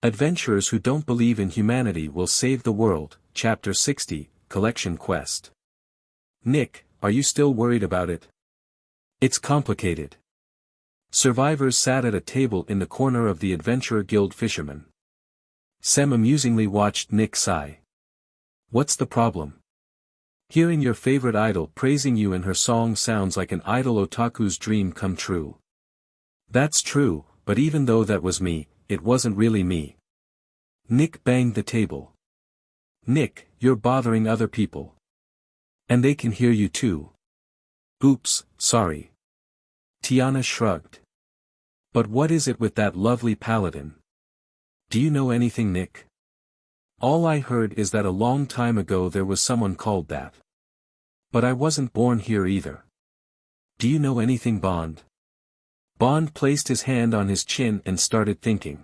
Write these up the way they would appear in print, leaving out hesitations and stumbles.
Adventurers who don't believe in humanity will save the world, Chapter 60, Collection Quest. Nick, are you still worried about it? It's complicated. Survivors sat at a table in the corner of the Adventurer Guild fishermen. Sem amusingly watched Nick sigh. What's the problem? Hearing your favorite idol praising you in her song sounds like an idol otaku's dream come true. That's true, but even though that was me, it wasn't really me. Nick banged the table. Nick, you're bothering other people. And they can hear you too. Oops, sorry. Tiana shrugged. But what is it with that lovely paladin? Do you know anything, Nick? All I heard is that a long time ago there was someone called that. But I wasn't born here either. Do you know anything, Bond? Bond placed his hand on his chin and started thinking.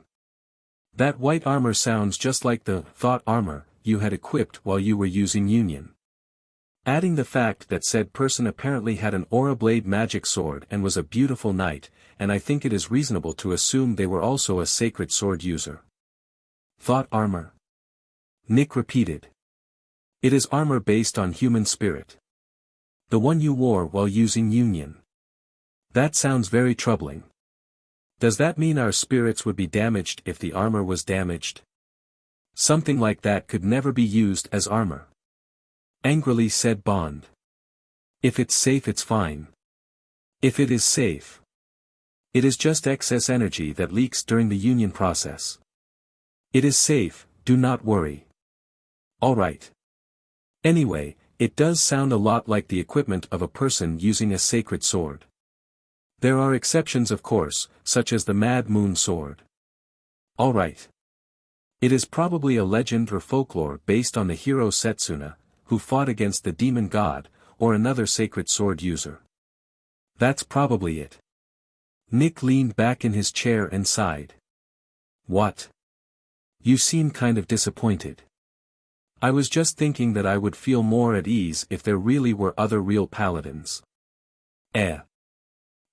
That white armor sounds just like the thought armor you had equipped while you were using Union. Adding the fact that said person apparently had an aura blade magic sword and was a beautiful knight, and I think it is reasonable to assume they were also a sacred sword user. Thought armor? Nick repeated. It is armor based on human spirit. The one you wore while using Union. That sounds very troubling. Does that mean our spirits would be damaged if the armor was damaged? Something like that could never be used as armor. Angrily said Bond. If it's safe, it's fine. If it is safe. It is just excess energy that leaks during the Union process. It is safe, do not worry. Alright. Anyway, it does sound a lot like the equipment of a person using a sacred sword. There are exceptions of course, such as the Mad Moon sword. Alright. It is probably a legend or folklore based on the hero Setsuna, who fought against the demon god, or another sacred sword user. That's probably it. Nick leaned back in his chair and sighed. What? You seem kind of disappointed. I was just thinking that I would feel more at ease if there really were other real paladins.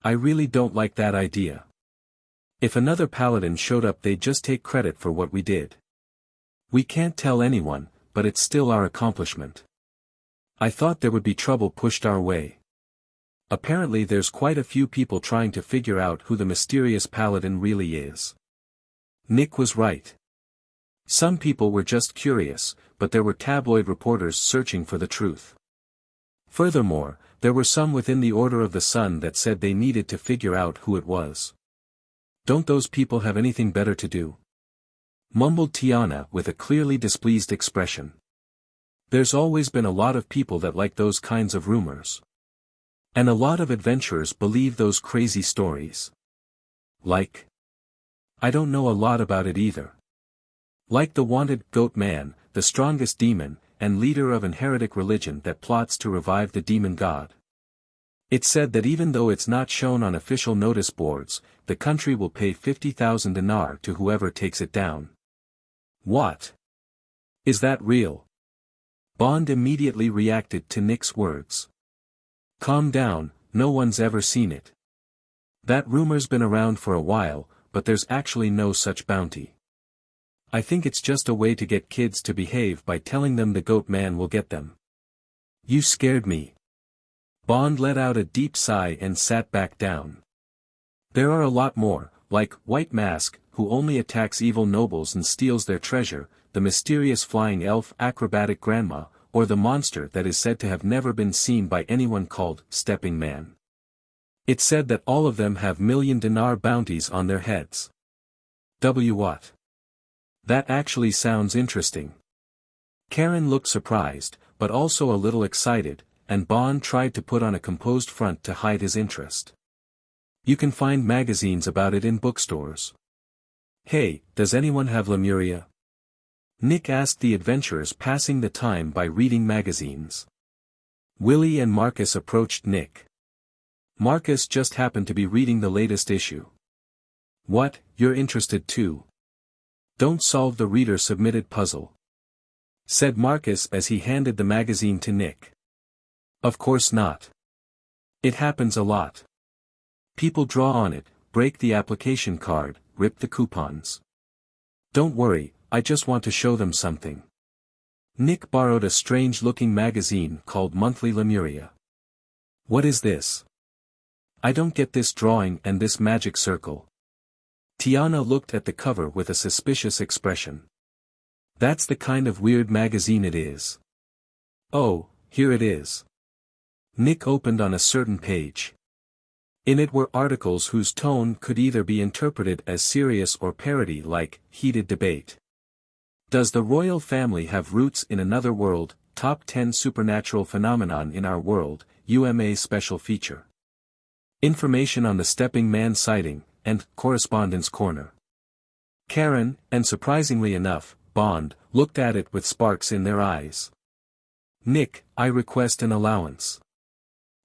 I really don't like that idea. If another paladin showed up, they'd just take credit for what we did. We can't tell anyone, but it's still our accomplishment. I thought there would be trouble pushed our way. Apparently there's quite a few people trying to figure out who the mysterious paladin really is. Nick was right. Some people were just curious, but there were tabloid reporters searching for the truth. Furthermore, there were some within the Order of the Sun that said they needed to figure out who it was. Don't those people have anything better to do? Mumbled Tiana with a clearly displeased expression. There's always been a lot of people that like those kinds of rumors. And a lot of adventurers believe those crazy stories. Like? I don't know a lot about it either. Like the wanted goat man, the strongest demon, and leader of an heretic religion that plots to revive the demon god. It's said that even though it's not shown on official notice boards, the country will pay 50,000 dinar to whoever takes it down. What? Is that real? Bond immediately reacted to Nick's words. Calm down, no one's ever seen it. That rumor's been around for a while, but there's actually no such bounty. I think it's just a way to get kids to behave by telling them the goat man will get them. You scared me. Bond let out a deep sigh and sat back down. There are a lot more, like White Mask, who only attacks evil nobles and steals their treasure, the mysterious flying elf acrobatic grandma, or the monster that is said to have never been seen by anyone called Stepping Man. It's said that all of them have million dinar bounties on their heads. What? That actually sounds interesting. Karen looked surprised, but also a little excited, and Bond tried to put on a composed front to hide his interest. You can find magazines about it in bookstores. Hey, does anyone have Lemuria? Nick asked the adventurers passing the time by reading magazines. Willie and Marcus approached Nick. Marcus just happened to be reading the latest issue. What, you're interested too? Don't solve the reader-submitted puzzle, said Marcus as he handed the magazine to Nick. Of course not. It happens a lot. People draw on it, break the application card, rip the coupons. Don't worry, I just want to show them something. Nick borrowed a strange-looking magazine called Monthly Lemuria. What is this? I don't get this drawing and this magic circle. Tiana looked at the cover with a suspicious expression. That's the kind of weird magazine it is. Oh, here it is. Nick opened on a certain page. In it were articles whose tone could either be interpreted as serious or parody, like heated debate. Does the royal family have roots in another world? Top 10 supernatural phenomenon in our world, UMA special feature. Information on the stepping man sighting, and correspondence corner. Karen, and surprisingly enough, Bond, looked at it with sparks in their eyes. Nick, I request an allowance.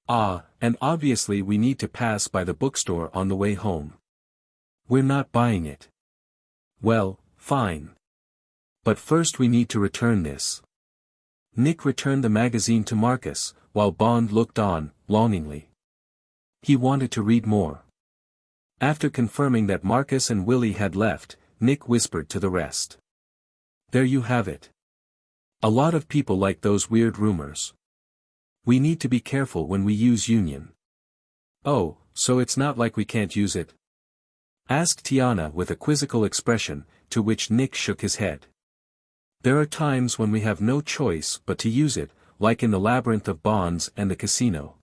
Ah, and obviously we need to pass by the bookstore on the way home. We're not buying it. Well, fine. But first we need to return this. Nick returned the magazine to Marcus, while Bond looked on, longingly. He wanted to read more. After confirming that Marcus and Willie had left, Nick whispered to the rest. There you have it. A lot of people like those weird rumors. We need to be careful when we use Union. Oh, so it's not like we can't use it? Asked Tiana with a quizzical expression, to which Nick shook his head. There are times when we have no choice but to use it, like in the labyrinth of bonds and the casino.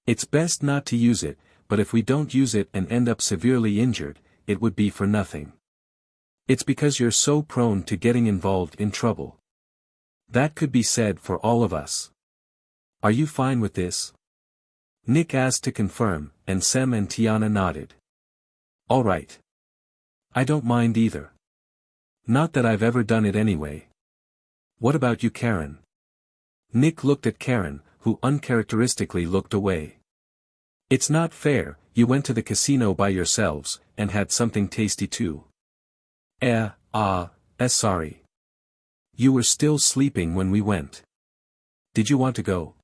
It's best not to use it, but if we don't use it and end up severely injured, it would be for nothing. It's because you're so prone to getting involved in trouble. That could be said for all of us. Are you fine with this? Nick asked to confirm, and Sem and Tiana nodded. All right. I don't mind either. Not that I've ever done it anyway. What about you, Karen? Nick looked at Karen, who uncharacteristically looked away. It's not fair, you went to the casino by yourselves, and had something tasty too. Sorry. You were still sleeping when we went. Did you want to go?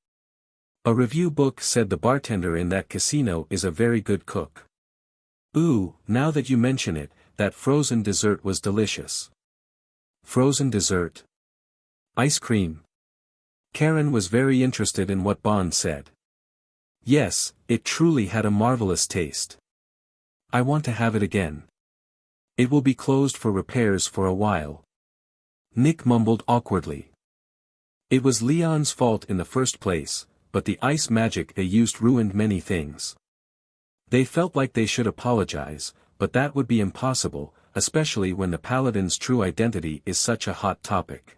A review book said the bartender in that casino is a very good cook. Ooh, now that you mention it, that frozen dessert was delicious. Frozen dessert? Ice cream? Karen was very interested in what Bond said. Yes, it truly had a marvelous taste. I want to have it again. It will be closed for repairs for a while. Nick mumbled awkwardly. It was Leon's fault in the first place, but the ice magic they used ruined many things. They felt like they should apologize, but that would be impossible, especially when the paladin's true identity is such a hot topic.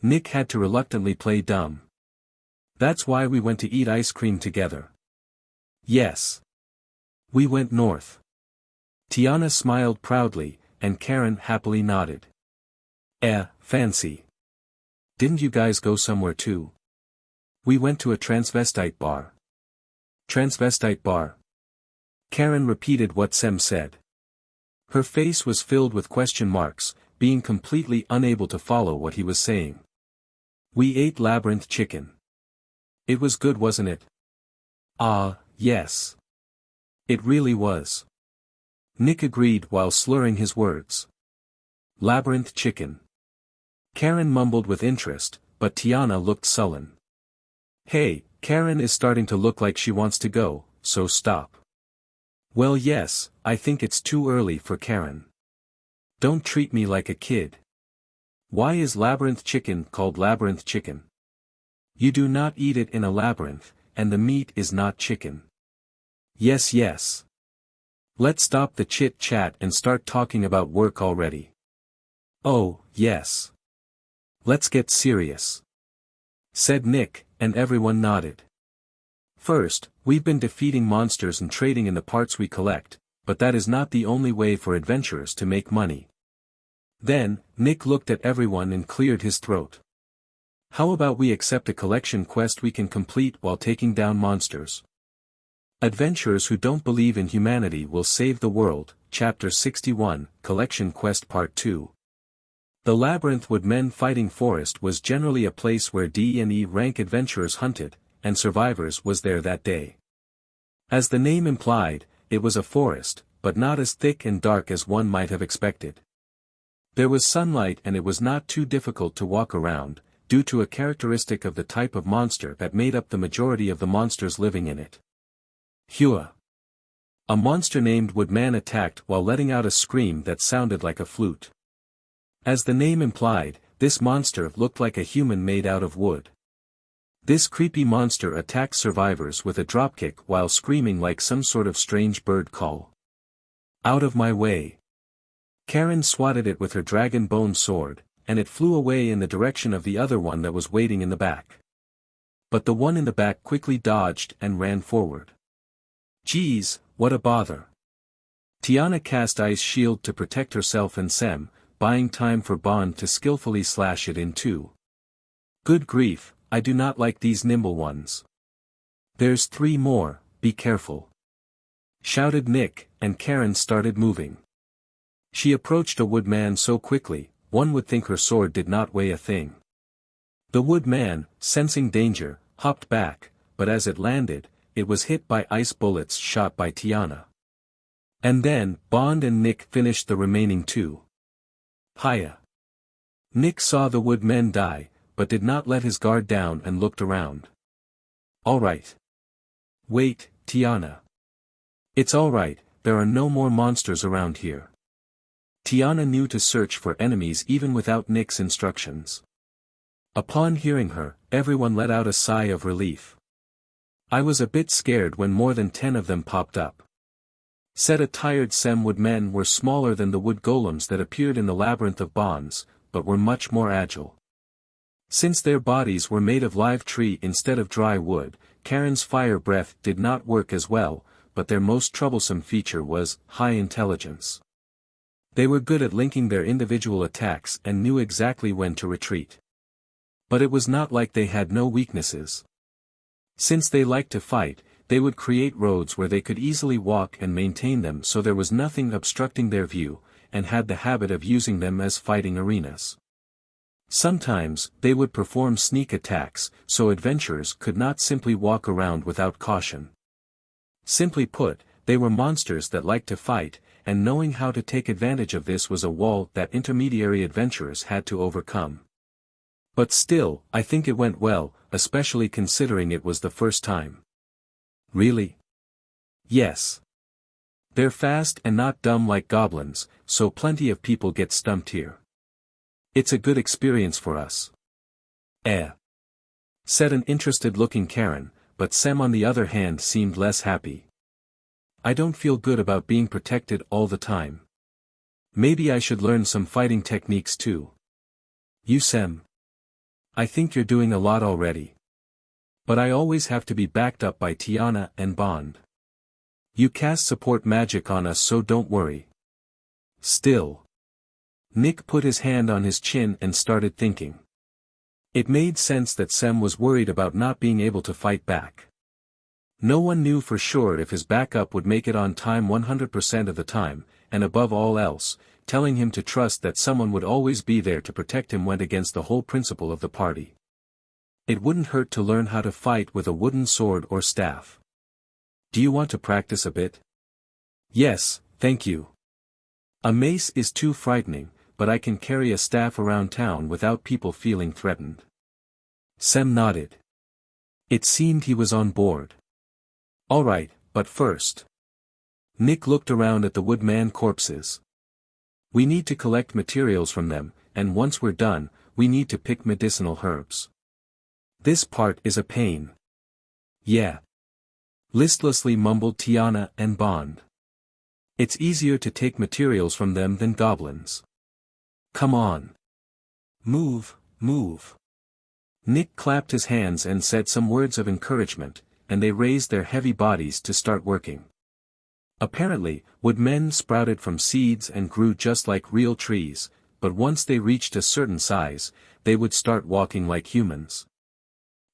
Nick had to reluctantly play dumb. That's why we went to eat ice cream together. Yes. We went north. Tiana smiled proudly, and Karen happily nodded. Fancy. Didn't you guys go somewhere too? We went to a transvestite bar. Transvestite bar? Karen repeated what Sem said. Her face was filled with question marks, being completely unable to follow what he was saying. We ate labyrinth chicken. It was good, wasn't it? Yes. It really was. Nick agreed while slurring his words. Labyrinth chicken. Karen mumbled with interest, but Tiana looked sullen. Hey, Karen is starting to look like she wants to go, so stop. Well, yes, I think it's too early for Karen. Don't treat me like a kid. Why is labyrinth chicken called labyrinth chicken? You do not eat it in a labyrinth, and the meat is not chicken. Yes. Let's stop the chit-chat and start talking about work already. Oh, yes. Let's get serious. Said Nick, and everyone nodded. First, we've been defeating monsters and trading in the parts we collect, but that is not the only way for adventurers to make money. Then, Nick looked at everyone and cleared his throat. How about we accept a collection quest we can complete while taking down monsters? Adventurers who don't believe in humanity will save the world, Chapter 61, Collection Quest Part 2. The Labyrinth Woodmen Fighting Forest was generally a place where D&E rank adventurers hunted, and survivors was there that day. As the name implied, it was a forest, but not as thick and dark as one might have expected. There was sunlight and it was not too difficult to walk around, due to a characteristic of the type of monster that made up the majority of the monsters living in it. Hua. A monster named Woodman attacked while letting out a scream that sounded like a flute. As the name implied, this monster looked like a human made out of wood. This creepy monster attacked survivors with a dropkick while screaming like some sort of strange bird call. Out of my way. Karen swatted it with her dragon bone sword, and it flew away in the direction of the other one that was waiting in the back. But the one in the back quickly dodged and ran forward. Geez, what a bother. Tiana cast Ice Shield to protect herself and Sem, buying time for Bond to skillfully slash it in two. Good grief, I do not like these nimble ones. There's 3 more, be careful. Shouted Nick, and Karen started moving. She approached a woodman so quickly, one would think her sword did not weigh a thing. The woodman, sensing danger, hopped back, but as it landed, it was hit by ice bullets shot by Tiana. And then, Bond and Nick finished the remaining 2. Hiya. Nick saw the woodmen die, but did not let his guard down and looked around. Alright. Wait, Tiana. It's alright, there are no more monsters around here. Tiana knew to search for enemies even without Nick's instructions. Upon hearing her, everyone let out a sigh of relief. I was a bit scared when more than 10 of them popped up. Said a tired Sem woodmen were smaller than the wood golems that appeared in the labyrinth of bonds, but were much more agile. Since their bodies were made of live tree instead of dry wood, Karen's fire breath did not work as well, but their most troublesome feature was high intelligence. They were good at linking their individual attacks and knew exactly when to retreat. But it was not like they had no weaknesses. Since they liked to fight, they would create roads where they could easily walk and maintain them so there was nothing obstructing their view, and had the habit of using them as fighting arenas. Sometimes, they would perform sneak attacks, so adventurers could not simply walk around without caution. Simply put, they were monsters that liked to fight, and knowing how to take advantage of this was a wall that intermediary adventurers had to overcome. But still, I think it went well, especially considering it was the first time. Really? Yes. They're fast and not dumb like goblins, so plenty of people get stumped here. It's a good experience for us. Said an interested-looking Karen, but Sem on the other hand seemed less happy. I don't feel good about being protected all the time. Maybe I should learn some fighting techniques too. You Sem. I think you're doing a lot already. But I always have to be backed up by Tiana and Bond. You cast support magic on us so don't worry. Still. Nick put his hand on his chin and started thinking. It made sense that Sem was worried about not being able to fight back. No one knew for sure if his backup would make it on time 100% of the time, and above all else, telling him to trust that someone would always be there to protect him went against the whole principle of the party. It wouldn't hurt to learn how to fight with a wooden sword or staff. Do you want to practice a bit? Yes, thank you. A mace is too frightening, but I can carry a staff around town without people feeling threatened. Sem nodded. It seemed he was on board. Alright, but first. Nick looked around at the woodman corpses. We need to collect materials from them, and once we're done, we need to pick medicinal herbs. This part is a pain. Yeah. Listlessly mumbled Tiana and Bond. It's easier to take materials from them than goblins. Come on. Move, move. Nick clapped his hands and said some words of encouragement, and they raised their heavy bodies to start working. Apparently, woodmen sprouted from seeds and grew just like real trees, but once they reached a certain size, they would start walking like humans.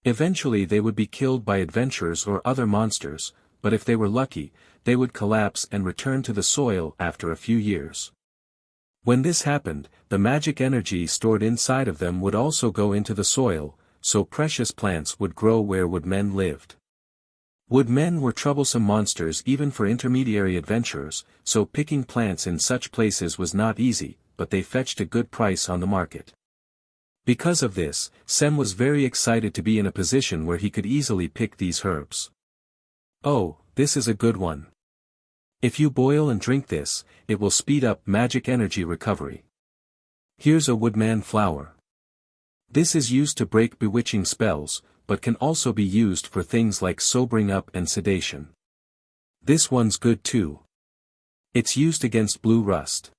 Eventually they would be killed by adventurers or other monsters, but if they were lucky, they would collapse and return to the soil after a few years. When this happened, the magic energy stored inside of them would also go into the soil, so precious plants would grow where woodmen lived. Woodmen were troublesome monsters even for intermediary adventurers, so picking plants in such places was not easy, but they fetched a good price on the market. Because of this, Sem was very excited to be in a position where he could easily pick these herbs. Oh, this is a good one. If you boil and drink this, it will speed up magic energy recovery. Here's a woodman flower. This is used to break bewitching spells, but can also be used for things like sobering up and sedation. This one's good too. It's used against blue rust.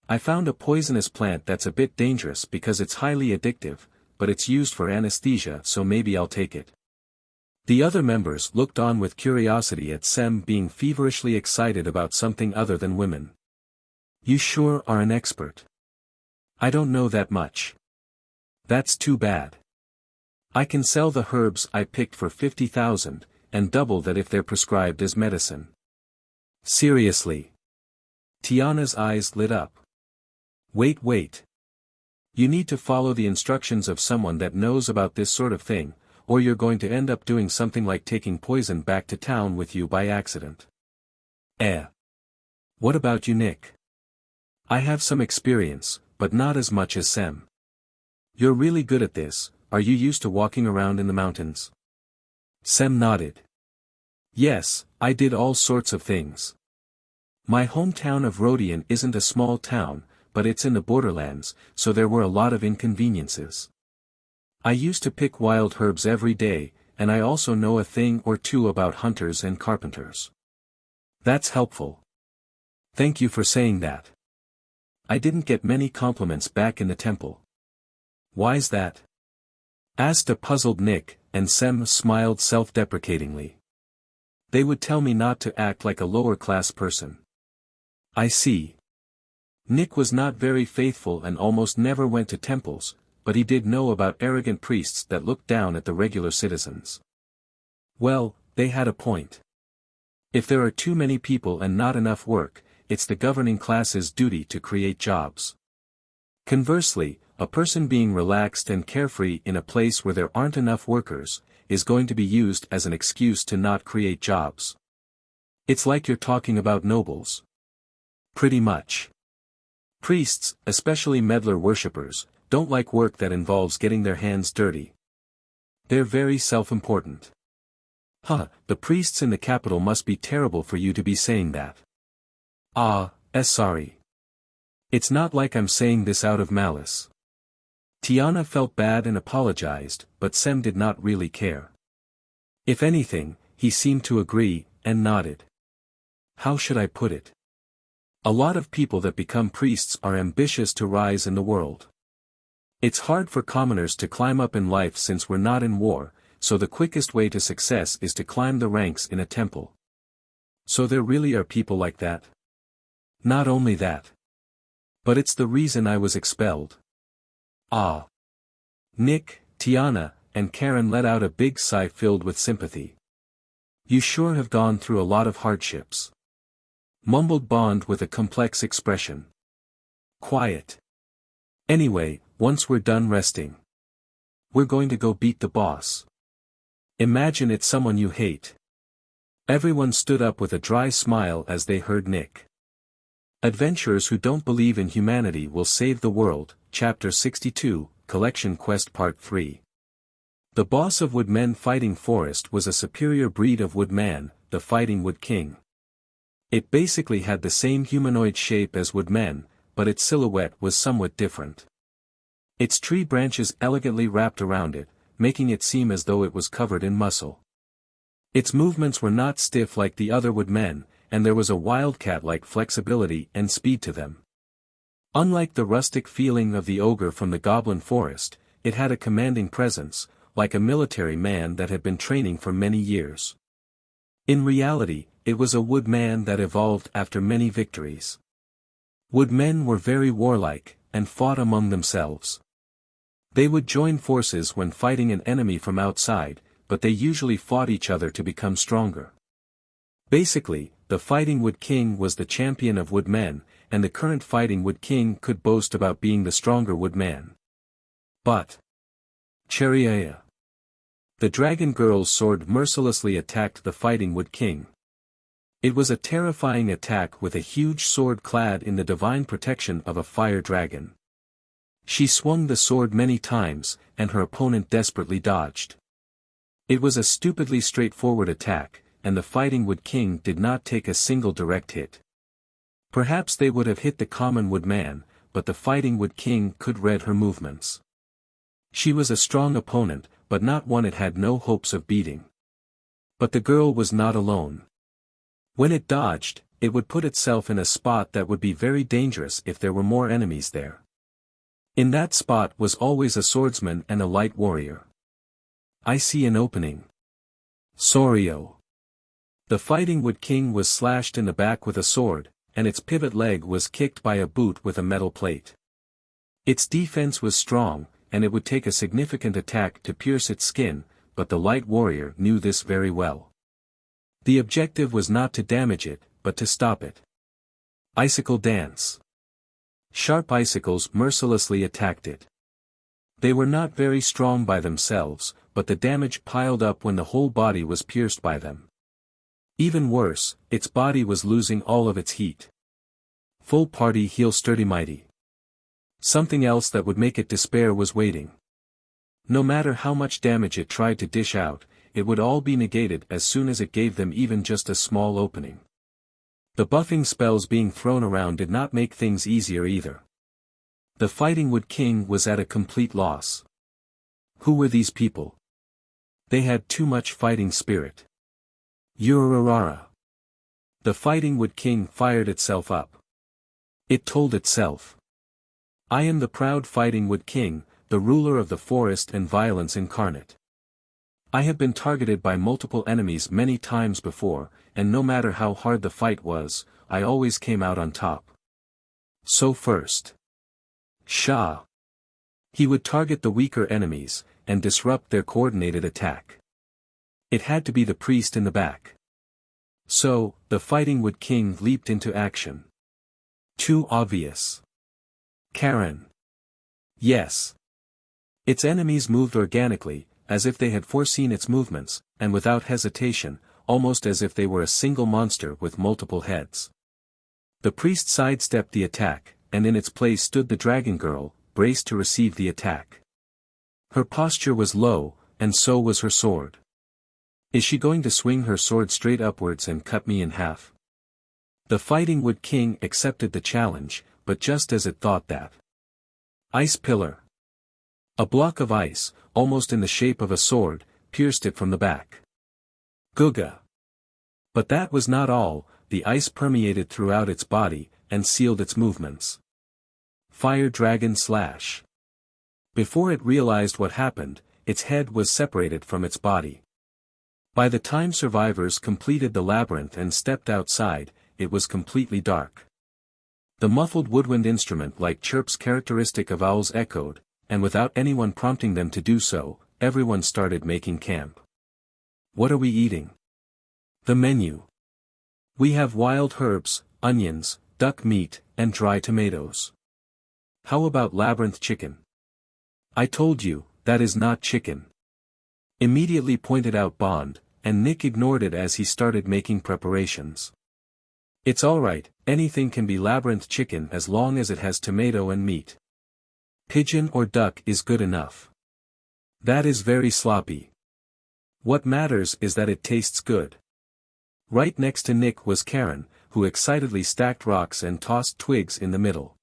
I found a poisonous plant that's a bit dangerous because it's highly addictive, but it's used for anesthesia, so maybe I'll take it. The other members looked on with curiosity at Sem being feverishly excited about something other than women. You sure are an expert. I don't know that much. That's too bad. I can sell the herbs I picked for 50,000, and double that if they're prescribed as medicine. Seriously. Tiana's eyes lit up. Wait. You need to follow the instructions of someone that knows about this sort of thing, or you're going to end up doing something like taking poison back to town with you by accident. What about you, Nick? I have some experience, but not as much as Sem. You're really good at this. Are you used to walking around in the mountains? Sem nodded. Yes, I did all sorts of things. My hometown of Rodion isn't a small town, but it's in the borderlands, so there were a lot of inconveniences. I used to pick wild herbs every day, and I also know a thing or two about hunters and carpenters. That's helpful. Thank you for saying that. I didn't get many compliments back in the temple. Why's that? Asked a puzzled Nick, and Sem smiled self-deprecatingly. They would tell me not to act like a lower-class person. I see. Nick was not very faithful and almost never went to temples, but he did know about arrogant priests that looked down at the regular citizens. Well, they had a point. If there are too many people and not enough work, it's the governing class's duty to create jobs. Conversely, a person being relaxed and carefree in a place where there aren't enough workers, is going to be used as an excuse to not create jobs. It's like you're talking about nobles. Pretty much. Priests, especially meddler worshippers, don't like work that involves getting their hands dirty. They're very self-important. The priests in the capital must be terrible for you to be saying that. Sorry. It's not like I'm saying this out of malice. Tiana felt bad and apologized, but Sem did not really care. If anything, he seemed to agree, and nodded. How should I put it? A lot of people that become priests are ambitious to rise in the world. It's hard for commoners to climb up in life since we're not in war, so the quickest way to success is to climb the ranks in a temple. So there really are people like that? Not only that. But it's the reason I was expelled. Nick, Tiana, and Karen let out a big sigh filled with sympathy. You sure have gone through a lot of hardships. Mumbled Bond with a complex expression. Quiet. Anyway, once we're done resting, we're going to go beat the boss. Imagine it's someone you hate. Everyone stood up with a dry smile as they heard Nick. Adventurers who don't believe in humanity will save the world, Chapter 62, Collection Quest Part 3. The boss of Woodmen Fighting Forest was a superior breed of woodman, the Fighting Wood King. It basically had the same humanoid shape as woodmen, but its silhouette was somewhat different. Its tree branches elegantly wrapped around it, making it seem as though it was covered in muscle. Its movements were not stiff like the other woodmen, and there was a wildcat-like flexibility and speed to them. Unlike the rustic feeling of the ogre from the Goblin Forest, it had a commanding presence, like a military man that had been training for many years. In reality, it was a woodman that evolved after many victories. Woodmen were very warlike, and fought among themselves. They would join forces when fighting an enemy from outside, but they usually fought each other to become stronger. Basically, the Fighting Wood King was the champion of woodmen, and the current Fighting Wood King could boast about being the stronger woodman. But Cheriaya. The dragon girl's sword mercilessly attacked the Fighting Wood King. It was a terrifying attack with a huge sword clad in the divine protection of a fire dragon. She swung the sword many times, and her opponent desperately dodged. It was a stupidly straightforward attack, and the Fighting Wood King did not take a single direct hit. Perhaps they would have hit the common woodman, but the Fighting Wood King could read her movements. She was a strong opponent, but not one it had no hopes of beating. But the girl was not alone. When it dodged, it would put itself in a spot that would be very dangerous if there were more enemies there. In that spot was always a swordsman and a light warrior. I see an opening. Sorio. The Fighting Wood King was slashed in the back with a sword, and its pivot leg was kicked by a boot with a metal plate. Its defense was strong, and it would take a significant attack to pierce its skin, but the light warrior knew this very well. The objective was not to damage it, but to stop it. Icicle dance. Sharp icicles mercilessly attacked it. They were not very strong by themselves, but the damage piled up when the whole body was pierced by them. Even worse, its body was losing all of its heat. Full party heal sturdy mighty. Something else that would make it despair was waiting. No matter how much damage it tried to dish out, it would all be negated as soon as it gave them even just a small opening. The buffing spells being thrown around did not make things easier either. The Fighting Wood King was at a complete loss. Who were these people? They had too much fighting spirit. Urarara. The Fighting Wood King fired itself up. It told itself. I am the proud Fighting Wood King, the ruler of the forest and violence incarnate. I have been targeted by multiple enemies many times before, and no matter how hard the fight was, I always came out on top. So first. Shah. He would target the weaker enemies, and disrupt their coordinated attack. It had to be the priest in the back. So, the Fighting Wood King leaped into action. Too obvious. Karen. Yes. Its enemies moved organically, as if they had foreseen its movements, and without hesitation, almost as if they were a single monster with multiple heads. The priest sidestepped the attack, and in its place stood the dragon girl, braced to receive the attack. Her posture was low, and so was her sword. Is she going to swing her sword straight upwards and cut me in half? The Fighting Wood King accepted the challenge, but just as it thought that. Ice pillar. A block of ice, almost in the shape of a sword, pierced it from the back. Guga. But that was not all, the ice permeated throughout its body, and sealed its movements. Fire Dragon Slash. Before it realized what happened, its head was separated from its body. By the time survivors completed the labyrinth and stepped outside, it was completely dark. The muffled woodwind instrument-like chirps characteristic of owls echoed, and without anyone prompting them to do so, everyone started making camp. What are we eating? The menu. We have wild herbs, onions, duck meat, and dry tomatoes. How about labyrinth chicken? I told you, that is not chicken. Immediately pointed out Bond, and Nick ignored it as he started making preparations. It's alright, anything can be labyrinth chicken as long as it has tomato and meat. Pigeon or duck is good enough. That is very sloppy. What matters is that it tastes good. Right next to Nick was Karen, who excitedly stacked rocks and tossed twigs in the middle.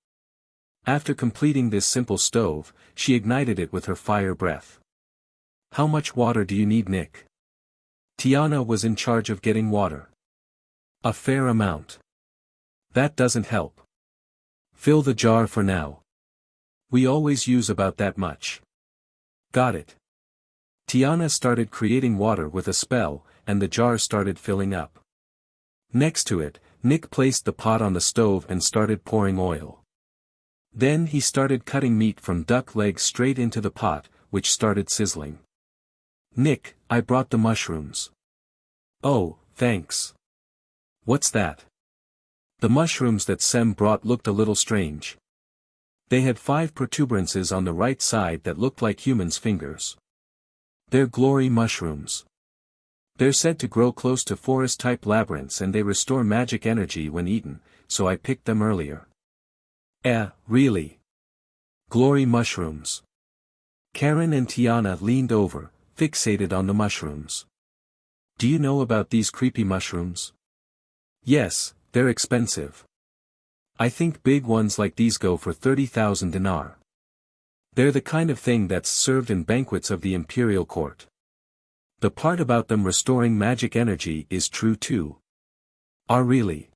After completing this simple stove, she ignited it with her fire breath. How much water do you need, Nick? Tiana was in charge of getting water. A fair amount. That doesn't help. Fill the jar for now. We always use about that much. Got it. Tiana started creating water with a spell, and the jar started filling up. Next to it, Nick placed the pot on the stove and started pouring oil. Then he started cutting meat from duck legs straight into the pot, which started sizzling. Nick, I brought the mushrooms. Oh, thanks. What's that? The mushrooms that Sem brought looked a little strange. They had 5 protuberances on the right side that looked like humans' fingers. They're glory mushrooms. They're said to grow close to forest-type labyrinths and they restore magic energy when eaten, so I picked them earlier. Really? Glory mushrooms. Karen and Tiana leaned over, fixated on the mushrooms. Do you know about these creepy mushrooms? Yes, they're expensive. I think big ones like these go for 30,000 dinar. They're the kind of thing that's served in banquets of the imperial court. The part about them restoring magic energy is true too. Really?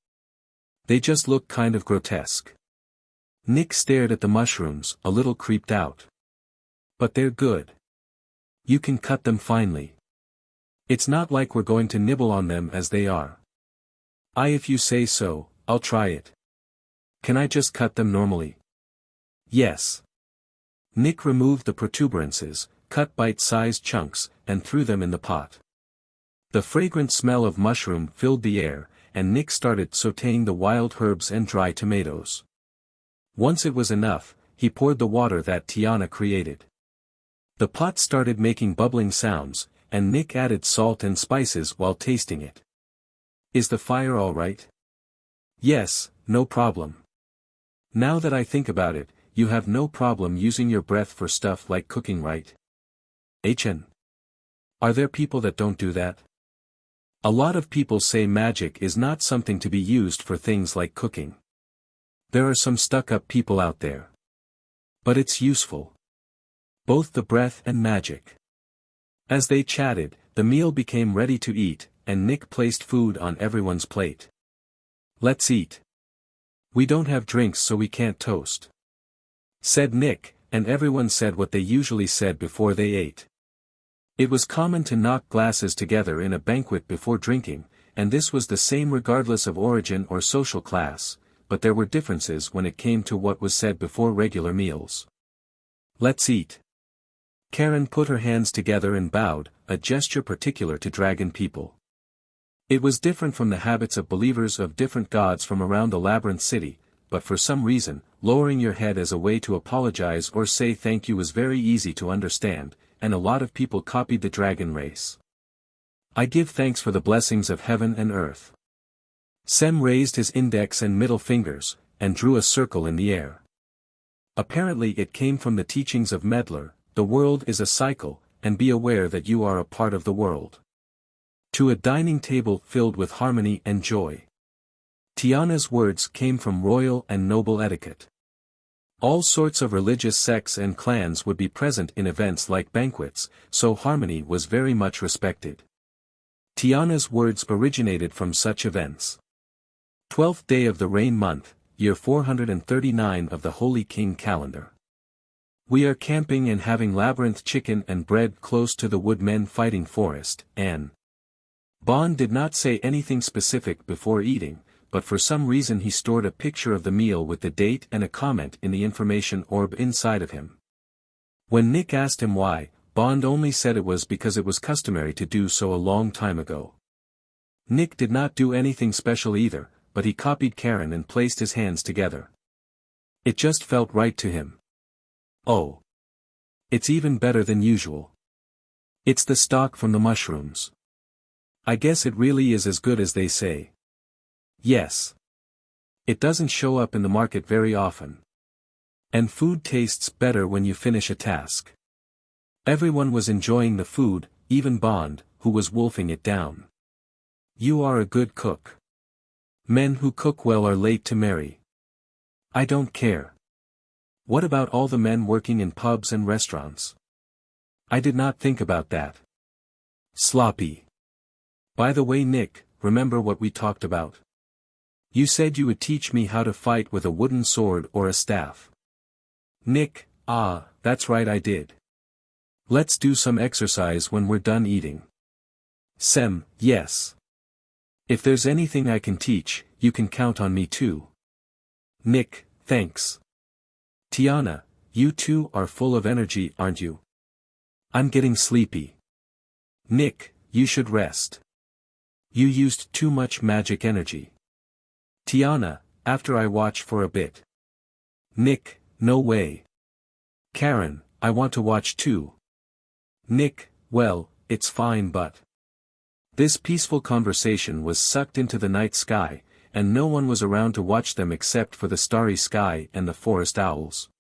They just look kind of grotesque. Nick stared at the mushrooms, a little creeped out. But they're good. You can cut them finely. It's not like we're going to nibble on them as they are. If you say so, I'll try it. Can I just cut them normally? Yes. Nick removed the protuberances, cut bite-sized chunks, and threw them in the pot. The fragrant smell of mushroom filled the air, and Nick started sautéing the wild herbs and dry tomatoes. Once it was enough, he poured the water that Tiana created. The pot started making bubbling sounds, and Nick added salt and spices while tasting it. Is the fire all right? Yes, no problem. Now that I think about it, you have no problem using your breath for stuff like cooking, right? Are there people that don't do that? A lot of people say magic is not something to be used for things like cooking. There are some stuck-up people out there. But it's useful. Both the breath and magic. As they chatted, the meal became ready to eat, and Nick placed food on everyone's plate. Let's eat. We don't have drinks so we can't toast, said Nick, and everyone said what they usually said before they ate. It was common to knock glasses together in a banquet before drinking, and this was the same regardless of origin or social class, but there were differences when it came to what was said before regular meals. Let's eat. Karen put her hands together and bowed, a gesture particular to dragon people. It was different from the habits of believers of different gods from around the labyrinth city, but for some reason, lowering your head as a way to apologize or say thank you was very easy to understand, and a lot of people copied the dragon race. I give thanks for the blessings of heaven and earth. Sem raised his index and middle fingers, and drew a circle in the air. Apparently it came from the teachings of Medler, the world is a cycle, and be aware that you are a part of the world. To a dining table filled with harmony and joy. Tiana's words came from royal and noble etiquette. All sorts of religious sects and clans would be present in events like banquets, so harmony was very much respected. Tiana's words originated from such events. 12th day of the rain month, year 439 of the Holy King calendar. We are camping and having labyrinth chicken and bread close to the woodmen fighting forest, and Bond did not say anything specific before eating, but for some reason he stored a picture of the meal with the date and a comment in the information orb inside of him. When Nick asked him why, Bond only said it was because it was customary to do so a long time ago. Nick did not do anything special either, but he copied Karen and placed his hands together. It just felt right to him. Oh. It's even better than usual. It's the stock from the mushrooms. I guess it really is as good as they say. Yes. It doesn't show up in the market very often. And food tastes better when you finish a task. Everyone was enjoying the food, even Bond, who was wolfing it down. You are a good cook. Men who cook well are late to marry. I don't care. What about all the men working in pubs and restaurants? I did not think about that. Sloppy. By the way, Nick, remember what we talked about? You said you would teach me how to fight with a wooden sword or a staff. Nick, that's right, I did. Let's do some exercise when we're done eating. Sem, yes. If there's anything I can teach, you can count on me too. Nick, thanks. Tiana, you two are full of energy, aren't you? I'm getting sleepy. Nick, you should rest. You used too much magic energy. Tiana, after I watch for a bit. Nick, no way. Karen, I want to watch too. Nick, well, it's fine but. This peaceful conversation was sucked into the night sky, and no one was around to watch them except for the starry sky and the forest owls.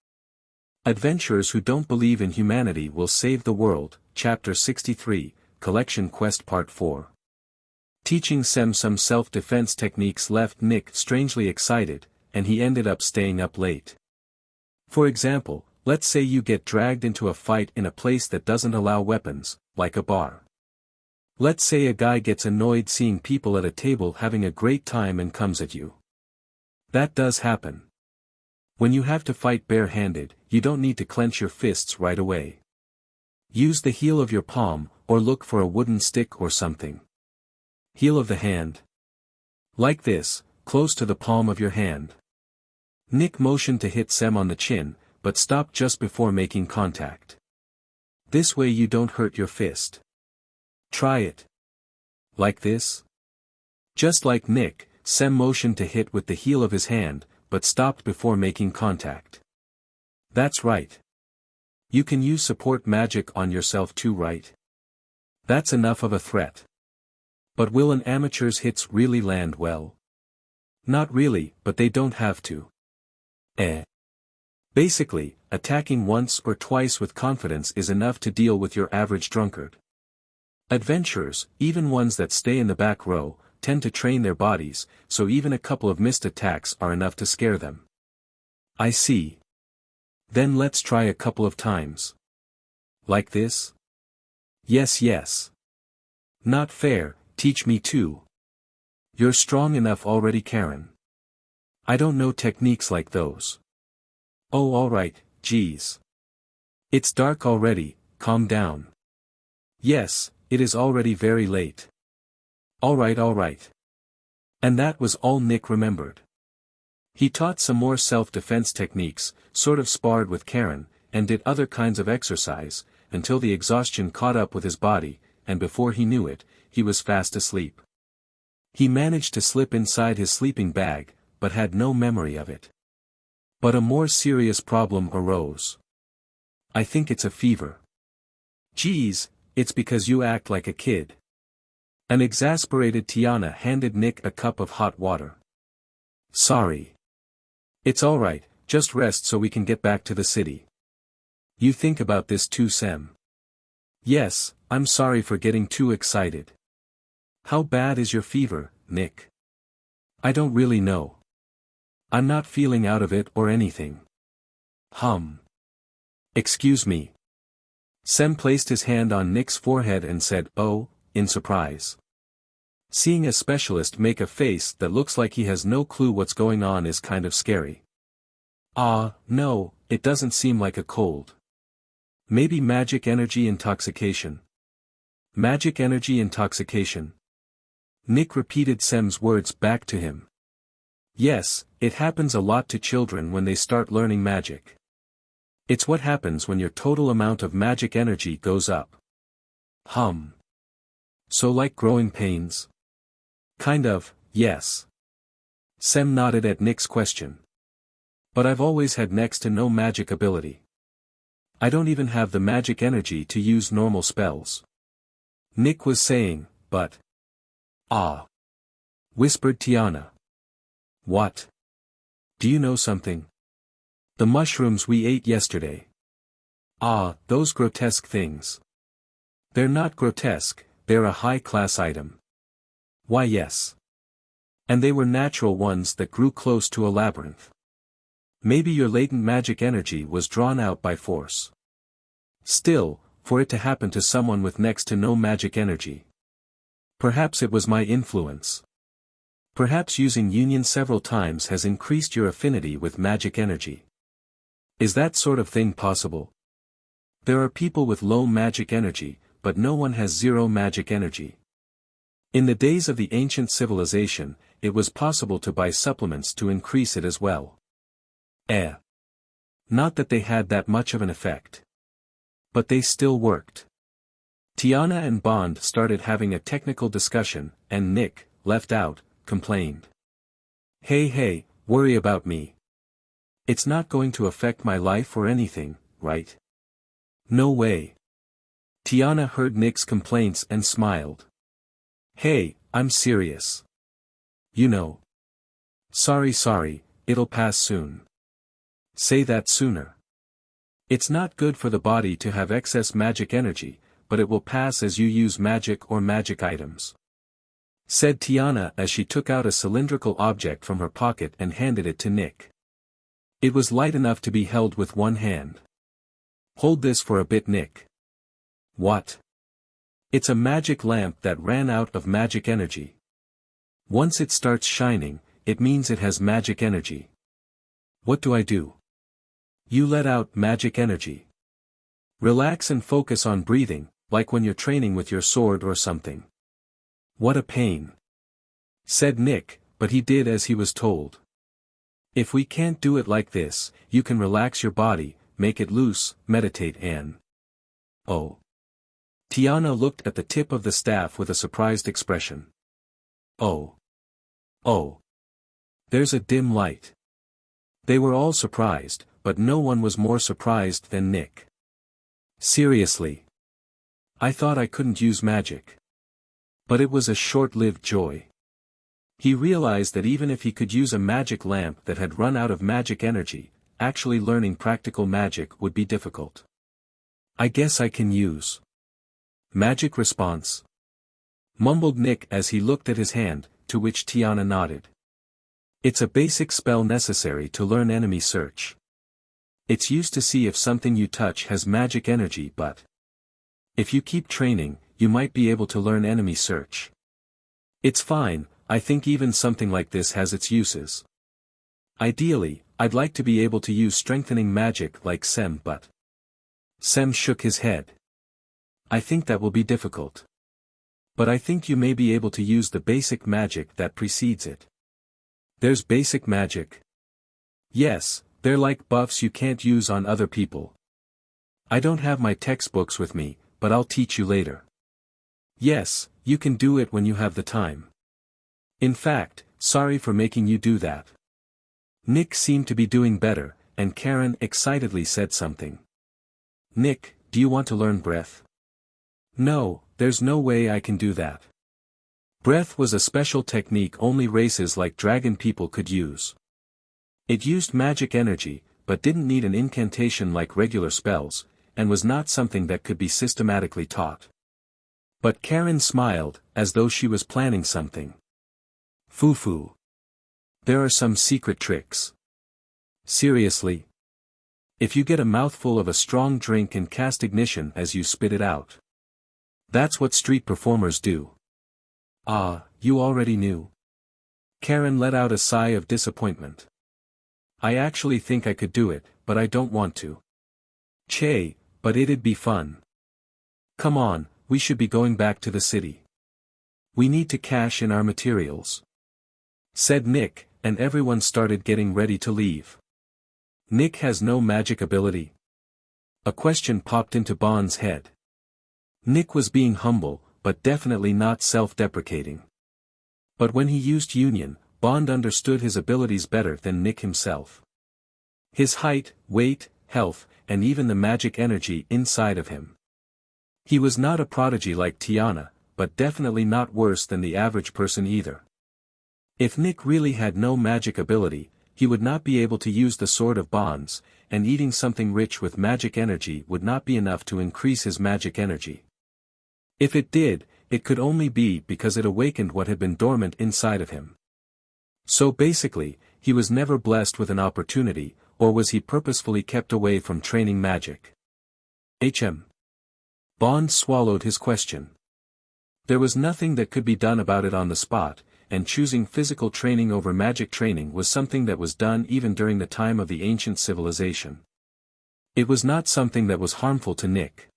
Adventurers who don't believe in humanity will save the world, Chapter 63, Collection Quest Part 4. Teaching Sem some self-defense techniques left Nick strangely excited, and he ended up staying up late. For example, let's say you get dragged into a fight in a place that doesn't allow weapons, like a bar. Let's say a guy gets annoyed seeing people at a table having a great time and comes at you. That does happen. When you have to fight bare-handed, you don't need to clench your fists right away. Use the heel of your palm, or look for a wooden stick or something. Heel of the hand. Like this, close to the palm of your hand. Nick motioned to hit Sem on the chin, but stopped just before making contact. This way you don't hurt your fist. Try it. Like this? Just like Nick, Sem motioned to hit with the heel of his hand, but stopped before making contact. That's right. You can use support magic on yourself too, right? That's enough of a threat. But will an amateur's hits really land well? Not really, but they don't have to. Basically, attacking once or twice with confidence is enough to deal with your average drunkard. Adventurers, even ones that stay in the back row, tend to train their bodies, so even a couple of missed attacks are enough to scare them. I see. Then let's try a couple of times. Like this? Yes. Not fair, teach me too. You're strong enough already, Karen. I don't know techniques like those. Oh, alright, geez. It's dark already, calm down. Yes, it is already very late. Alright. And that was all Nick remembered. He taught some more self-defense techniques, sort of sparred with Karen, and did other kinds of exercise, until the exhaustion caught up with his body, and before he knew it, he was fast asleep. He managed to slip inside his sleeping bag, but had no memory of it. But a more serious problem arose. I think it's a fever. Geez, it's because you act like a kid. An exasperated Tiana handed Nick a cup of hot water. Sorry. It's alright, just rest so we can get back to the city. You think about this too, Sem? Yes, I'm sorry for getting too excited. How bad is your fever, Nick? I don't really know. I'm not feeling out of it or anything. Excuse me. Sem placed his hand on Nick's forehead and said, "Oh," in surprise. Seeing a specialist make a face that looks like he has no clue what's going on is kind of scary. No, it doesn't seem like a cold. Maybe magic energy intoxication. Magic energy intoxication. Nick repeated Sem's words back to him. Yes, it happens a lot to children when they start learning magic. It's what happens when your total amount of magic energy goes up. So like growing pains? Kind of, yes. Sem nodded at Nick's question. But I've always had next to no magic ability. I don't even have the magic energy to use normal spells. Nick was saying, but... whispered Tiana. What? Do you know something? The mushrooms we ate yesterday. Those grotesque things. They're not grotesque, they're a high-class item. Why, yes. And they were natural ones that grew close to a labyrinth. Maybe your latent magic energy was drawn out by force. Still, for it to happen to someone with next to no magic energy. Perhaps it was my influence. Perhaps using union several times has increased your affinity with magic energy. Is that sort of thing possible? There are people with low magic energy, but no one has zero magic energy. In the days of the ancient civilization, it was possible to buy supplements to increase it as well. Not that they had that much of an effect. But they still worked. Tiana and Bond started having a technical discussion, and Nick, left out, complained. Hey, worry about me. It's not going to affect my life or anything, right? No way. Tiana heard Nick's complaints and smiled. Hey, I'm serious. You know. Sorry, it'll pass soon. Say that sooner. It's not good for the body to have excess magic energy, but it will pass as you use magic or magic items. Said Tiana as she took out a cylindrical object from her pocket and handed it to Nick. It was light enough to be held with one hand. Hold this for a bit, Nick. What? It's a magic lamp that ran out of magic energy. Once it starts shining, it means it has magic energy. What do I do? You let out magic energy. Relax and focus on breathing, like when you're training with your sword or something. What a pain. Said Nick, but he did as he was told. If we can't do it like this, you can relax your body, make it loose, meditate and... Oh. Tiana looked at the tip of the staff with a surprised expression. Oh. Oh. There's a dim light. They were all surprised, but no one was more surprised than Nick. Seriously. I thought I couldn't use magic. But it was a short-lived joy. He realized that even if he could use a magic lamp that had run out of magic energy, actually learning practical magic would be difficult. I guess I can use magic response, mumbled Nick as he looked at his hand, to which Tiana nodded. It's a basic spell necessary to learn enemy search. It's used to see if something you touch has magic energy, but if you keep training, you might be able to learn enemy search. It's fine, I think even something like this has its uses. Ideally, I'd like to be able to use strengthening magic like Sem, but... Sem shook his head. I think that will be difficult. But I think you may be able to use the basic magic that precedes it. There's basic magic. Yes, they're like buffs you can't use on other people. I don't have my textbooks with me, but I'll teach you later. Yes, you can do it when you have the time. In fact, sorry for making you do that. Nick seemed to be doing better, and Karen excitedly said something. Nick, do you want to learn breath? No, there's no way I can do that. Breath was a special technique only races like dragon people could use. It used magic energy, but didn't need an incantation like regular spells, and was not something that could be systematically taught. But Karen smiled, as though she was planning something. Foo-foo. There are some secret tricks. Seriously? If you get a mouthful of a strong drink and cast ignition as you spit it out. That's what street performers do. Ah, you already knew. Karen let out a sigh of disappointment. I actually think I could do it, but I don't want to. Che, but it'd be fun. Come on, we should be going back to the city. We need to cash in our materials. Said Nick, and everyone started getting ready to leave. Nick has no magic ability? A question popped into Bond's head. Nick was being humble, but definitely not self-deprecating. But when he used Union, Bond understood his abilities better than Nick himself. His height, weight, health, and even the magic energy inside of him. He was not a prodigy like Tiana, but definitely not worse than the average person either. If Nick really had no magic ability, he would not be able to use the Sword of Bonds, and eating something rich with magic energy would not be enough to increase his magic energy. If it did, it could only be because it awakened what had been dormant inside of him. So basically, he was never blessed with an opportunity, or was he purposefully kept away from training magic? Bond swallowed his question. There was nothing that could be done about it on the spot, and choosing physical training over magic training was something that was done even during the time of the ancient civilization. It was not something that was harmful to Nick.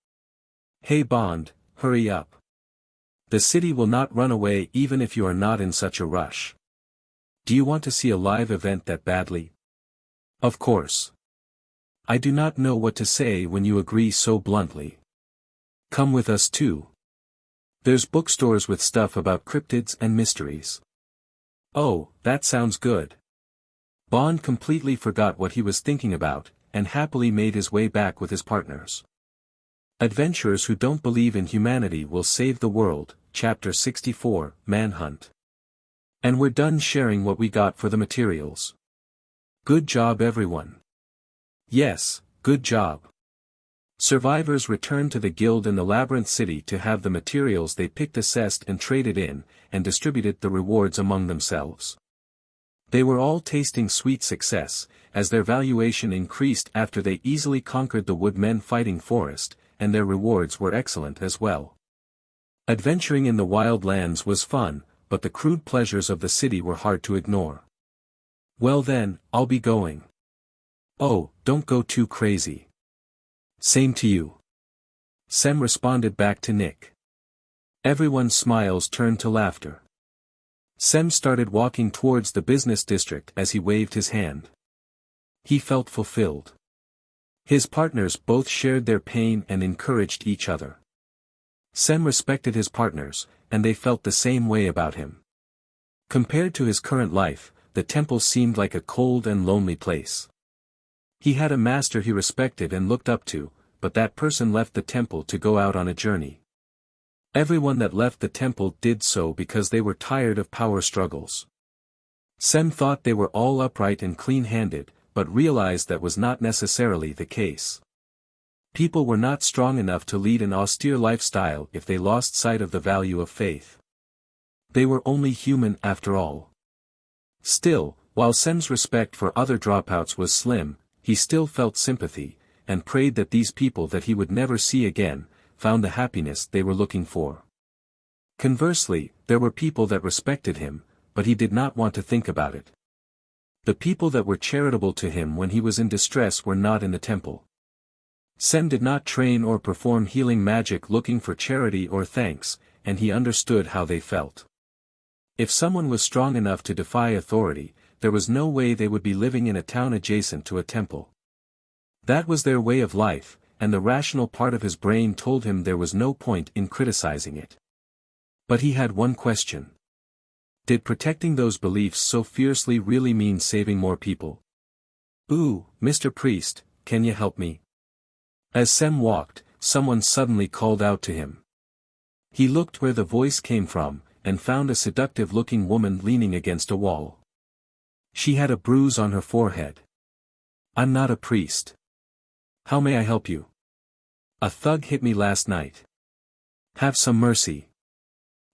Hey Bond, hurry up. The city will not run away even if you are not in such a rush. Do you want to see a live event that badly? Of course. I do not know what to say when you agree so bluntly. Come with us too. There's bookstores with stuff about cryptids and mysteries. Oh, that sounds good. Bond completely forgot what he was thinking about, and happily made his way back with his partners. Adventurers who don't believe in humanity will save the world, Chapter 64, Manhunt. And we're done sharing what we got for the materials. Good job everyone. Yes, good job. Survivors returned to the guild in the Labyrinth City to have the materials they picked assessed and traded in, and distributed the rewards among themselves. They were all tasting sweet success, as their valuation increased after they easily conquered the woodmen fighting forest, and their rewards were excellent as well. Adventuring in the wild lands was fun, but the crude pleasures of the city were hard to ignore. Well then, I'll be going. Oh, don't go too crazy. Same to you. Sem responded back to Nick. Everyone's smiles turned to laughter. Sem started walking towards the business district as he waved his hand. He felt fulfilled. His partners both shared their pain and encouraged each other. Sem respected his partners, and they felt the same way about him. Compared to his current life, the temple seemed like a cold and lonely place. He had a master he respected and looked up to, but that person left the temple to go out on a journey. Everyone that left the temple did so because they were tired of power struggles. Sem thought they were all upright and clean-handed, but realized that was not necessarily the case. People were not strong enough to lead an austere lifestyle if they lost sight of the value of faith. They were only human after all. Still, while Sem's respect for other dropouts was slim, he still felt sympathy, and prayed that these people that he would never see again, found the happiness they were looking for. Conversely, there were people that respected him, but he did not want to think about it. The people that were charitable to him when he was in distress were not in the temple. Sem did not train or perform healing magic looking for charity or thanks, and he understood how they felt. If someone was strong enough to defy authority, there was no way they would be living in a town adjacent to a temple. That was their way of life, and the rational part of his brain told him there was no point in criticizing it. But he had one question. Did protecting those beliefs so fiercely really mean saving more people? Ooh, Mr. Priest, can you help me? As Sem walked, someone suddenly called out to him. He looked where the voice came from, and found a seductive-looking woman leaning against a wall. She had a bruise on her forehead. I'm not a priest. How may I help you? A thug hit me last night. Have some mercy.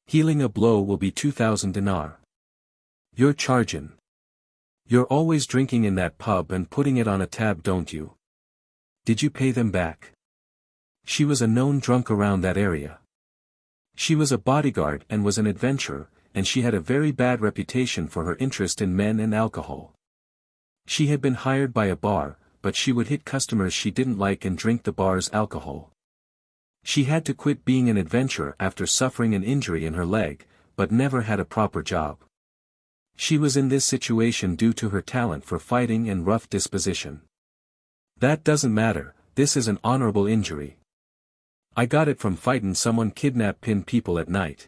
Healing a blow will be 2,000 dinar. You're chargin'. You're always drinking in that pub and putting it on a tab, don't you? Did you pay them back? She was a known drunk around that area. She was a bodyguard and was an adventurer, and she had a very bad reputation for her interest in men and alcohol. She had been hired by a bar, but she would hit customers she didn't like and drink the bar's alcohol. She had to quit being an adventurer after suffering an injury in her leg, but never had a proper job. She was in this situation due to her talent for fighting and rough disposition. That doesn't matter, this is an honorable injury. I got it from fightin' someone kidnap pin people at night.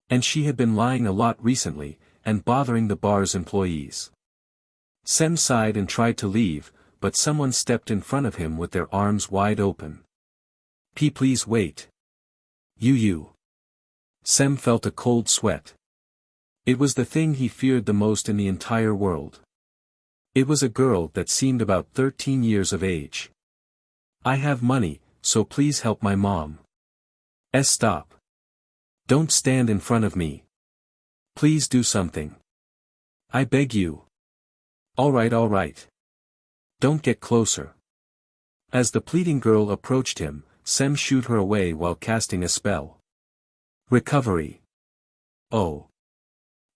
And she had been lying a lot recently, and bothering the bar's employees. Sem sighed and tried to leave, but someone stepped in front of him with their arms wide open. Please wait. You. Sem felt a cold sweat. It was the thing he feared the most in the entire world. It was a girl that seemed about 13 years of age. I have money, so please help my mom. Stop. Don't stand in front of me. Please do something. I beg you. All right. Don't get closer. As the pleading girl approached him, Sem shooed her away while casting a spell. Recovery. Oh.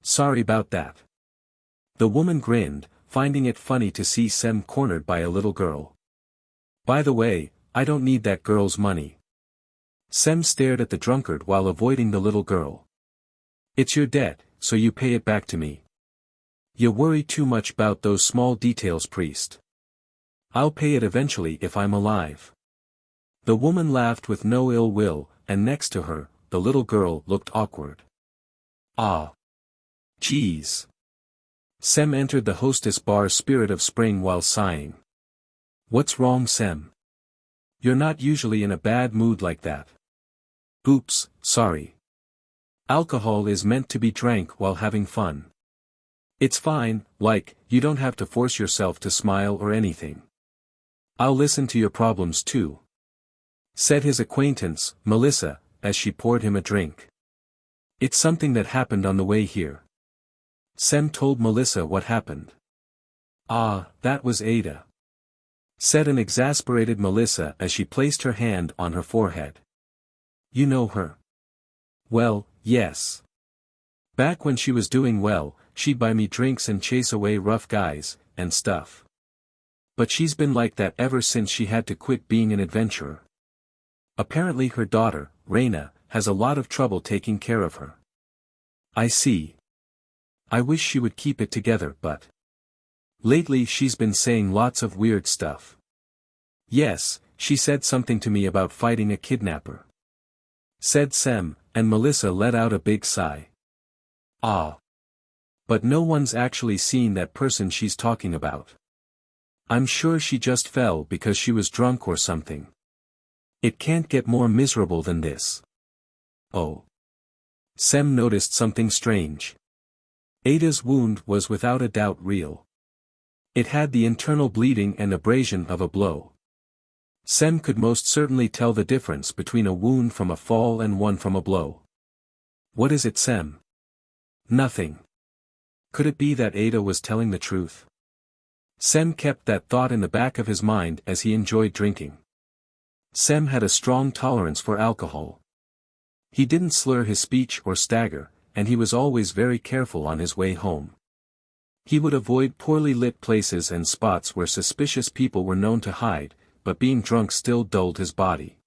Sorry about that. The woman grinned, finding it funny to see Sem cornered by a little girl. By the way, I don't need that girl's money. Sem stared at the drunkard while avoiding the little girl. It's your debt, so you pay it back to me. You worry too much about those small details, priest. I'll pay it eventually if I'm alive. The woman laughed with no ill will, and next to her, the little girl looked awkward. Ah. Geez. Sem entered the hostess bar's Spirit of Spring while sighing. What's wrong, Sem? You're not usually in a bad mood like that. Oops, sorry. Alcohol is meant to be drank while having fun. It's fine, like, you don't have to force yourself to smile or anything. I'll listen to your problems too," said his acquaintance, Melissa, as she poured him a drink. "It's something that happened on the way here." Sem told Melissa what happened. "Ah, that was Ada," said an exasperated Melissa as she placed her hand on her forehead. "You know her?" "Well, yes. Back when she was doing well, she'd buy me drinks and chase away rough guys, and stuff. But she's been like that ever since she had to quit being an adventurer. Apparently her daughter, Reina, has a lot of trouble taking care of her." "I see. I wish she would keep it together, but lately she's been saying lots of weird stuff." "Yes, she said something to me about fighting a kidnapper," said Sem, and Melissa let out a big sigh. "Ah. But no one's actually seen that person she's talking about. I'm sure she just fell because she was drunk or something. It can't get more miserable than this." "Oh." Sem noticed something strange. Ada's wound was without a doubt real. It had the internal bleeding and abrasion of a blow. Sem could most certainly tell the difference between a wound from a fall and one from a blow. "What is it, Sem?" "Nothing. Could it be that Ada was telling the truth?" Sem kept that thought in the back of his mind as he enjoyed drinking. Sem had a strong tolerance for alcohol. He didn't slur his speech or stagger, and he was always very careful on his way home. He would avoid poorly lit places and spots where suspicious people were known to hide, but being drunk still dulled his body.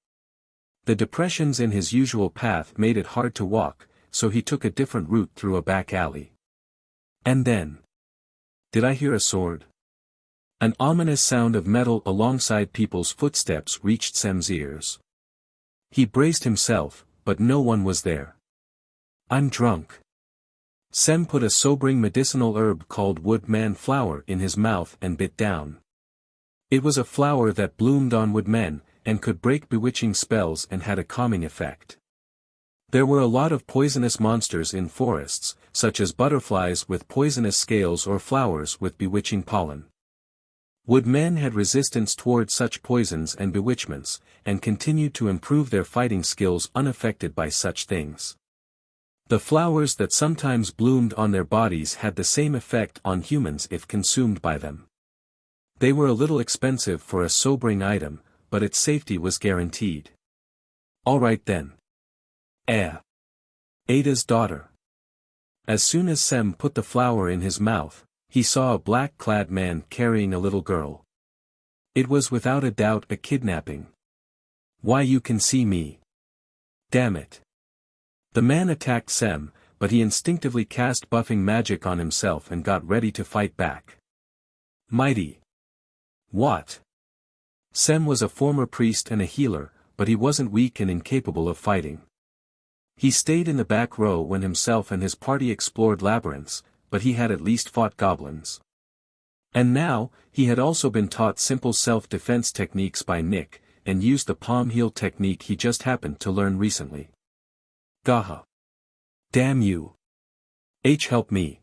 The depressions in his usual path made it hard to walk, so he took a different route through a back alley. And then, did I hear a sword? An ominous sound of metal alongside people's footsteps reached Sem's ears. He braced himself, but no one was there. "I'm drunk." Sem put a sobering medicinal herb called woodman flower in his mouth and bit down. It was a flower that bloomed on woodmen, and could break bewitching spells and had a calming effect. There were a lot of poisonous monsters in forests, such as butterflies with poisonous scales or flowers with bewitching pollen. Woodmen had resistance toward such poisons and bewitchments, and continued to improve their fighting skills unaffected by such things. The flowers that sometimes bloomed on their bodies had the same effect on humans if consumed by them. They were a little expensive for a sobering item, but its safety was guaranteed. "All right then." Ada's daughter. As soon as Sem put the flower in his mouth, he saw a black-clad man carrying a little girl. It was without a doubt a kidnapping. "Why, you can see me. Damn it." The man attacked Sem, but he instinctively cast buffing magic on himself and got ready to fight back. Mighty. What? Sem was a former priest and a healer, but he wasn't weak and incapable of fighting. He stayed in the back row when himself and his party explored labyrinths, but he had at least fought goblins. And now, he had also been taught simple self-defense techniques by Nick, and used the palm heel technique he just happened to learn recently. Gaha. Damn you. Help me.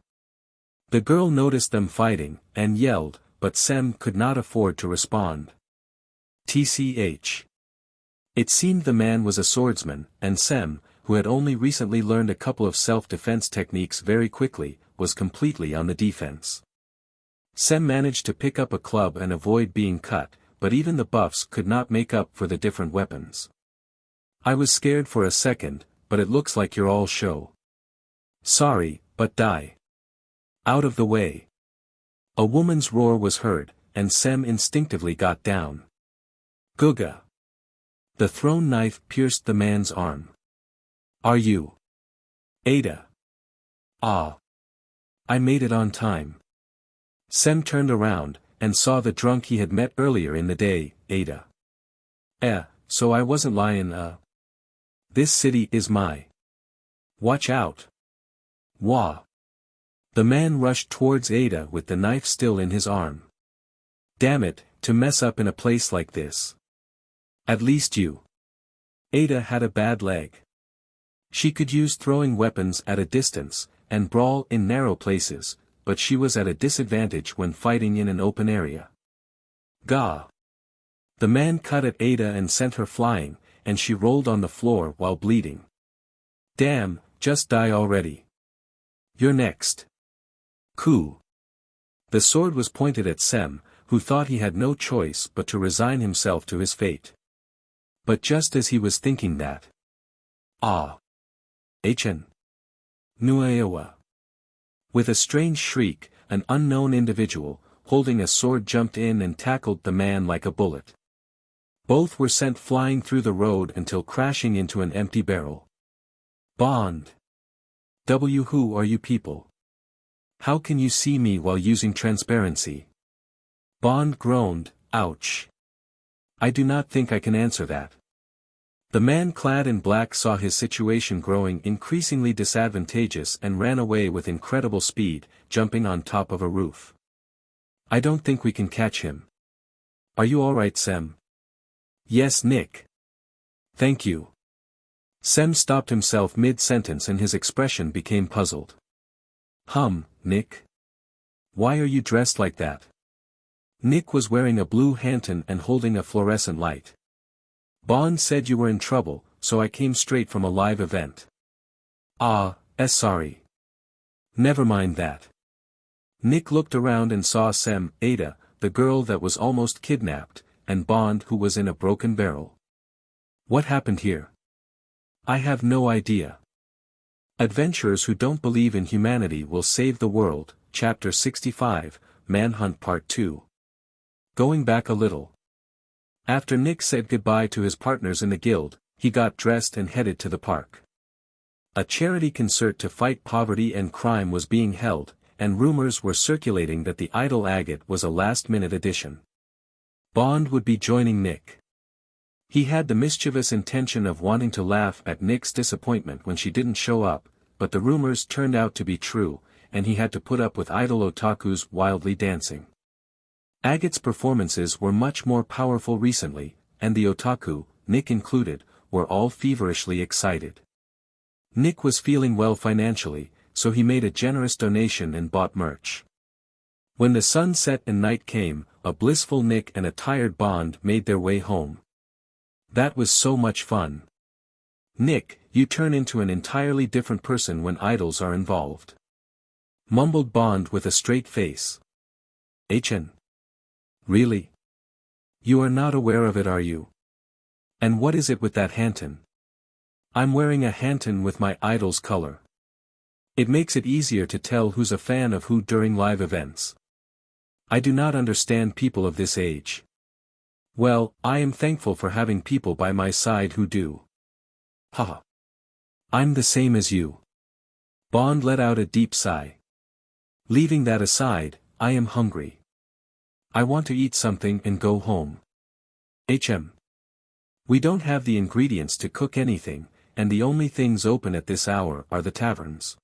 The girl noticed them fighting, and yelled, but Sem could not afford to respond. Tch. It seemed the man was a swordsman, and Sem, who had only recently learned a couple of self-defense techniques very quickly, was completely on the defense. Sem managed to pick up a club and avoid being cut, but even the buffs could not make up for the different weapons. "I was scared for a second, but it looks like you're all show." "Sorry, but die. Out of the way." A woman's roar was heard, and Sem instinctively got down. Guga. The thrown knife pierced the man's arm. "Are you Ada?" "Ah. I made it on time." Sem turned around, and saw the drunk he had met earlier in the day, Ada. So I wasn't lying, This city is my. Watch out. Wah. The man rushed towards Ada with the knife still in his arm. Damn it, to mess up in a place like this. At least you. Ada had a bad leg. She could use throwing weapons at a distance, and brawl in narrow places, but she was at a disadvantage when fighting in an open area. Gah! The man cut at Ada and sent her flying, and she rolled on the floor while bleeding. Damn, just die already. You're next. Ku. The sword was pointed at Sem, who thought he had no choice but to resign himself to his fate. But just as he was thinking that. Ah! Chen. Nuaewa. With a strange shriek, an unknown individual, holding a sword jumped in and tackled the man like a bullet. Both were sent flying through the road until crashing into an empty barrel. Bond. Who are you people? How can you see me while using transparency? Bond groaned, ouch. I do not think I can answer that. The man clad in black saw his situation growing increasingly disadvantageous and ran away with incredible speed, jumping on top of a roof. I don't think we can catch him. Are you alright, Sem? Yes, Nick. Thank you. Sem stopped himself mid-sentence and his expression became puzzled. Nick? Why are you dressed like that? Nick was wearing a blue Hanton and holding a fluorescent light. Bond said you were in trouble, so I came straight from a live event. Sorry. Never mind that. Nick looked around and saw Sem, Ada, the girl that was almost kidnapped, and Bond who was in a broken barrel. What happened here? I have no idea. Adventurers who don't believe in humanity will save the world, Chapter 65, Manhunt Part 2. Going back a little. After Nick said goodbye to his partners in the guild, he got dressed and headed to the park. A charity concert to fight poverty and crime was being held, and rumors were circulating that the idol agate was a last-minute addition. Bond would be joining Nick. He had the mischievous intention of wanting to laugh at Nick's disappointment when she didn't show up, but the rumors turned out to be true, and he had to put up with idol otakus wildly dancing. Agate's performances were much more powerful recently, and the otaku, Nick included, were all feverishly excited. Nick was feeling well financially, so he made a generous donation and bought merch. When the sun set and night came, a blissful Nick and a tired Bond made their way home. That was so much fun. Nick, you turn into an entirely different person when idols are involved. Mumbled Bond with a straight face. Chen. Really? You are not aware of it, are you? And what is it with that Hanton? I'm wearing a Hanton with my idol's color. It makes it easier to tell who's a fan of who during live events. I do not understand people of this age. Well, I am thankful for having people by my side who do. Haha. I'm the same as you. Bond let out a deep sigh. Leaving that aside, I am hungry. I want to eat something and go home. We don't have the ingredients to cook anything, and the only things open at this hour are the taverns.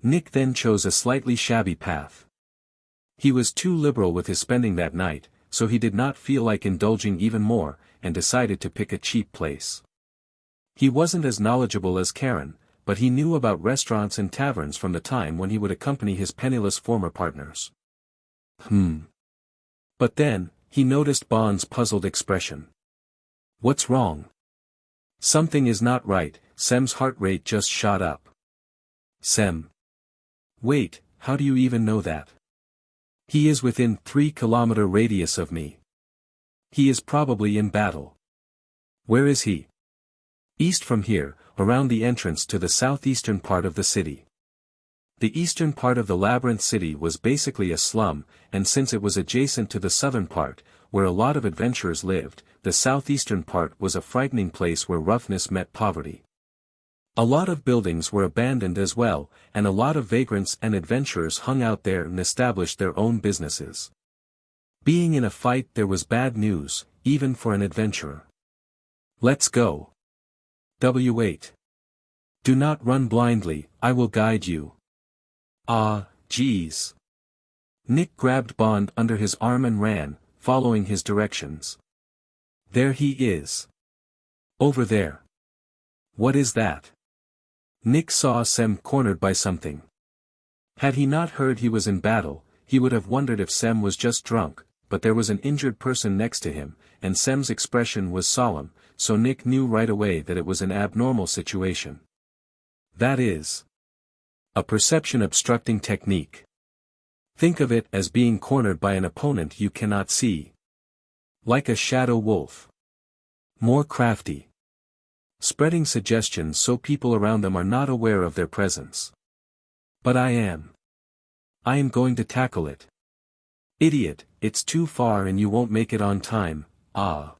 Nick then chose a slightly shabby path. He was too liberal with his spending that night, so he did not feel like indulging even more, and decided to pick a cheap place. He wasn't as knowledgeable as Karen, but he knew about restaurants and taverns from the time when he would accompany his penniless former partners. But then, he noticed Bond's puzzled expression. What's wrong? Something is not right. Sem's heart rate just shot up. Sem. Wait, how do you even know that? He is within 3-kilometer radius of me. He is probably in battle. Where is he? East from here, around the entrance to the southeastern part of the city. The eastern part of the labyrinth city was basically a slum, and since it was adjacent to the southern part, where a lot of adventurers lived, the southeastern part was a frightening place where roughness met poverty. A lot of buildings were abandoned as well, and a lot of vagrants and adventurers hung out there and established their own businesses. Being in a fight there was bad news, even for an adventurer. Let's go. W8. Do not run blindly, I will guide you. Geez. Nick grabbed Bond under his arm and ran, following his directions. There he is. Over there. What is that? Nick saw Sem cornered by something. Had he not heard he was in battle, he would have wondered if Sem was just drunk, but there was an injured person next to him, and Sem's expression was solemn, so Nick knew right away that it was an abnormal situation. That is a perception obstructing technique. Think of it as being cornered by an opponent you cannot see. Like a shadow wolf. More crafty. Spreading suggestions so people around them are not aware of their presence. But I am. I am going to tackle it. Idiot, it's too far and you won't make it on time, ah.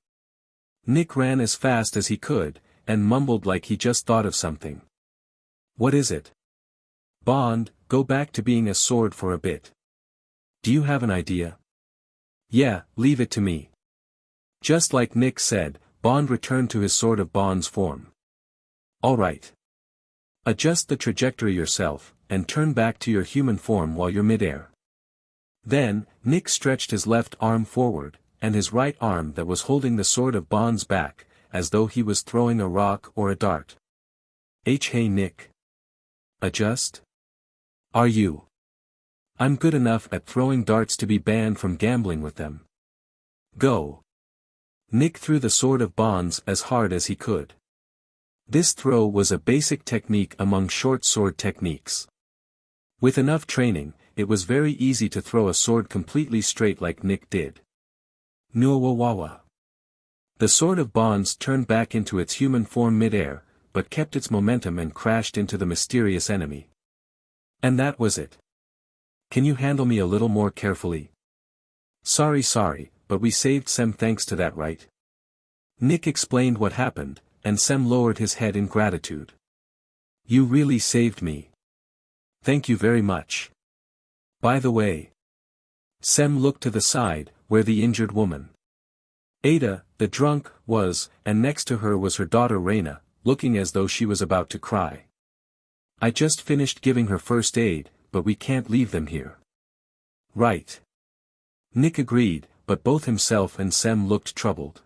Nick ran as fast as he could, and mumbled like he just thought of something. What is it? Bond, go back to being a sword for a bit. Do you have an idea? Yeah, leave it to me. Just like Nick said, Bond returned to his Sword of Bond's form. Alright. Adjust the trajectory yourself, and turn back to your human form while you're midair. Then, Nick stretched his left arm forward, and his right arm that was holding the Sword of Bond's back, as though he was throwing a rock or a dart. Hey Nick. Adjust? Are you? I'm good enough at throwing darts to be banned from gambling with them. Go. Nick threw the Sword of Bonds as hard as he could. This throw was a basic technique among short sword techniques. With enough training, it was very easy to throw a sword completely straight like Nick did. Nuawawa. The Sword of Bonds turned back into its human form midair, but kept its momentum and crashed into the mysterious enemy. And that was it. Can you handle me a little more carefully? Sorry, but we saved Sem thanks to that, right? Nick explained what happened, and Sem lowered his head in gratitude. You really saved me. Thank you very much. By the way. Sem looked to the side, where the injured woman, Ada, the drunk, was, and next to her was her daughter Reina, looking as though she was about to cry. I just finished giving her first aid, but we can't leave them here. Right. Nick agreed, but both himself and Sem looked troubled.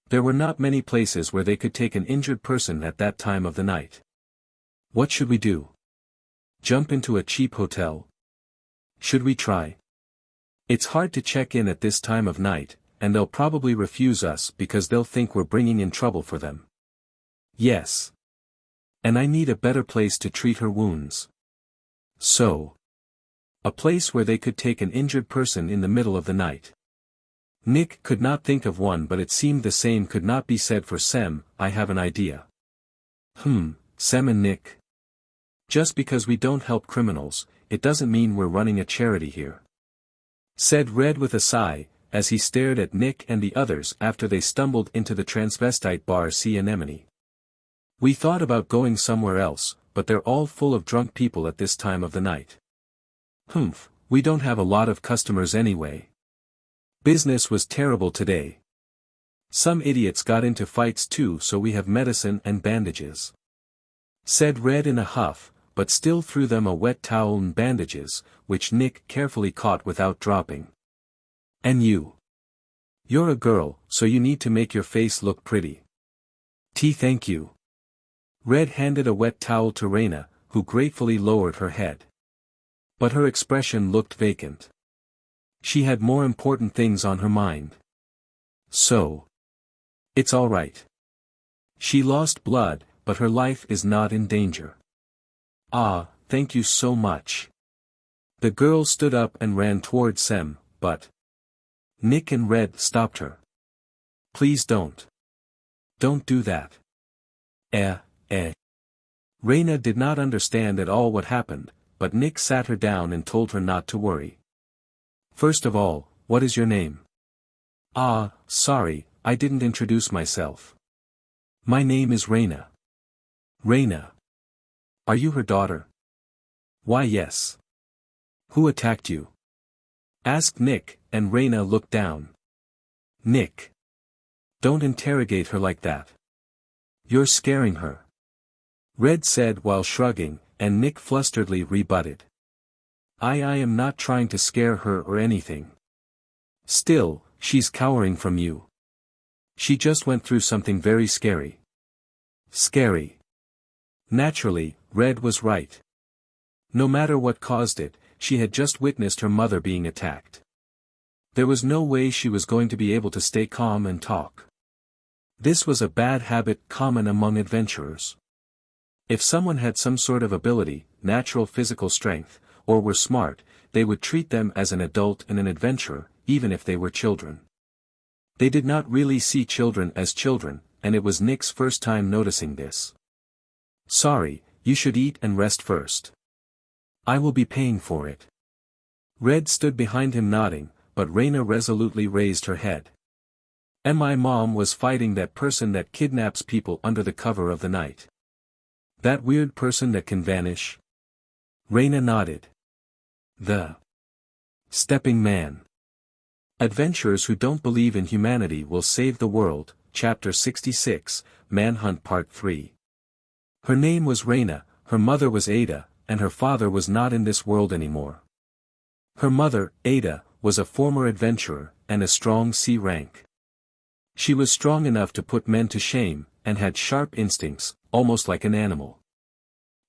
There were not many places where they could take an injured person at that time of the night. What should we do? Jump into a cheap hotel? Should we try? It's hard to check in at this time of night, and they'll probably refuse us because they'll think we're bringing in trouble for them. Yes. And I need a better place to treat her wounds. So. A place where they could take an injured person in the middle of the night. Nick could not think of one, but it seemed the same could not be said for Sem. I have an idea. Sem and Nick. Just because we don't help criminals, it doesn't mean we're running a charity here. Said Red with a sigh, as he stared at Nick and the others after they stumbled into the transvestite bar Sea Anemone. We thought about going somewhere else, but they're all full of drunk people at this time of the night. We don't have a lot of customers anyway. Business was terrible today. Some idiots got into fights too, so we have medicine and bandages. Said Red in a huff, but still threw them a wet towel and bandages, which Nick carefully caught without dropping. And you? You're a girl, so you need to make your face look pretty. Thank you. Red handed a wet towel to Reina, who gratefully lowered her head. But her expression looked vacant. She had more important things on her mind. So. It's all right. She lost blood, but her life is not in danger. Ah, thank you so much. The girl stood up and ran toward Sem, but Nick and Red stopped her. Please don't. Don't do that. Reina did not understand at all what happened, but Nick sat her down and told her not to worry. First of all, what is your name? Ah, sorry, I didn't introduce myself. My name is Reina. Reina. Are you her daughter? Why yes. Who attacked you? Asked Nick, and Reina looked down. Nick. Don't interrogate her like that. You're scaring her. Red said while shrugging, and Nick flusteredly rebutted. I am not trying to scare her or anything. Still, she's cowering from you. She just went through something very scary. Scary. Naturally, Red was right. No matter what caused it, she had just witnessed her mother being attacked. There was no way she was going to be able to stay calm and talk. This was a bad habit common among adventurers. If someone had some sort of ability, natural physical strength, or were smart, they would treat them as an adult and an adventurer, even if they were children. They did not really see children as children, and it was Nick's first time noticing this. Sorry, you should eat and rest first. I will be paying for it. Red stood behind him nodding, but Reina resolutely raised her head. And my mom was fighting that person that kidnaps people under the cover of the night. That weird person that can vanish? Reina nodded. The Stepping Man. Adventurers who don't believe in humanity will save the world, Chapter 66, Manhunt Part 3. Her name was Reina, her mother was Ada, and her father was not in this world anymore. Her mother, Ada, was a former adventurer, and a strong C rank. She was strong enough to put men to shame, and had sharp instincts, almost like an animal.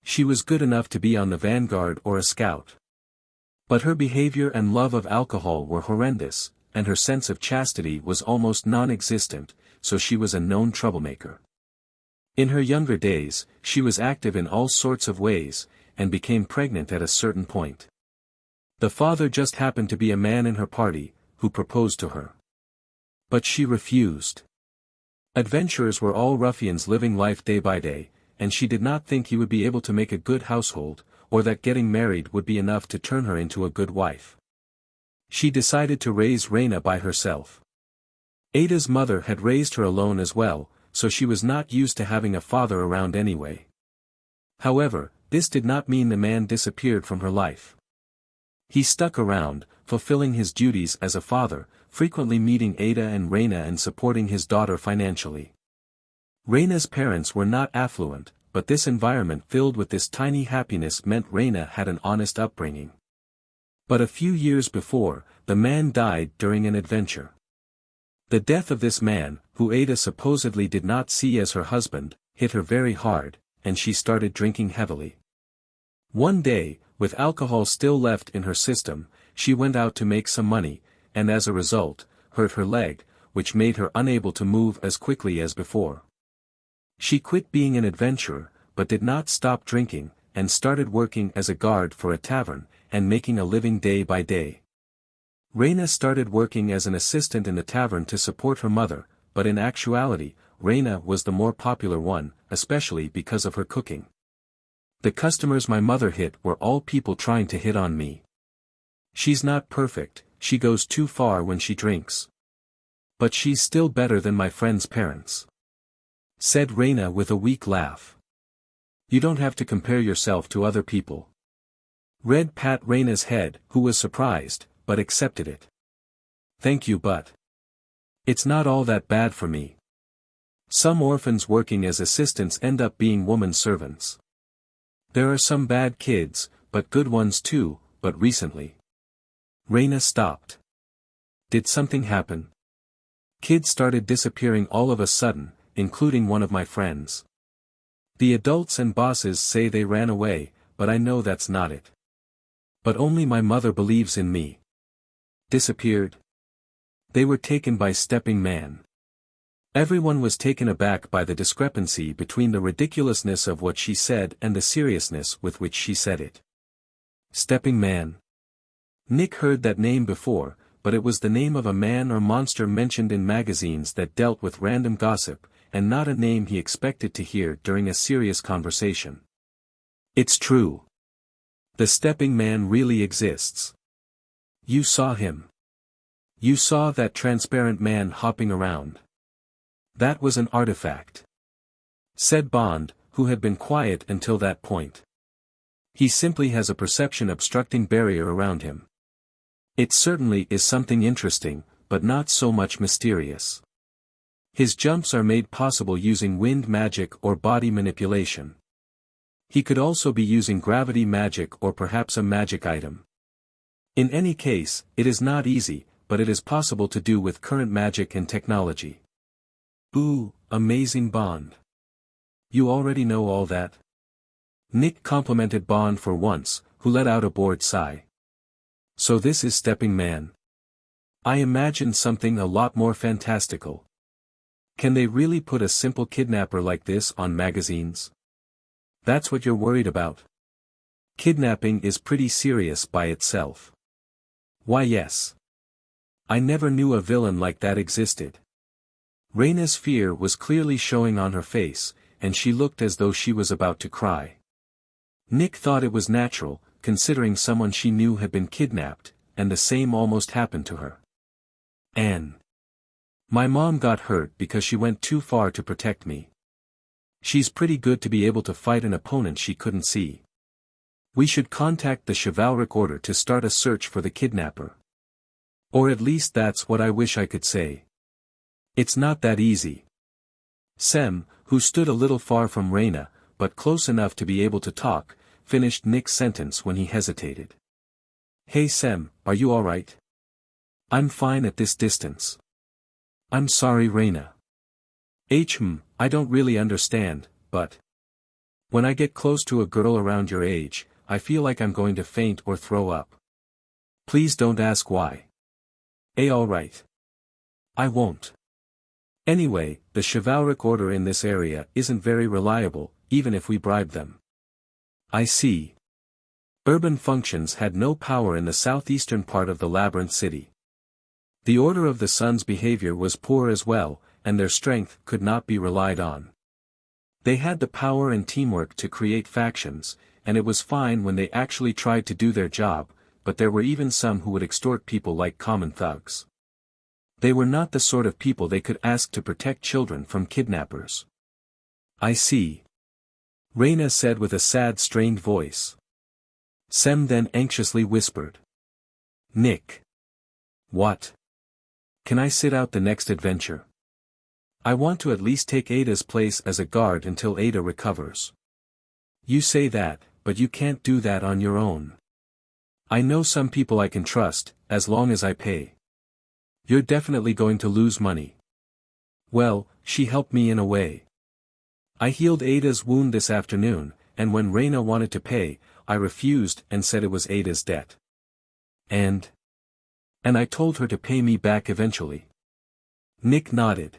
She was good enough to be on the vanguard or a scout. But her behavior and love of alcohol were horrendous, and her sense of chastity was almost non-existent, so she was a known troublemaker. In her younger days, she was active in all sorts of ways, and became pregnant at a certain point. The father just happened to be a man in her party, who proposed to her. But she refused. Adventurers were all ruffians living life day by day, and she did not think he would be able to make a good household, or that getting married would be enough to turn her into a good wife. She decided to raise Reina by herself. Ada's mother had raised her alone as well, so she was not used to having a father around anyway. However, this did not mean the man disappeared from her life. He stuck around, fulfilling his duties as a father, frequently meeting Ada and Reina and supporting his daughter financially. Reina's parents were not affluent, but this environment filled with this tiny happiness meant Reina had an honest upbringing. But a few years before, the man died during an adventure. The death of this man, who Ada supposedly did not see as her husband, hit her very hard, and she started drinking heavily. One day, with alcohol still left in her system, she went out to make some money, and as a result, hurt her leg, which made her unable to move as quickly as before. She quit being an adventurer, but did not stop drinking, and started working as a guard for a tavern, and making a living day by day. Reina started working as an assistant in the tavern to support her mother, but in actuality, Reina was the more popular one, especially because of her cooking. The customers my mother hit were all people trying to hit on me. She's not perfect, she goes too far when she drinks. But she's still better than my friend's parents. Said Reina with a weak laugh. You don't have to compare yourself to other people. Red pat Reina's head, who was surprised, but accepted it. Thank you, but it's not all that bad for me. Some orphans working as assistants end up being woman servants. There are some bad kids, but good ones too, but recently. Reina stopped. Did something happen? Kids started disappearing all of a sudden, including one of my friends. The adults and bosses say they ran away, but I know that's not it. But only my mother believes in me. Disappeared? They were taken by Stepping Man. Everyone was taken aback by the discrepancy between the ridiculousness of what she said and the seriousness with which she said it. Stepping Man. Nick heard that name before, but it was the name of a man or monster mentioned in magazines that dealt with random gossip, and not a name he expected to hear during a serious conversation. It's true. The Stepping Man really exists. You saw him. You saw that transparent man hopping around. That was an artifact. Said Bond, who had been quiet until that point. He simply has a perception obstructing barrier around him. It certainly is something interesting, but not so much mysterious. His jumps are made possible using wind magic or body manipulation. He could also be using gravity magic or perhaps a magic item. In any case, it is not easy, but it is possible to do with current magic and technology. Ooh, amazing Bond. You already know all that? Nick complimented Bond for once, who let out a bored sigh. So this is Stepping Man. I imagined something a lot more fantastical. Can they really put a simple kidnapper like this on magazines? That's what you're worried about? Kidnapping is pretty serious by itself. Why yes. I never knew a villain like that existed. Reina's fear was clearly showing on her face, and she looked as though she was about to cry. Nick thought it was natural, considering someone she knew had been kidnapped, and the same almost happened to her. Anne. My mom got hurt because she went too far to protect me. She's pretty good to be able to fight an opponent she couldn't see. We should contact the chivalric order to start a search for the kidnapper. Or at least that's what I wish I could say. It's not that easy. Sem, who stood a little far from Reina, but close enough to be able to talk, finished Nick's sentence when he hesitated. Hey Sem, are you alright? I'm fine at this distance. I'm sorry Reina. I don't really understand, but when I get close to a girl around your age, I feel like I'm going to faint or throw up. Please don't ask why. Alright. I won't. Anyway, the chivalric order in this area isn't very reliable, even if we bribe them. I see. Urban functions had no power in the southeastern part of the Labyrinth City. The Order of the Sun's behavior was poor as well, and their strength could not be relied on. They had the power and teamwork to create factions, and it was fine when they actually tried to do their job, but there were even some who would extort people like common thugs. They were not the sort of people they could ask to protect children from kidnappers. I see. Reina said with a sad, strained voice. Sem then anxiously whispered. Nick. What? Can I sit out the next adventure? I want to at least take Ada's place as a guard until Ada recovers. You say that, but you can't do that on your own. I know some people I can trust, as long as I pay. You're definitely going to lose money. Well, she helped me in a way. I healed Ada's wound this afternoon, and when Reina wanted to pay, I refused and said it was Ada's debt. And I told her to pay me back eventually. Nick nodded.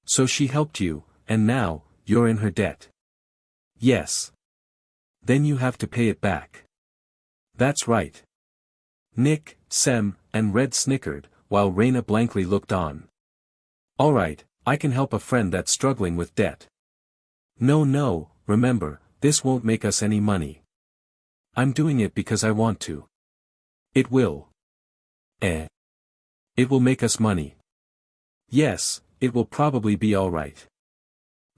So she helped you, and now, you're in her debt. Yes. Then you have to pay it back. That's right. Nick, Sem, and Red snickered, while Reina blankly looked on. Alright, I can help a friend that's struggling with debt. No, remember, this won't make us any money. I'm doing it because I want to. It will. It will make us money. Yes, it will probably be alright.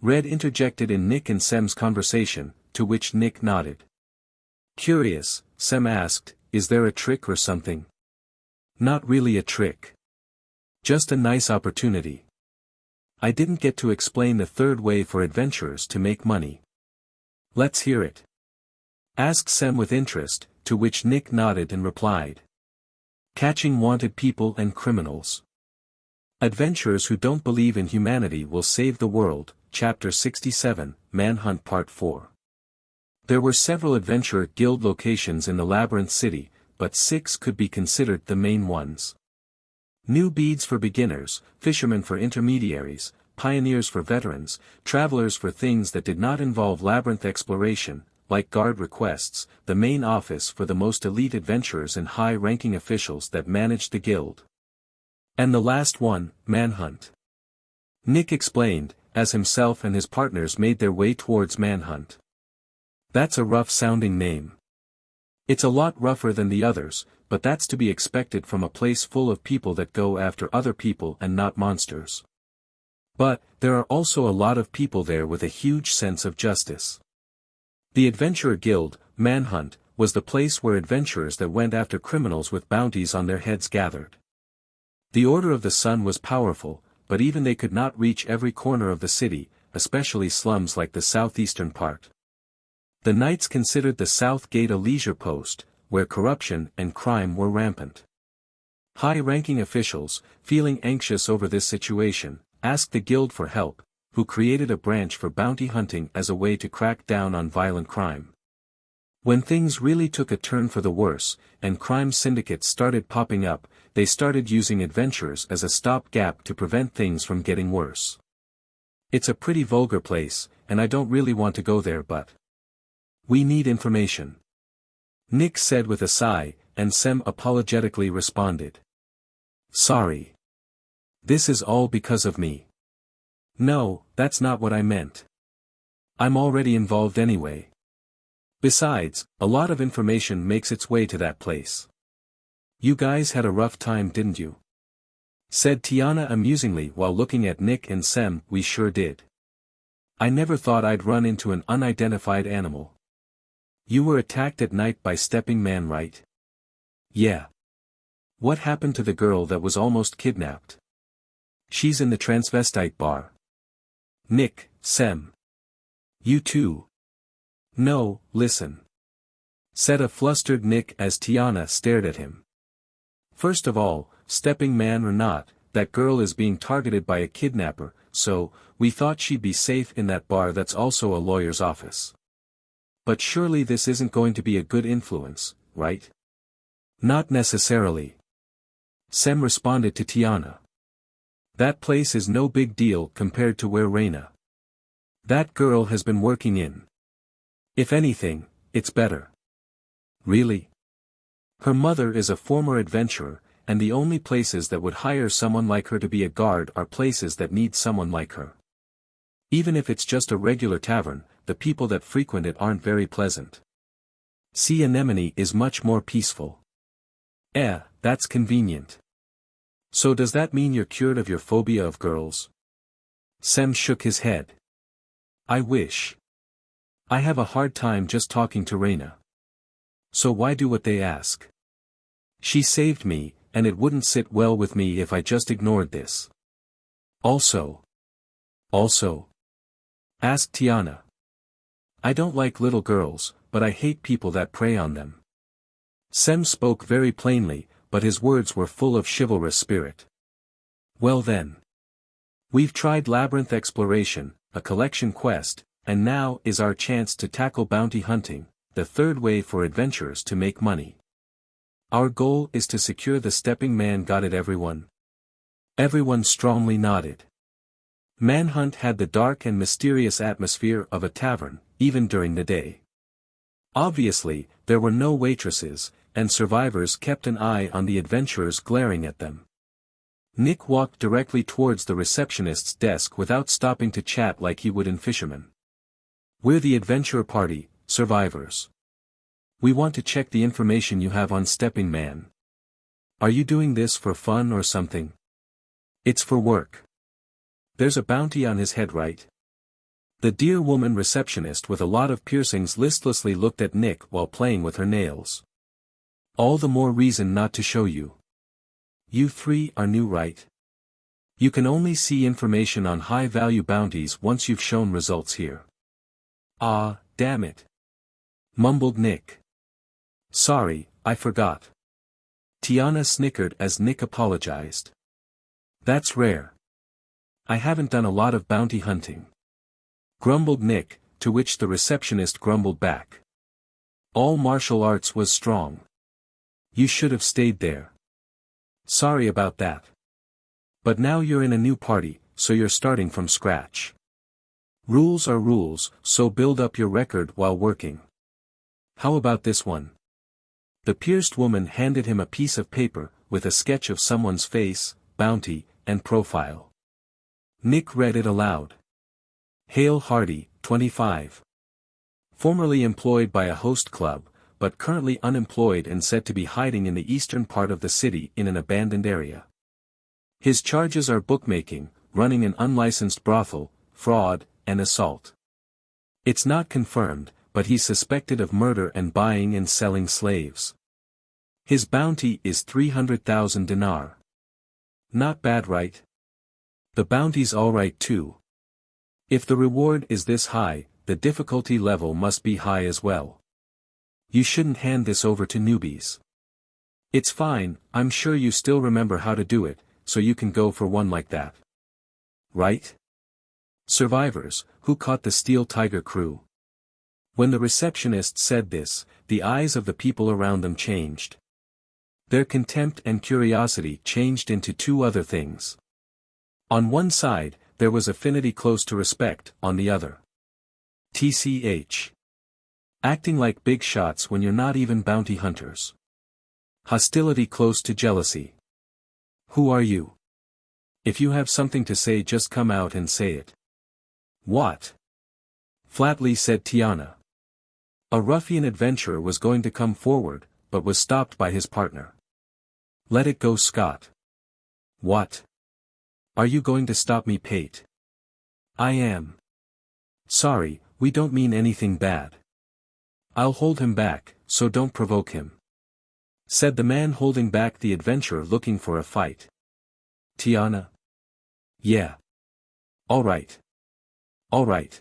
Red interjected in Nick and Sem's conversation, to which Nick nodded. Curious, Sem asked, is there a trick or something? Not really a trick. Just a nice opportunity. I didn't get to explain the third way for adventurers to make money. Let's hear it. Asked Sem with interest, to which Nick nodded and replied. Catching wanted people and criminals. Adventurers who don't believe in humanity will save the world, Chapter 67, Manhunt Part 4. There were several adventurer guild locations in the Labyrinth City, but 6 could be considered the main ones. New beads for beginners, fishermen for intermediaries, pioneers for veterans, travelers for things that did not involve labyrinth exploration, like guard requests, the main office for the most elite adventurers and high-ranking officials that managed the guild. And the last one, Manhunt. Nick explained, as himself and his partners made their way towards Manhunt. That's a rough-sounding name. It's a lot rougher than the others, but that's to be expected from a place full of people that go after other people and not monsters. But, there are also a lot of people there with a huge sense of justice. The Adventurer Guild, Manhunt, was the place where adventurers that went after criminals with bounties on their heads gathered. The Order of the Sun was powerful, but even they could not reach every corner of the city, especially slums like the southeastern part. The Knights considered the South Gate a leisure post, where corruption and crime were rampant. High-ranking officials, feeling anxious over this situation, asked the guild for help, who created a branch for bounty hunting as a way to crack down on violent crime. When things really took a turn for the worse, and crime syndicates started popping up, they started using adventurers as a stopgap to prevent things from getting worse. It's a pretty vulgar place, and I don't really want to go there, but we need information. Nick said with a sigh, and Sem apologetically responded. Sorry. This is all because of me. No, that's not what I meant. I'm already involved anyway. Besides, a lot of information makes its way to that place. You guys had a rough time, didn't you? Said Tiana amusingly while looking at Nick and Sem. We sure did. I never thought I'd run into an unidentified animal. You were attacked at night by Stepping Man, right? Yeah. What happened to the girl that was almost kidnapped? She's in the transvestite bar. Nick, Sem. You too? No, listen. Said a flustered Nick as Tiana stared at him. First of all, Stepping Man or not, that girl is being targeted by a kidnapper, so, we thought she'd be safe in that bar that's also a lawyer's office. But surely this isn't going to be a good influence, right? Not necessarily. Sem responded to Tiana. That place is no big deal compared to where Reina. That girl has been working in. If anything, it's better. Really? Her mother is a former adventurer, and the only places that would hire someone like her to be a guard are places that need someone like her. Even if it's just a regular tavern, the people that frequent it aren't very pleasant. Sea Anemone is much more peaceful. That's convenient. So does that mean you're cured of your phobia of girls? Sem shook his head. I wish. I have a hard time just talking to Reina. So why do what they ask? She saved me, and it wouldn't sit well with me if I just ignored this. Also? Asked Tiana. I don't like little girls, but I hate people that prey on them. Sem spoke very plainly, but his words were full of chivalrous spirit. Well then. We've tried labyrinth exploration, a collection quest, and now is our chance to tackle bounty hunting, the third way for adventurers to make money. Our goal is to secure the Stepping Man. Got it, everyone? Everyone strongly nodded. Manhunt had the dark and mysterious atmosphere of a tavern, even during the day. Obviously, there were no waitresses, and survivors kept an eye on the adventurers glaring at them. Nick walked directly towards the receptionist's desk without stopping to chat like he would in Fisherman. We're the adventurer party, survivors. We want to check the information you have on Stepping Man. Are you doing this for fun or something? It's for work. There's a bounty on his head, right? The dear woman receptionist with a lot of piercings listlessly looked at Nick while playing with her nails. All the more reason not to show you. You three are new, right? You can only see information on high-value bounties once you've shown results here. Ah, damn it. Mumbled Nick. Sorry, I forgot. Tiana snickered as Nick apologized. That's rare. I haven't done a lot of bounty hunting. Grumbled Nick, to which the receptionist grumbled back. All martial arts was strong. You should have stayed there. Sorry about that. But now you're in a new party, so you're starting from scratch. Rules are rules, so build up your record while working. How about this one? The pierced woman handed him a piece of paper, with a sketch of someone's face, bounty, and profile. Nick read it aloud. Hale Hardy, 25. Formerly employed by a host club, but currently unemployed and said to be hiding in the eastern part of the city in an abandoned area. His charges are bookmaking, running an unlicensed brothel, fraud, and assault. It's not confirmed, but he's suspected of murder and buying and selling slaves. His bounty is 300,000 dinar. Not bad, right? The bounty's alright too. If the reward is this high, the difficulty level must be high as well. You shouldn't hand this over to newbies. It's fine, I'm sure you still remember how to do it, so you can go for one like that. Right? Survivors, who caught the Steel Tiger crew. When the receptionist said this, the eyes of the people around them changed. Their contempt and curiosity changed into two other things. On one side, there was affinity close to respect, on the other. TCH. Acting like big shots when you're not even bounty hunters. Hostility close to jealousy. Who are you? If you have something to say, just come out and say it. What? Flatly said Tiana. A ruffian adventurer was going to come forward, but was stopped by his partner. Let it go, Scott. What? Are you going to stop me, Pate? I am. Sorry, we don't mean anything bad. I'll hold him back, so don't provoke him. Said the man holding back the adventurer looking for a fight. Tiana? Yeah. All right. All right.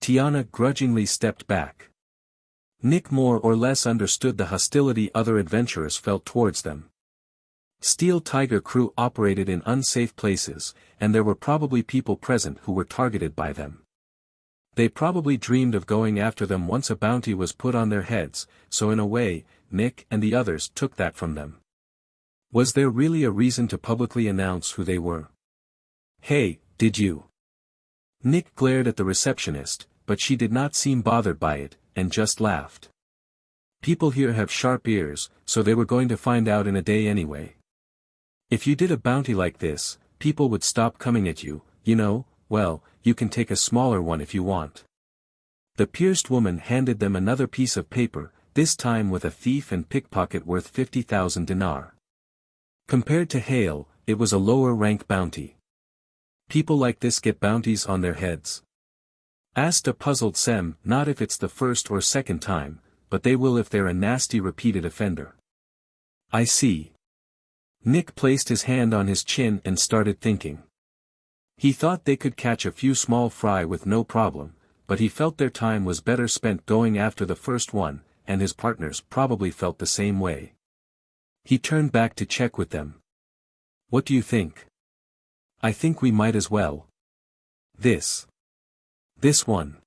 Tiana grudgingly stepped back. Nick more or less understood the hostility other adventurers felt towards them. Steel Tiger crew operated in unsafe places, and there were probably people present who were targeted by them. They probably dreamed of going after them once a bounty was put on their heads, so in a way, Nick and the others took that from them. Was there really a reason to publicly announce who they were? Hey, did you? Nick glared at the receptionist, but she did not seem bothered by it, and just laughed. People here have sharp ears, so they were going to find out in a day anyway. If you did a bounty like this, people would stop coming at you, you know. Well, you can take a smaller one if you want. The pierced woman handed them another piece of paper, this time with a thief and pickpocket worth 50,000 dinar. Compared to Hale, it was a lower rank bounty. People like this get bounties on their heads? Asked a puzzled Sem. Not if it's the first or second time, but they will if they're a nasty repeated offender. I see. Nick placed his hand on his chin and started thinking. He thought they could catch a few small fry with no problem, but he felt their time was better spent going after the first one, and his partners probably felt the same way. He turned back to check with them. What do you think? I think we might as well. This one.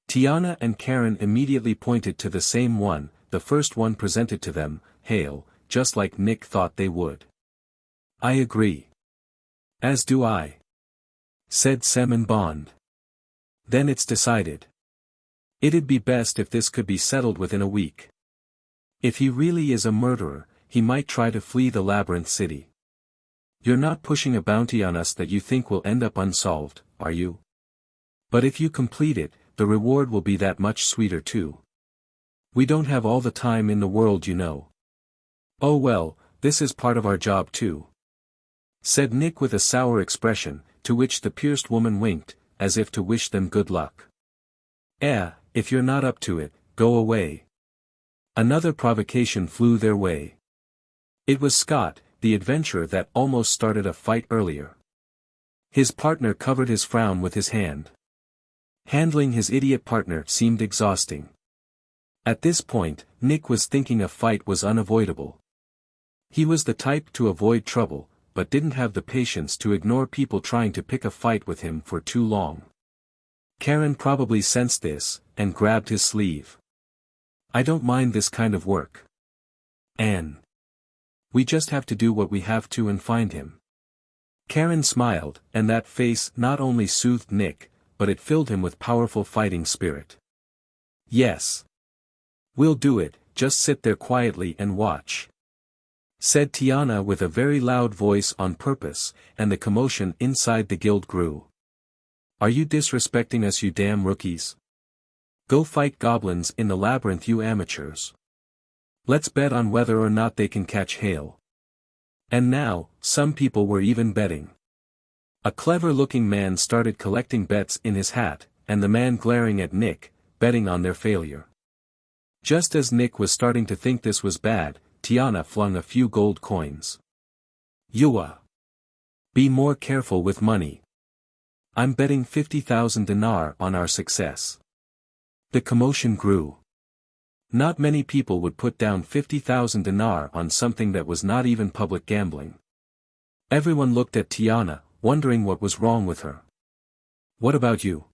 Tiana and Karen immediately pointed to the same one, the first one presented to them, Hale, just like Nick thought they would. I agree. As do I. Said Sem and Bond. Then it's decided. It'd be best if this could be settled within a week. If he really is a murderer, he might try to flee the labyrinth city. You're not pushing a bounty on us that you think will end up unsolved, are you? But if you complete it, the reward will be that much sweeter too. We don't have all the time in the world, you know. Oh well, this is part of our job too. Said Nick with a sour expression, to which the pierced woman winked, as if to wish them good luck. If you're not up to it, go away. Another provocation flew their way. It was Scott, the adventurer that almost started a fight earlier. His partner covered his frown with his hand. Handling his idiot partner seemed exhausting. At this point, Nick was thinking a fight was unavoidable. He was the type to avoid trouble, but didn't have the patience to ignore people trying to pick a fight with him for too long. Karen probably sensed this, and grabbed his sleeve. I don't mind this kind of work. Anne. We just have to do what we have to and find him. Karen smiled, and that face not only soothed Nick, but it filled him with powerful fighting spirit. Yes. We'll do it, just sit there quietly and watch. Said Tiana with a very loud voice on purpose, and the commotion inside the guild grew. Are you disrespecting us, you damn rookies? Go fight goblins in the labyrinth, you amateurs. Let's bet on whether or not they can catch Hale. And now, some people were even betting. A clever-looking man started collecting bets in his hat, and the man glaring at Nick, betting on their failure. Just as Nick was starting to think this was bad, Tiana flung a few gold coins. Yua. Be more careful with money. I'm betting 50,000 dinar on our success. The commotion grew. Not many people would put down 50,000 dinar on something that was not even public gambling. Everyone looked at Tiana, wondering what was wrong with her. What about you?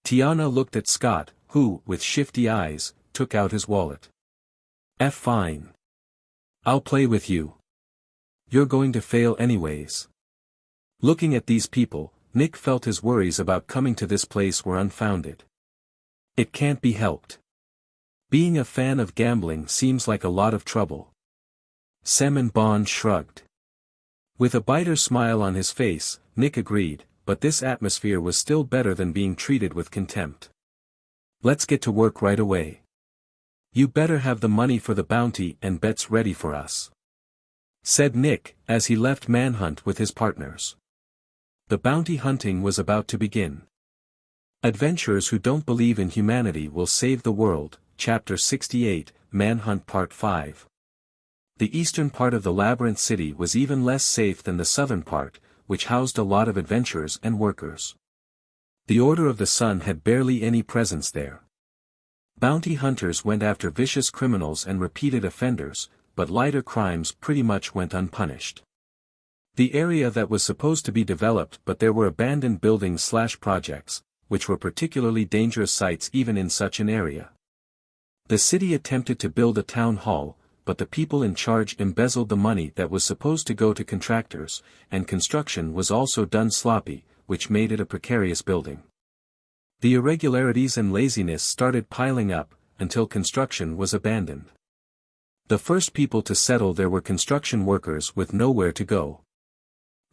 Tiana looked at Scott, who, with shifty eyes, took out his wallet. Fine. I'll play with you. You're going to fail anyways. Looking at these people, Nick felt his worries about coming to this place were unfounded. It can't be helped. Being a fan of gambling seems like a lot of trouble. Sem and Bond shrugged. With a bitter smile on his face, Nick agreed, but this atmosphere was still better than being treated with contempt. Let's get to work right away. You better have the money for the bounty and bets ready for us, said Nick, as he left Manhunt with his partners. The bounty hunting was about to begin. Adventurers who don't believe in humanity will save the world, Chapter 68, Manhunt Part 5. The eastern part of the Labyrinth City was even less safe than the southern part, which housed a lot of adventurers and workers. The Order of the Sun had barely any presence there. Bounty hunters went after vicious criminals and repeated offenders, but lighter crimes pretty much went unpunished. The area that was supposed to be developed, but there were abandoned buildings/projects, which were particularly dangerous sites even in such an area. The city attempted to build a town hall, but the people in charge embezzled the money that was supposed to go to contractors, and construction was also done sloppy, which made it a precarious building. The irregularities and laziness started piling up, until construction was abandoned. The first people to settle there were construction workers with nowhere to go.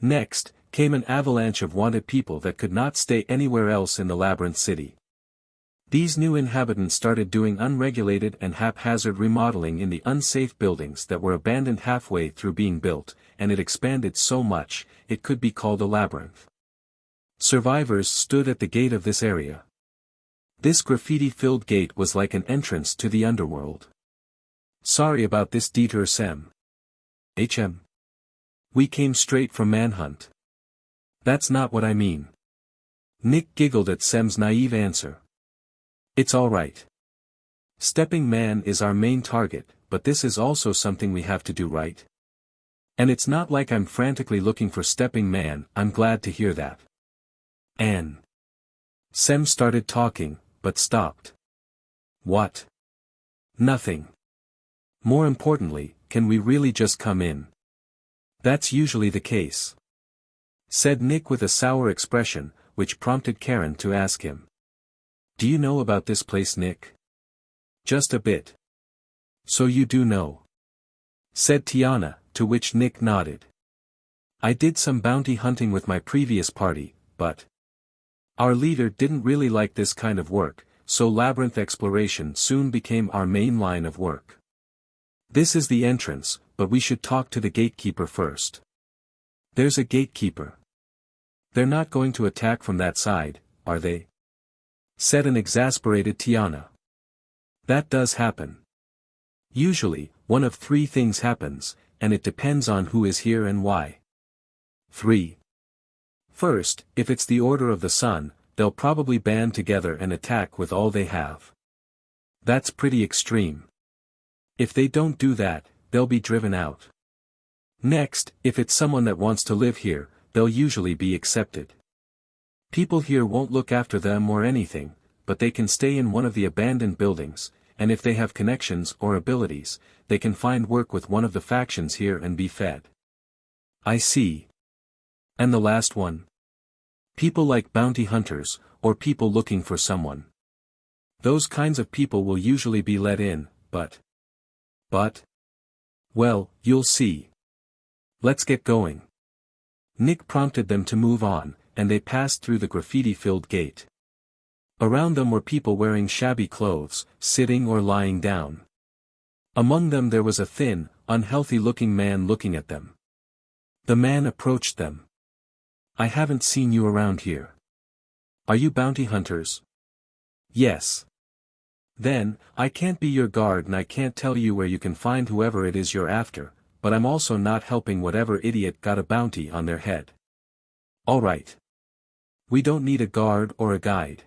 Next, came an avalanche of wanted people that could not stay anywhere else in the Labyrinth City. These new inhabitants started doing unregulated and haphazard remodeling in the unsafe buildings that were abandoned halfway through being built, and it expanded so much, it could be called a labyrinth. Survivors stood at the gate of this area. This graffiti-filled gate was like an entrance to the underworld. Sorry about this detour, Sem. We came straight from Manhunt. That's not what I mean. Nick giggled at Sem's naive answer. It's alright. Stepping Man is our main target, but this is also something we have to do, right? And it's not like I'm frantically looking for Stepping Man. I'm glad to hear that. Anne. Sem started talking, but stopped. What? Nothing. More importantly, can we really just come in? That's usually the case, said Nick with a sour expression, which prompted Karen to ask him. Do you know about this place, Nick? Just a bit. So you do know, said Tiana, to which Nick nodded. I did some bounty hunting with my previous party, but our leader didn't really like this kind of work, so labyrinth exploration soon became our main line of work. This is the entrance, but we should talk to the gatekeeper first. There's a gatekeeper. They're not going to attack from that side, are they? Said an exasperated Tiana. That does happen. Usually, one of three things happens, and it depends on who is here and why. 3. First, if it's the Order of the Sun, they'll probably band together and attack with all they have. That's pretty extreme. If they don't do that, they'll be driven out. Next, if it's someone that wants to live here, they'll usually be accepted. People here won't look after them or anything, but they can stay in one of the abandoned buildings, and if they have connections or abilities, they can find work with one of the factions here and be fed. I see. And the last one? People like bounty hunters, or people looking for someone. Those kinds of people will usually be let in, but... Well, you'll see. Let's get going. Nick prompted them to move on, and they passed through the graffiti-filled gate. Around them were people wearing shabby clothes, sitting or lying down. Among them there was a thin, unhealthy-looking man looking at them. The man approached them. I haven't seen you around here. Are you bounty hunters? Yes. Then, I can't be your guard and I can't tell you where you can find whoever it is you're after, but I'm also not helping whatever idiot got a bounty on their head. Alright. We don't need a guard or a guide.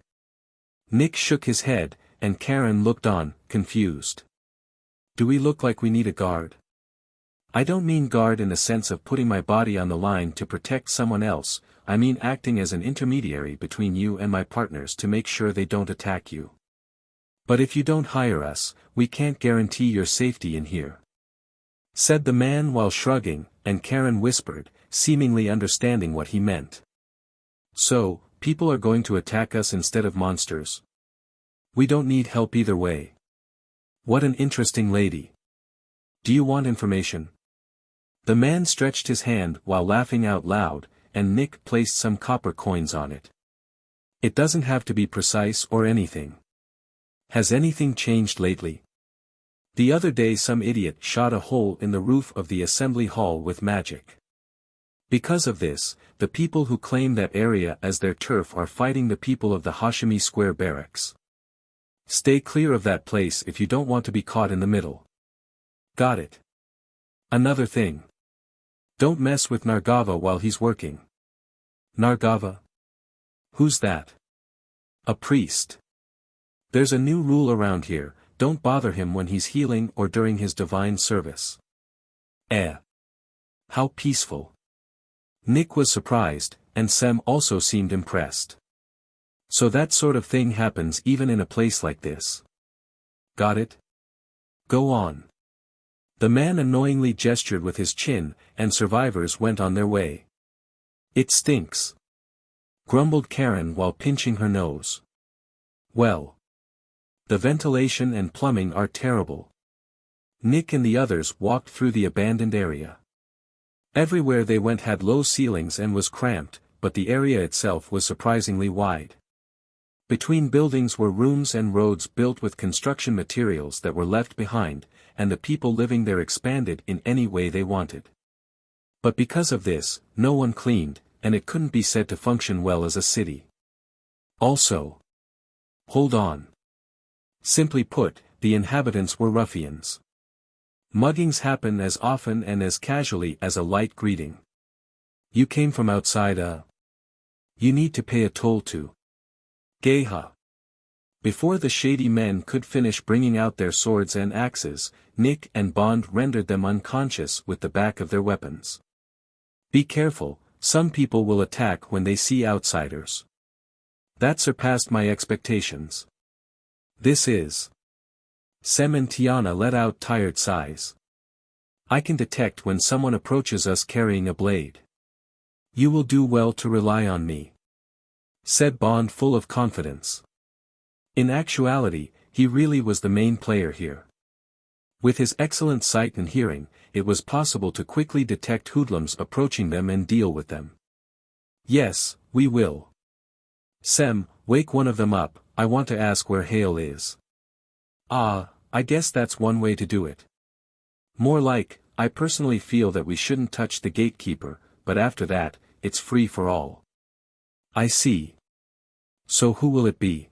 Nick shook his head, and Karen looked on, confused. Do we look like we need a guard? I don't mean guard in the sense of putting my body on the line to protect someone else, I mean acting as an intermediary between you and my partners to make sure they don't attack you. But if you don't hire us, we can't guarantee your safety in here," said the man while shrugging, and Karen whispered, seemingly understanding what he meant. "So, people are going to attack us instead of monsters? We don't need help either way. What an interesting lady. Do you want information?" The man stretched his hand while laughing out loud, and Nick placed some copper coins on it. "It doesn't have to be precise or anything. Has anything changed lately? The other day some idiot shot a hole in the roof of the assembly hall with magic. Because of this, the people who claim that area as their turf are fighting the people of the Hashimi Square barracks. Stay clear of that place if you don't want to be caught in the middle. Got it? Another thing. Don't mess with Nargava while he's working." "Nargava? Who's that?" "A priest. There's a new rule around here, don't bother him when he's healing or during his divine service." How peaceful. Nick was surprised, and Sem also seemed impressed. So that sort of thing happens even in a place like this. Got it? Go on. The man annoyingly gestured with his chin, and survivors went on their way. "It stinks," grumbled Karen while pinching her nose. "Well, the ventilation and plumbing are terrible." Nick and the others walked through the abandoned area. Everywhere they went had low ceilings and was cramped, but the area itself was surprisingly wide. Between buildings were rooms and roads built with construction materials that were left behind, and the people living there expanded in any way they wanted. But because of this, no one cleaned, and it couldn't be said to function well as a city. Also, hold on. Simply put, the inhabitants were ruffians. Muggings happen as often and as casually as a light greeting. You came from outside you need to pay a toll to. Geha. Before the shady men could finish bringing out their swords and axes, Nick and Bond rendered them unconscious with the back of their weapons. Be careful, some people will attack when they see outsiders. That surpassed my expectations. This is. Sem and Tiana let out tired sighs. I can detect when someone approaches us carrying a blade. You will do well to rely on me, said Bond full of confidence. In actuality, he really was the main player here. With his excellent sight and hearing, it was possible to quickly detect hoodlums approaching them and deal with them. Yes, we will. Sem, wake one of them up, I want to ask where Hale is. I guess that's one way to do it. More like, I personally feel that we shouldn't touch the gatekeeper, but after that, it's free for all. I see. So who will it be?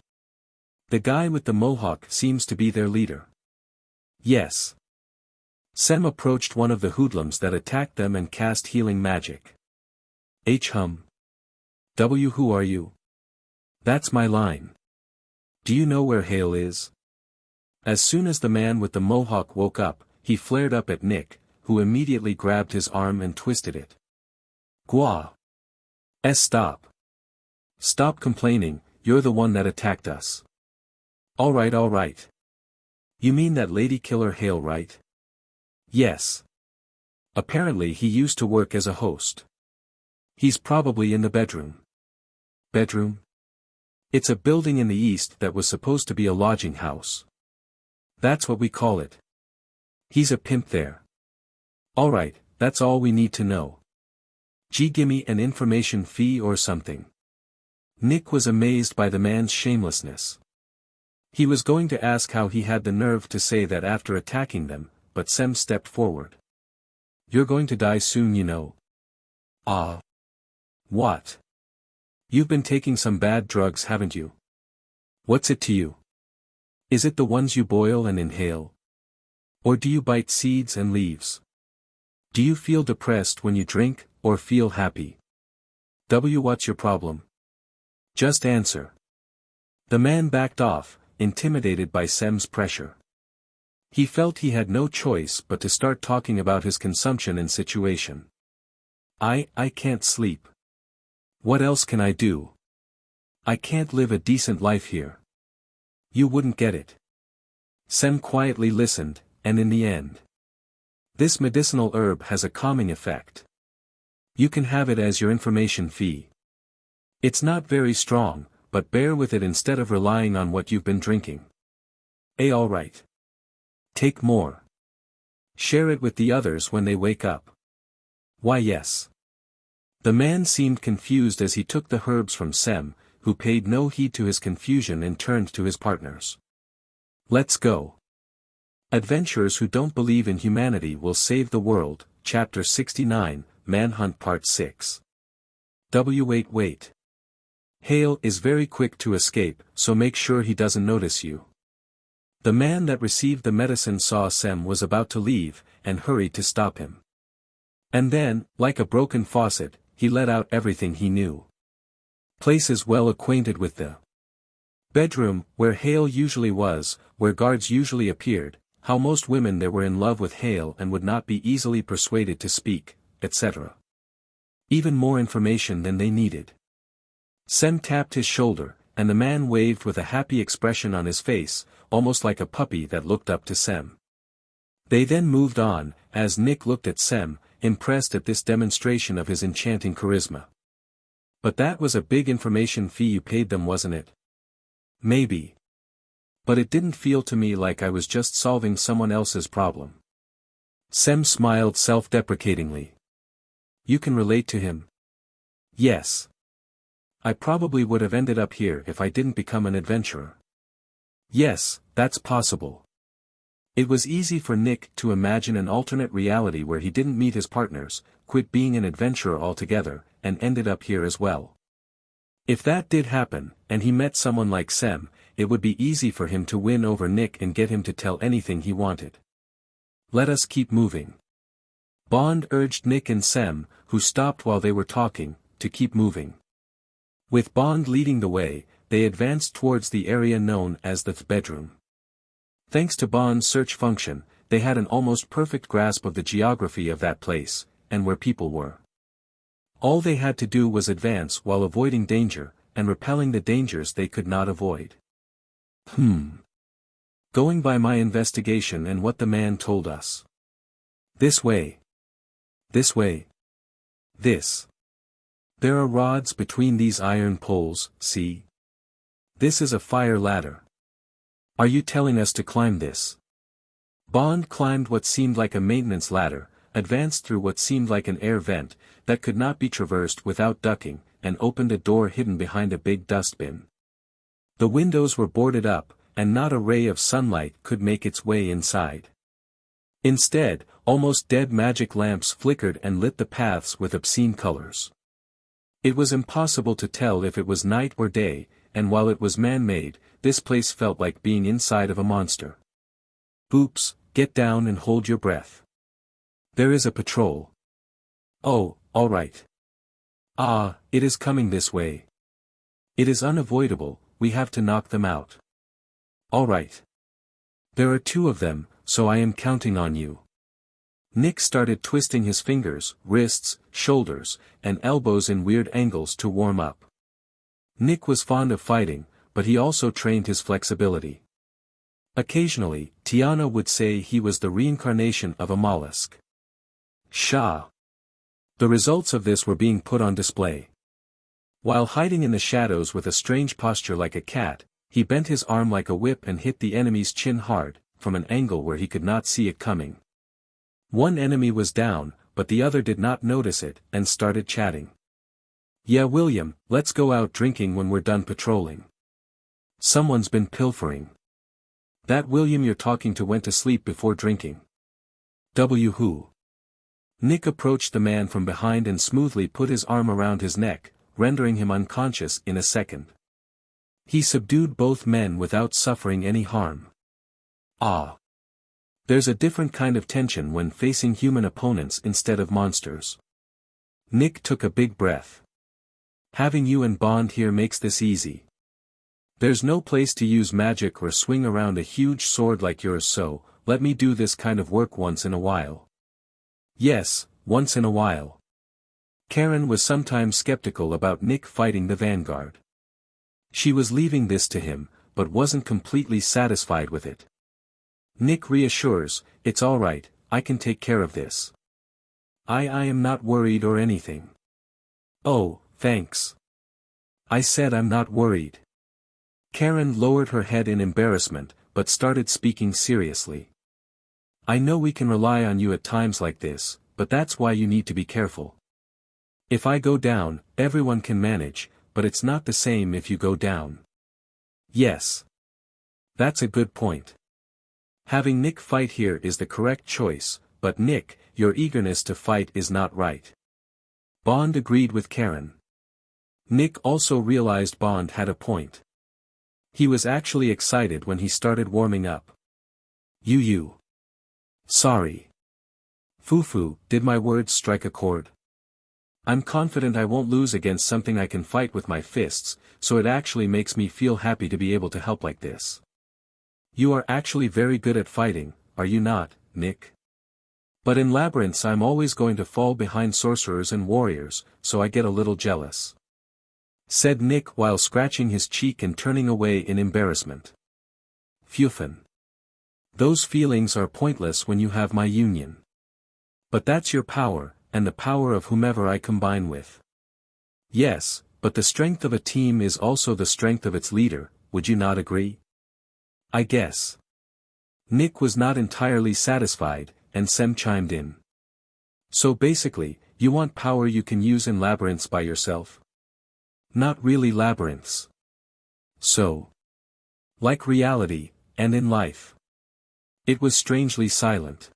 The guy with the mohawk seems to be their leader. Yes. Sem approached one of the hoodlums that attacked them and cast healing magic. W. Who are you? That's my line. Do you know where Hale is? As soon as the man with the mohawk woke up, he flared up at Nick, who immediately grabbed his arm and twisted it. Gua. Stop. Stop complaining, you're the one that attacked us. Alright. You mean that lady killer Hale, right? Yes. Apparently he used to work as a host. He's probably in the bedroom. Bedroom? It's a building in the east that was supposed to be a lodging house. That's what we call it. He's a pimp there. Alright, that's all we need to know. Gimme an information fee or something. Nick was amazed by the man's shamelessness. He was going to ask how he had the nerve to say that after attacking them, but Sem stepped forward. You're going to die soon, you know. What? You've been taking some bad drugs, haven't you? What's it to you? Is it the ones you boil and inhale? Or do you bite seeds and leaves? Do you feel depressed when you drink, or feel happy? What's your problem? Just answer. The man backed off, intimidated by Sem's pressure. He felt he had no choice but to start talking about his consumption and situation. I can't sleep. What else can I do? I can't live a decent life here. You wouldn't get it. Sem quietly listened, and in the end. This medicinal herb has a calming effect. You can have it as your information fee. It's not very strong, but bear with it instead of relying on what you've been drinking. Alright. Take more. Share it with the others when they wake up. Why yes. The man seemed confused as he took the herbs from Sem, who paid no heed to his confusion and turned to his partners. Let's go. Adventurers who don't believe in humanity will save the world, Chapter 69, Manhunt Part 6. Wait. Hale is very quick to escape, so make sure he doesn't notice you. The man that received the medicine saw Sem was about to leave, and hurried to stop him. And then, like a broken faucet, he let out everything he knew. Places well acquainted with the bedroom, where Hale usually was, where guards usually appeared, how most women there were in love with Hale and would not be easily persuaded to speak, etc. Even more information than they needed. Sem tapped his shoulder, and the man waved with a happy expression on his face, almost like a puppy that looked up to Sem. They then moved on, as Nick looked at Sem, impressed at this demonstration of his enchanting charisma. But that was a big information fee you paid them, wasn't it? Maybe. But it didn't feel to me like I was just solving someone else's problem. Sem smiled self-deprecatingly. You can relate to him? Yes. I probably would have ended up here if I didn't become an adventurer. Yes, that's possible. It was easy for Nick to imagine an alternate reality where he didn't meet his partners, quit being an adventurer altogether, and ended up here as well. If that did happen, and he met someone like Sem, it would be easy for him to win over Nick and get him to tell anything he wanted. Let us keep moving. Bond urged Nick and Sem, who stopped while they were talking, to keep moving. With Bond leading the way, they advanced towards the area known as the bedroom. Thanks to Bond's search function, they had an almost perfect grasp of the geography of that place, and where people were. All they had to do was advance while avoiding danger, and repelling the dangers they could not avoid. Going by my investigation and what the man told us. This way. This way. This. There are rods between these iron poles, see? This is a fire ladder. Are you telling us to climb this? Bond climbed what seemed like a maintenance ladder, advanced through what seemed like an air vent, that could not be traversed without ducking, and opened a door hidden behind a big dustbin. The windows were boarded up, and not a ray of sunlight could make its way inside. Instead, almost dead magic lamps flickered and lit the paths with obscene colors. It was impossible to tell if it was night or day, and while it was man-made, this place felt like being inside of a monster. Oops, get down and hold your breath. There is a patrol. Oh, all right. Ah, it is coming this way. It is unavoidable, we have to knock them out. All right. There are 2 of them, so I am counting on you. Nick started twisting his fingers, wrists, shoulders, and elbows in weird angles to warm up. Nick was fond of fighting, but he also trained his flexibility. Occasionally, Tiana would say he was the reincarnation of a mollusk. Shah. The results of this were being put on display. While hiding in the shadows with a strange posture like a cat, he bent his arm like a whip and hit the enemy's chin hard, from an angle where he could not see it coming. One enemy was down, but the other did not notice it, and started chatting. Yeah, William, let's go out drinking when we're done patrolling. Someone's been pilfering. That William you're talking to went to sleep before drinking. Who? Nick approached the man from behind and smoothly put his arm around his neck, rendering him unconscious in a second. He subdued both men without suffering any harm. Ah. There's a different kind of tension when facing human opponents instead of monsters. Nick took a big breath. Having you and Bond here makes this easy. There's no place to use magic or swing around a huge sword like yours, so, let me do this kind of work once in a while. Yes, once in a while. Karen was sometimes skeptical about Nick fighting the Vanguard. She was leaving this to him, but wasn't completely satisfied with it. Nick reassures, "It's alright, I can take care of this. I am not worried or anything." "Oh, thanks. I said I'm not worried." Karen lowered her head in embarrassment, but started speaking seriously. "I know we can rely on you at times like this, but that's why you need to be careful. If I go down, everyone can manage, but it's not the same if you go down." "Yes. That's a good point. Having Nick fight here is the correct choice, but Nick, your eagerness to fight is not right." Bond agreed with Karen. Nick also realized Bond had a point. He was actually excited when he started warming up. You. Sorry. Fufu, did my words strike a chord? I'm confident I won't lose against something I can fight with my fists, so it actually makes me feel happy to be able to help like this. You are actually very good at fighting, are you not, Nick? But in labyrinths I'm always going to fall behind sorcerers and warriors, so I get a little jealous," said Nick while scratching his cheek and turning away in embarrassment. "Phew. Those feelings are pointless when you have my union. But that's your power, and the power of whomever I combine with." "Yes, but the strength of a team is also the strength of its leader, would you not agree?" "I guess." Nick was not entirely satisfied, and Sem chimed in. "So basically, you want power you can use in labyrinths by yourself?" "Not really labyrinths. So. Like reality, and in life." It was strangely silent.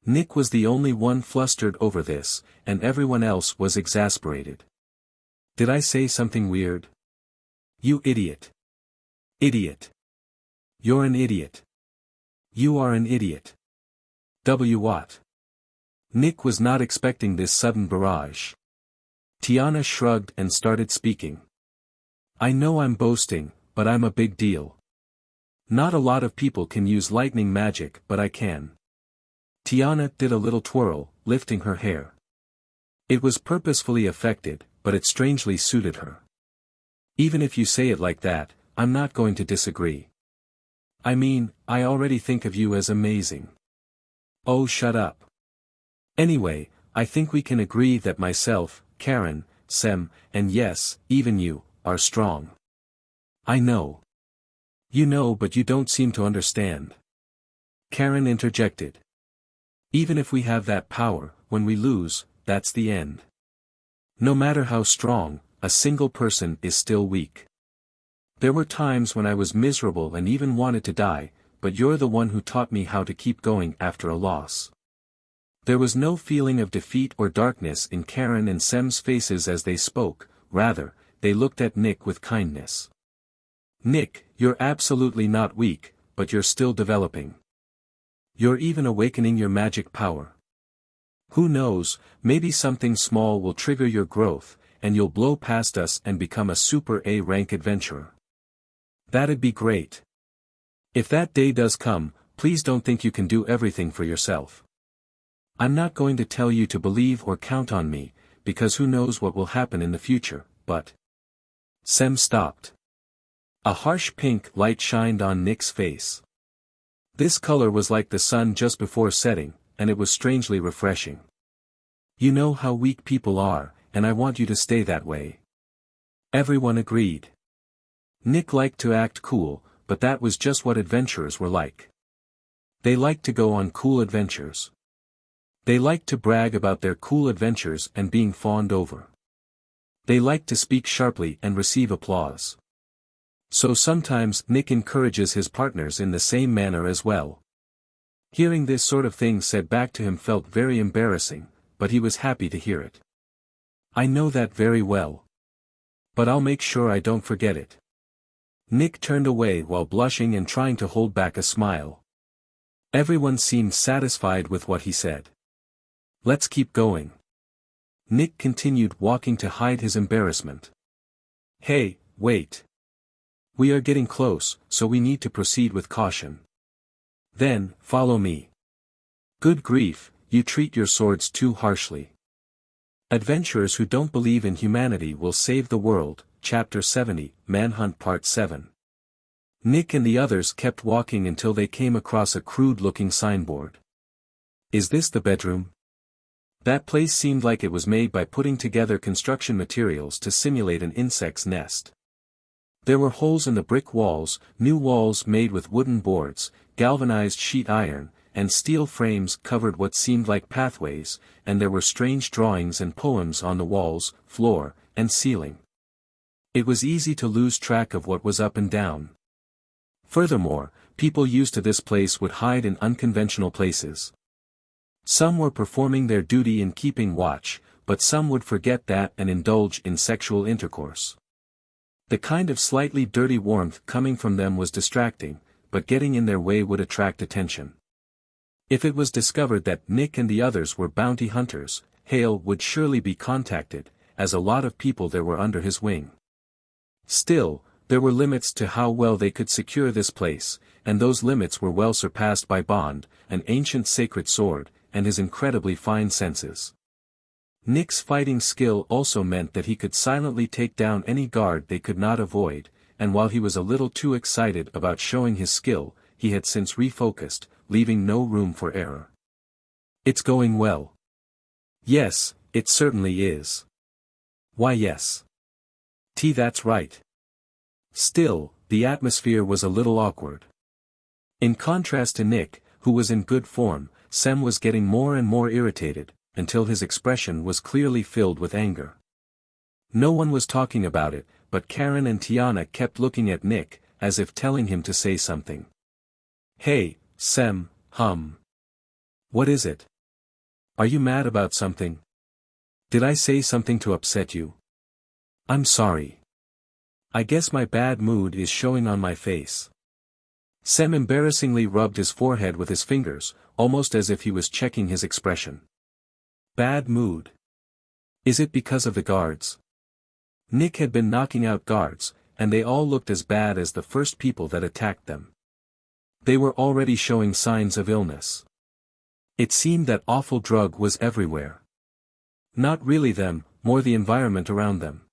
Nick was the only one flustered over this, and everyone else was exasperated. "Did I say something weird?" "You idiot. Idiot. You're an idiot. You are an idiot. What?" Nick was not expecting this sudden barrage. Tiana shrugged and started speaking. "I know I'm boasting, but I'm a big deal. Not a lot of people can use lightning magic, but I can." Tiana did a little twirl, lifting her hair. It was purposefully affected, but it strangely suited her. "Even if you say it like that, I'm not going to disagree. I mean, I already think of you as amazing." "Oh, shut up. Anyway, I think we can agree that myself, Karen, Sem, and yes, even you, are strong." "I know. You know, but you don't seem to understand." Karen interjected. "Even if we have that power, when we lose, that's the end. No matter how strong, a single person is still weak. There were times when I was miserable and even wanted to die, but you're the one who taught me how to keep going after a loss." There was no feeling of defeat or darkness in Karen and Sem's faces as they spoke, rather, they looked at Nick with kindness. "Nick, you're absolutely not weak, but you're still developing. You're even awakening your magic power. Who knows, maybe something small will trigger your growth, and you'll blow past us and become a super A-rank adventurer. That'd be great. If that day does come, please don't think you can do everything for yourself. I'm not going to tell you to believe or count on me, because who knows what will happen in the future, but—" Sem stopped. A harsh pink light shined on Nick's face. This color was like the sun just before setting, and it was strangely refreshing. "You know how weak people are, and I want you to stay that way." Everyone agreed. Nick liked to act cool, but that was just what adventurers were like. They liked to go on cool adventures. They liked to brag about their cool adventures and being fawned over. They liked to speak sharply and receive applause. So sometimes Nick encourages his partners in the same manner as well. Hearing this sort of thing said back to him felt very embarrassing, but he was happy to hear it. "I know that very well. But I'll make sure I don't forget it." Nick turned away while blushing and trying to hold back a smile. Everyone seemed satisfied with what he said. "Let's keep going." Nick continued walking to hide his embarrassment. "Hey, wait. We are getting close, so we need to proceed with caution. Then, follow me." "Good grief, you treat your swords too harshly." Adventurers who don't believe in humanity will save the world, Chapter 70, Manhunt Part 7. Nick and the others kept walking until they came across a crude-looking signboard. Is this the bedroom? That place seemed like it was made by putting together construction materials to simulate an insect's nest. There were holes in the brick walls, new walls made with wooden boards, galvanized sheet iron, and steel frames covered what seemed like pathways, and there were strange drawings and poems on the walls, floor, and ceiling. It was easy to lose track of what was up and down. Furthermore, people used to this place would hide in unconventional places. Some were performing their duty in keeping watch, but some would forget that and indulge in sexual intercourse. The kind of slightly dirty warmth coming from them was distracting, but getting in their way would attract attention. If it was discovered that Nick and the others were bounty hunters, Hale would surely be contacted, as a lot of people there were under his wing. Still, there were limits to how well they could secure this place, and those limits were well surpassed by Bond, an ancient sacred sword, and his incredibly fine senses. Nick's fighting skill also meant that he could silently take down any guard they could not avoid, and while he was a little too excited about showing his skill, he had since refocused, leaving no room for error. It's going well. Yes, it certainly is. Why yes. That's right. Still, the atmosphere was a little awkward. In contrast to Nick, who was in good form, Sem was getting more and more irritated, until his expression was clearly filled with anger. No one was talking about it, but Karen and Tiana kept looking at Nick, as if telling him to say something. Hey, Sem, What is it? Are you mad about something? Did I say something to upset you? I'm sorry. I guess my bad mood is showing on my face. Sem embarrassingly rubbed his forehead with his fingers, almost as if he was checking his expression. Bad mood. Is it because of the guards? Nick had been knocking out guards, and they all looked as bad as the first people that attacked them. They were already showing signs of illness. It seemed that awful drug was everywhere. Not really them, more the environment around them.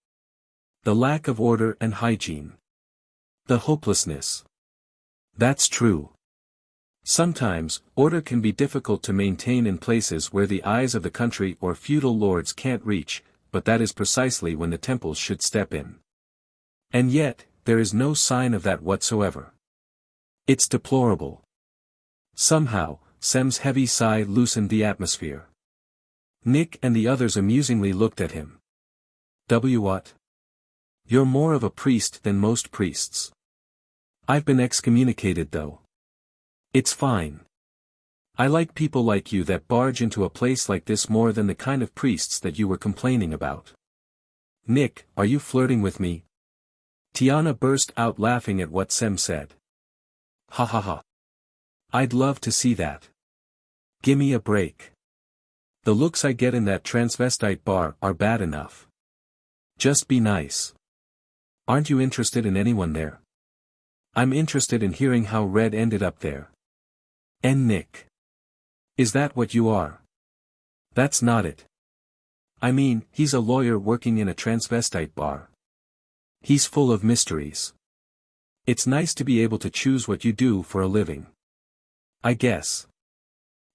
The lack of order and hygiene. The hopelessness. That's true. Sometimes, order can be difficult to maintain in places where the eyes of the country or feudal lords can't reach, but that is precisely when the temples should step in. And yet, there is no sign of that whatsoever. It's deplorable. Somehow, Sem's heavy sigh loosened the atmosphere. Nick and the others amusingly looked at him. What? You're more of a priest than most priests. I've been excommunicated though. It's fine. I like people like you that barge into a place like this more than the kind of priests that you were complaining about. Nick, are you flirting with me? Tiana burst out laughing at what Sem said. Ha ha ha. I'd love to see that. Gimme a break. The looks I get in that transvestite bar are bad enough. Just be nice. Aren't you interested in anyone there? I'm interested in hearing how Red ended up there. And Nick. Is that what you are? That's not it. I mean, he's a lawyer working in a transvestite bar. He's full of mysteries. It's nice to be able to choose what you do for a living. I guess.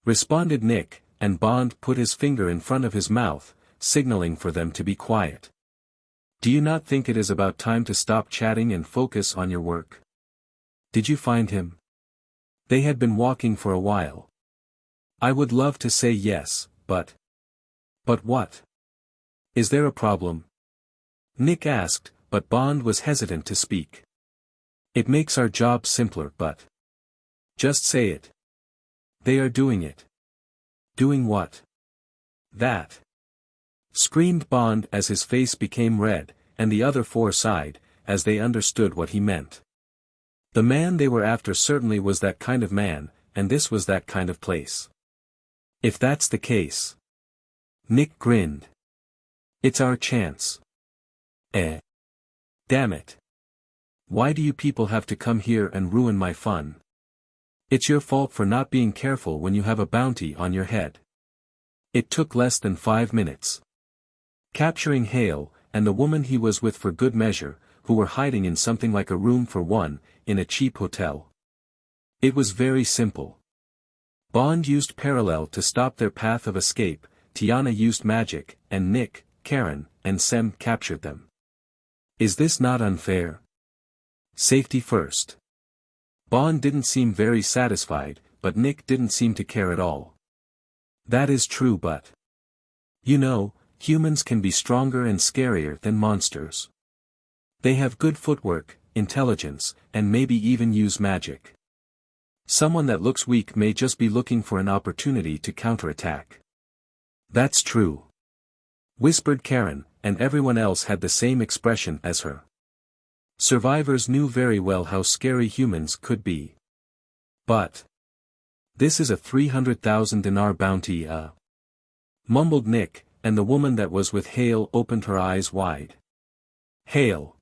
Responded Nick, and Bond put his finger in front of his mouth, signaling for them to be quiet. Do you not think it is about time to stop chatting and focus on your work? Did you find him? They had been walking for a while. I would love to say yes, but... But what? Is there a problem? Nick asked, but Bond was hesitant to speak. It makes our job simpler, but... Just say it. They are doing it. Doing what? That. Screamed Bond as his face became red, and the other four sighed, as they understood what he meant. The man they were after certainly was that kind of man, and this was that kind of place. If that's the case. Nick grinned. It's our chance. Damn it. Why do you people have to come here and ruin my fun? It's your fault for not being careful when you have a bounty on your head. It took less than 5 minutes. Capturing Hale, and the woman he was with for good measure, who were hiding in something like a room for one, in a cheap hotel. It was very simple. Bond used parallel to stop their path of escape, Tiana used magic, and Nick, Karen, and Sem captured them. Is this not unfair? Safety first. Bond didn't seem very satisfied, but Nick didn't seem to care at all. That is true, but you know, humans can be stronger and scarier than monsters. They have good footwork, intelligence, and maybe even use magic. Someone that looks weak may just be looking for an opportunity to counterattack. That's true, whispered Karen, and everyone else had the same expression as her. Survivors knew very well how scary humans could be. But this is a 300,000 dinar bounty, mumbled Nick, and the woman that was with Hale opened her eyes wide. Hale.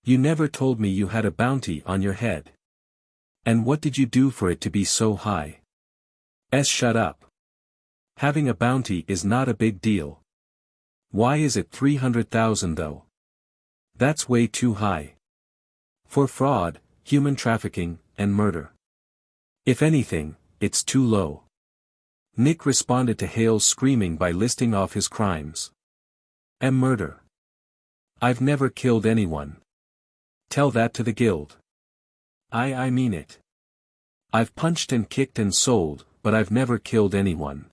You never told me you had a bounty on your head. And what did you do for it to be so high? Shut up. Having a bounty is not a big deal. Why is it 300,000 though? That's way too high. For fraud, human trafficking, and murder. If anything, it's too low. Nick responded to Hale's screaming by listing off his crimes. And murder. I've never killed anyone. Tell that to the guild. I mean it. I've punched and kicked and sold, but I've never killed anyone.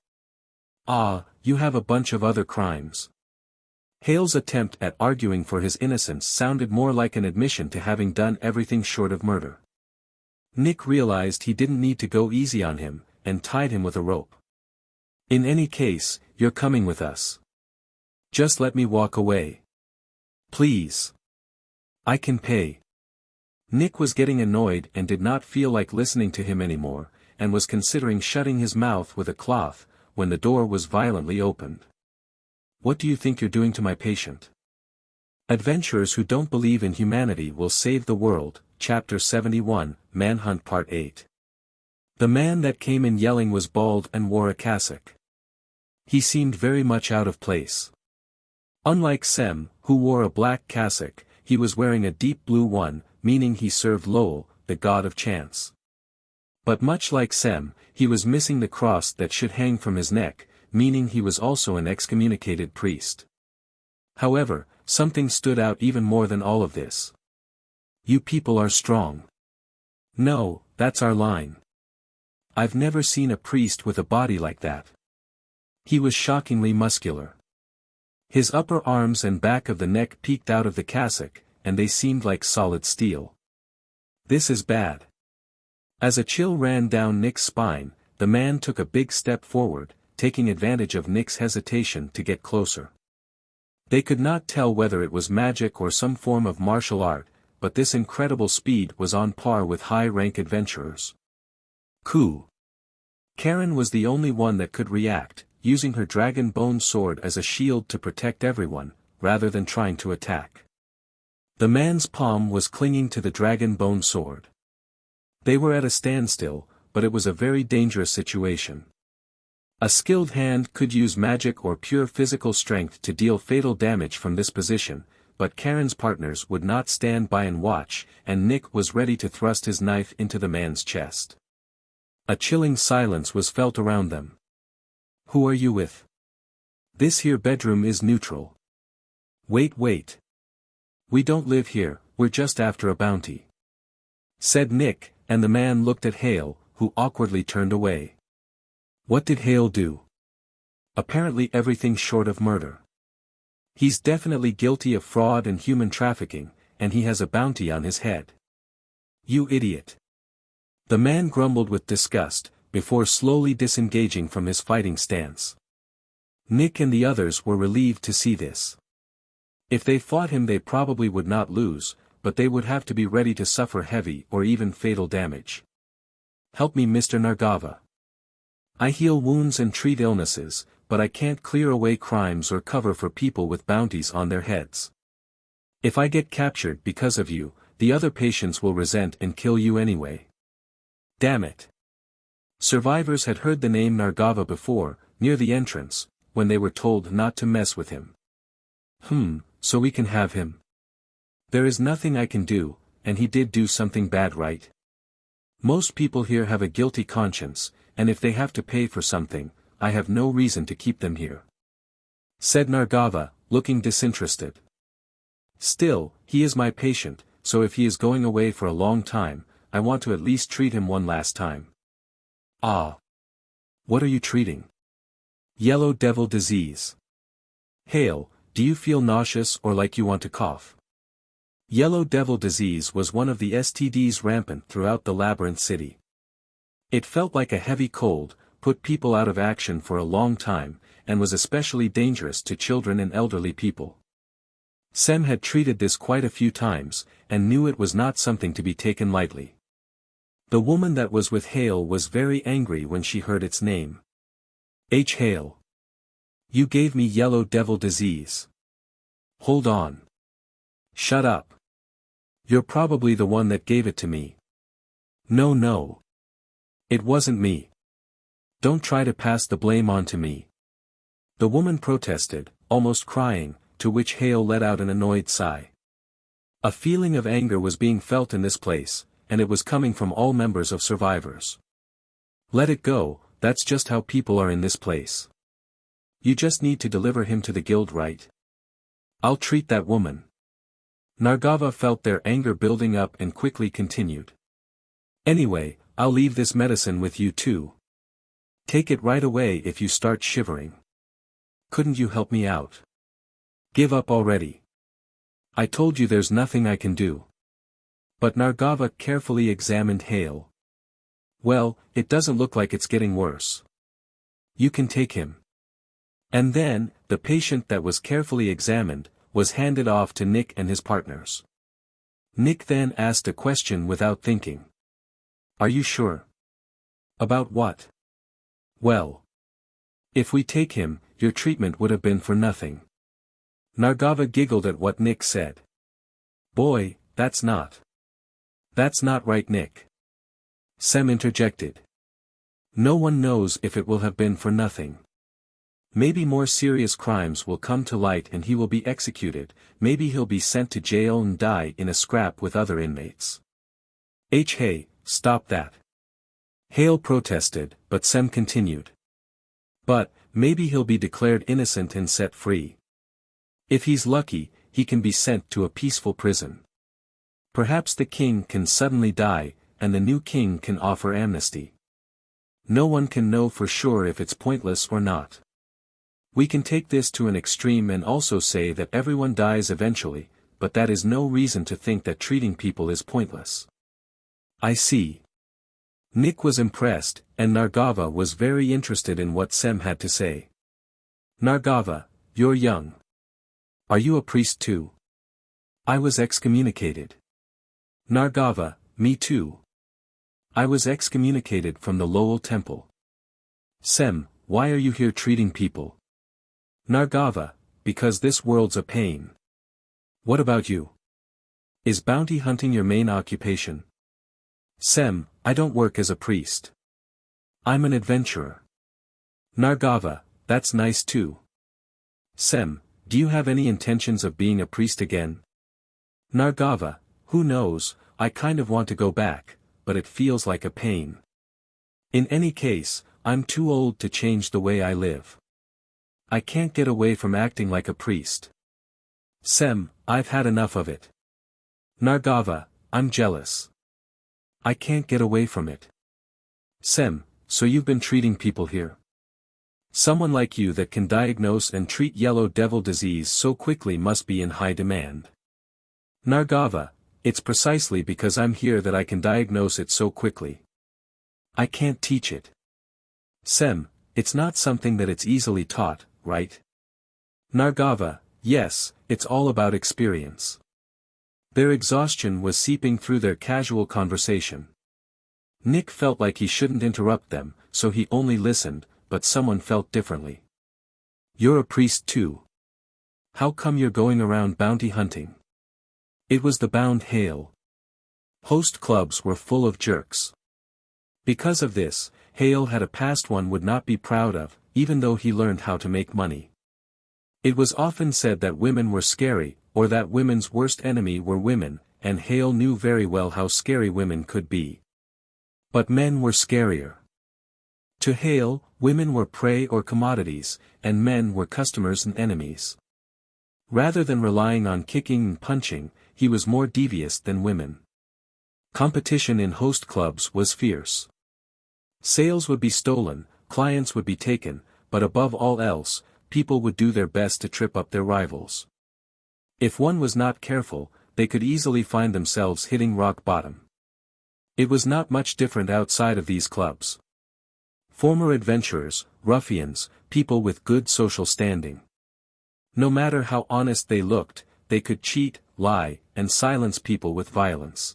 Ah, you have a bunch of other crimes. Hale's attempt at arguing for his innocence sounded more like an admission to having done everything short of murder. Nick realized he didn't need to go easy on him, and tied him with a rope. In any case, you're coming with us. Just let me walk away. Please. I can pay. Nick was getting annoyed and did not feel like listening to him anymore, and was considering shutting his mouth with a cloth, when the door was violently opened. What do you think you're doing to my patient? Adventurers who don't believe in humanity will save the world, Chapter 71, Manhunt Part 8. The man that came in yelling was bald and wore a cassock. He seemed very much out of place. Unlike Sem, who wore a black cassock, he was wearing a deep blue one, meaning he served Lowell, the god of chance. But much like Sem, he was missing the cross that should hang from his neck, meaning he was also an excommunicated priest. However, something stood out even more than all of this. You people are strong. No, that's our line. I've never seen a priest with a body like that. He was shockingly muscular. His upper arms and back of the neck peeked out of the cassock, and they seemed like solid steel. This is bad. As a chill ran down Nick's spine, the man took a big step forward, taking advantage of Nick's hesitation to get closer. They could not tell whether it was magic or some form of martial art, but this incredible speed was on par with high-rank adventurers. Coup. Karen was the only one that could react, using her dragon bone sword as a shield to protect everyone, rather than trying to attack. The man's palm was clinging to the dragon bone sword. They were at a standstill, but it was a very dangerous situation. A skilled hand could use magic or pure physical strength to deal fatal damage from this position, but Karen's partners would not stand by and watch, and Nick was ready to thrust his knife into the man's chest. A chilling silence was felt around them. Who are you with? This here bedroom is neutral. Wait. We don't live here, we're just after a bounty. Said Nick, and the man looked at Hale, who awkwardly turned away. What did Hale do? Apparently everything short of murder. He's definitely guilty of fraud and human trafficking, and he has a bounty on his head. You idiot. The man grumbled with disgust, before slowly disengaging from his fighting stance. Nick and the others were relieved to see this. If they fought him they probably would not lose, but they would have to be ready to suffer heavy or even fatal damage. Help me, Mr. Nargava. I heal wounds and treat illnesses, but I can't clear away crimes or cover for people with bounties on their heads. If I get captured because of you, the other patients will resent and kill you anyway. Damn it. Survivors had heard the name Nargava before, near the entrance, when they were told not to mess with him. So we can have him. There is nothing I can do, and he did do something bad, right? Most people here have a guilty conscience, and if they have to pay for something, I have no reason to keep them here," said Nargava, looking disinterested. "Still, he is my patient, so if he is going away for a long time, I want to at least treat him one last time." "Ah. What are you treating?" "Yellow devil disease." "Hale, do you feel nauseous or like you want to cough?" Yellow devil disease was one of the STDs rampant throughout the labyrinth city. It felt like a heavy cold, put people out of action for a long time, and was especially dangerous to children and elderly people. Sem had treated this quite a few times, and knew it was not something to be taken lightly. The woman that was with Hale was very angry when she heard its name. Hale. You gave me yellow devil disease. Hold on. Shut up. You're probably the one that gave it to me. No. It wasn't me. Don't try to pass the blame on to me. The woman protested, almost crying, to which Hale let out an annoyed sigh. A feeling of anger was being felt in this place, and it was coming from all members of survivors. Let it go, that's just how people are in this place. You just need to deliver him to the guild, right? I'll treat that woman. Nargava felt their anger building up and quickly continued. Anyway, I'll leave this medicine with you too. Take it right away if you start shivering. Couldn't you help me out? Give up already. I told you there's nothing I can do. But Nargava carefully examined Hale. Well, it doesn't look like it's getting worse. You can take him. And then, the patient that was carefully examined, was handed off to Nick and his partners. Nick then asked a question without thinking. Are you sure? About what? Well. If we take him, your treatment would have been for nothing. Nargava giggled at what Nick said. Boy, that's not right, Nick. Sem interjected. No one knows if it will have been for nothing. Maybe more serious crimes will come to light and he will be executed, maybe he'll be sent to jail and die in a scrap with other inmates. Hey, stop that. Hale protested, but Sem continued. But, maybe he'll be declared innocent and set free. If he's lucky, he can be sent to a peaceful prison. Perhaps the king can suddenly die, and the new king can offer amnesty. No one can know for sure if it's pointless or not. We can take this to an extreme and also say that everyone dies eventually, but that is no reason to think that treating people is pointless. I see. Nick was impressed, and Nargava was very interested in what Sem had to say. Nargava, you're young. Are you a priest too? I was excommunicated. Nargava, me too. I was excommunicated from the Lowell Temple. Sem, why are you here treating people? Nargava, because this world's a pain. What about you? Is bounty hunting your main occupation? Sem, I don't work as a priest. I'm an adventurer. Nargava, that's nice too. Sem, do you have any intentions of being a priest again? Nargava, who knows, I kind of want to go back, but it feels like a pain. In any case, I'm too old to change the way I live. I can't get away from acting like a priest. Sem, I've had enough of it. Nargava, I'm jealous. I can't get away from it. Sem, so you've been treating people here? Someone like you that can diagnose and treat yellow devil disease so quickly must be in high demand. Nargava, it's precisely because I'm here that I can diagnose it so quickly. I can't teach it. Sem, it's not something that it's easily taught, right? Nargava, yes, it's all about experience. Their exhaustion was seeping through their casual conversation. Nick felt like he shouldn't interrupt them, so he only listened, but someone felt differently. You're a priest too. How come you're going around bounty hunting? It was the bound Hale. Host clubs were full of jerks. Because of this, Hale had a past one would not be proud of, even though he learned how to make money. It was often said that women were scary, or that women's worst enemy were women, and Hale knew very well how scary women could be. But men were scarier. To Hale, women were prey or commodities, and men were customers and enemies. Rather than relying on kicking and punching, he was more devious than women. Competition in host clubs was fierce. Sales would be stolen, clients would be taken, but above all else, people would do their best to trip up their rivals. If one was not careful, they could easily find themselves hitting rock bottom. It was not much different outside of these clubs. Former adventurers, ruffians, people with good social standing. No matter how honest they looked, they could cheat, lie, and silence people with violence.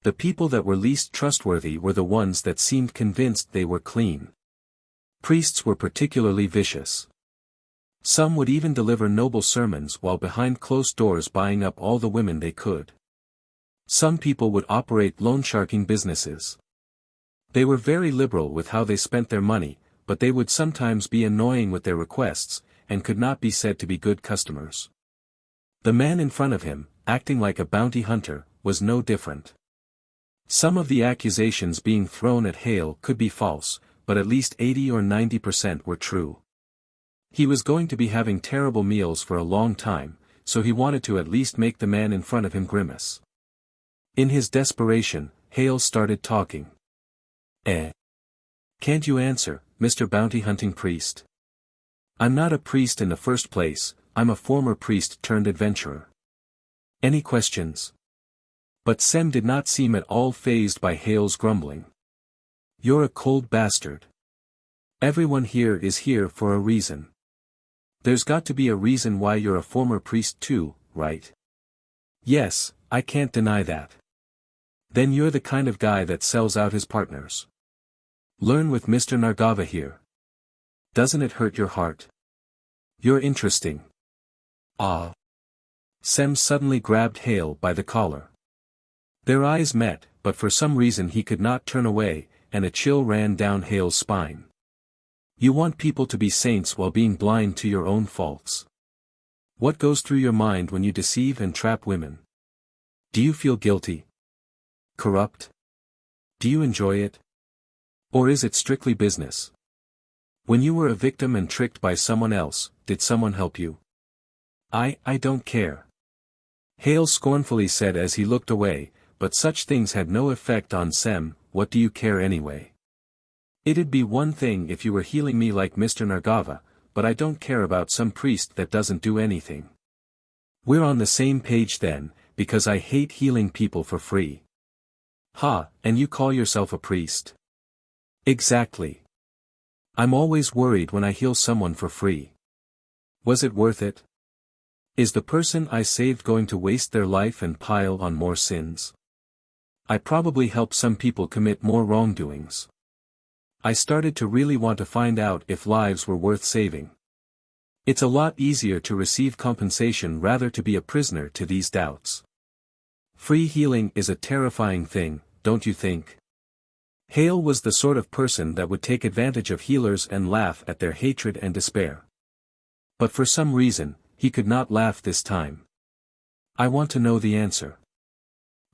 The people that were least trustworthy were the ones that seemed convinced they were clean. Priests were particularly vicious. Some would even deliver noble sermons while behind closed doors buying up all the women they could. Some people would operate loansharking businesses. They were very liberal with how they spent their money, but they would sometimes be annoying with their requests, and could not be said to be good customers. The man in front of him, acting like a bounty hunter, was no different. Some of the accusations being thrown at Hale could be false, but at least 80 or 90% were true. He was going to be having terrible meals for a long time, so he wanted to at least make the man in front of him grimace. In his desperation, Hale started talking. Can't you answer, Mr. Bounty Hunting Priest? I'm not a priest in the first place, I'm a former priest turned adventurer. Any questions? But Sem did not seem at all fazed by Hale's grumbling. You're a cold bastard. Everyone here is here for a reason. There's got to be a reason why you're a former priest too, right? Yes, I can't deny that. Then you're the kind of guy that sells out his partners. Learn with Mr. Nargava here. Doesn't it hurt your heart? You're interesting. Ah. Sem suddenly grabbed Hale by the collar. Their eyes met, but for some reason he could not turn away, and a chill ran down Hale's spine. You want people to be saints while being blind to your own faults. What goes through your mind when you deceive and trap women? Do you feel guilty? Corrupt? Do you enjoy it? Or is it strictly business? When you were a victim and tricked by someone else, did someone help you? I don't care. Hale scornfully said as he looked away, but such things had no effect on Sem. What do you care anyway? It'd be one thing if you were healing me like Mr. Nargava, but I don't care about some priest that doesn't do anything. We're on the same page then, because I hate healing people for free. Ha, and you call yourself a priest? Exactly. I'm always worried when I heal someone for free. Was it worth it? Is the person I saved going to waste their life and pile on more sins? I probably helped some people commit more wrongdoings. I started to really want to find out if lives were worth saving. It's a lot easier to receive compensation rather to be a prisoner to these doubts. Free healing is a terrifying thing, don't you think? Hale was the sort of person that would take advantage of healers and laugh at their hatred and despair. But for some reason, he could not laugh this time. I want to know the answer.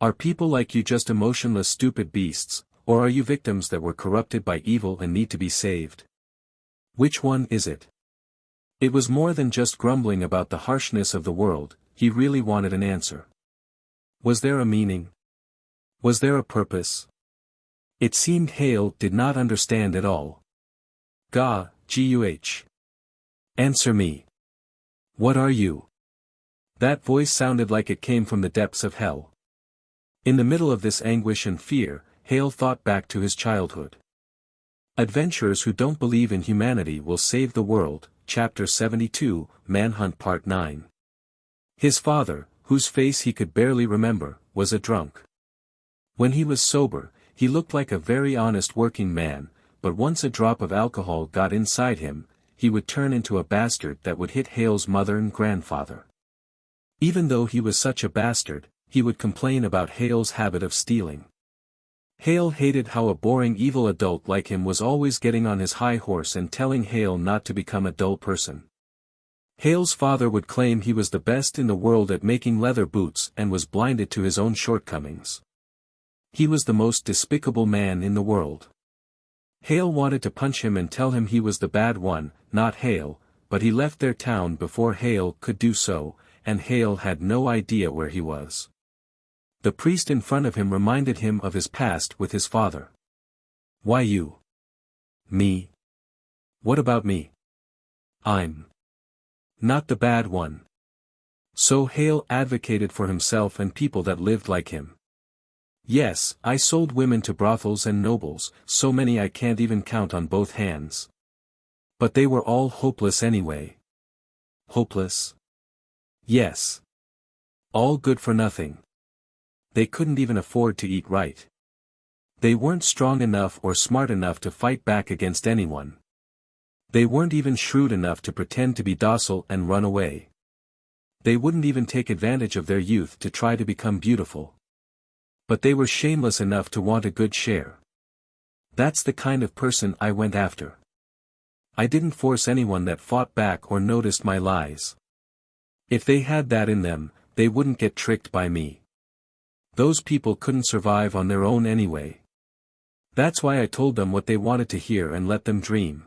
Are people like you just emotionless stupid beasts, or are you victims that were corrupted by evil and need to be saved? Which one is it? It was more than just grumbling about the harshness of the world, he really wanted an answer. Was there a meaning? Was there a purpose? It seemed Hale did not understand at all. Guh. Answer me. What are you? That voice sounded like it came from the depths of hell. In the middle of this anguish and fear, Hale thought back to his childhood. Adventurers who don't believe in humanity will save the world, Chapter 72, Manhunt Part 9. His father, whose face he could barely remember, was a drunk. When he was sober, he looked like a very honest working man, but once a drop of alcohol got inside him, he would turn into a bastard that would hit Hale's mother and grandfather. Even though he was such a bastard, he would complain about Hale's habit of stealing. Hale hated how a boring evil adult like him was always getting on his high horse and telling Hale not to become a dull person. Hale's father would claim he was the best in the world at making leather boots and was blinded to his own shortcomings. He was the most despicable man in the world. Hale wanted to punch him and tell him he was the bad one, not Hale, but he left their town before Hale could do so, and Hale had no idea where he was. The priest in front of him reminded him of his past with his father. Why you? Me? What about me? I'm not the bad one. So Hale advocated for himself and people that lived like him. Yes, I sold women to brothels and nobles, so many I can't even count on both hands. But they were all hopeless anyway. Hopeless? Yes. All good for nothing. They couldn't even afford to eat right. They weren't strong enough or smart enough to fight back against anyone. They weren't even shrewd enough to pretend to be docile and run away. They wouldn't even take advantage of their youth to try to become beautiful. But they were shameless enough to want a good share. That's the kind of person I went after. I didn't force anyone that fought back or noticed my lies. If they had that in them, they wouldn't get tricked by me. Those people couldn't survive on their own anyway. That's why I told them what they wanted to hear and let them dream.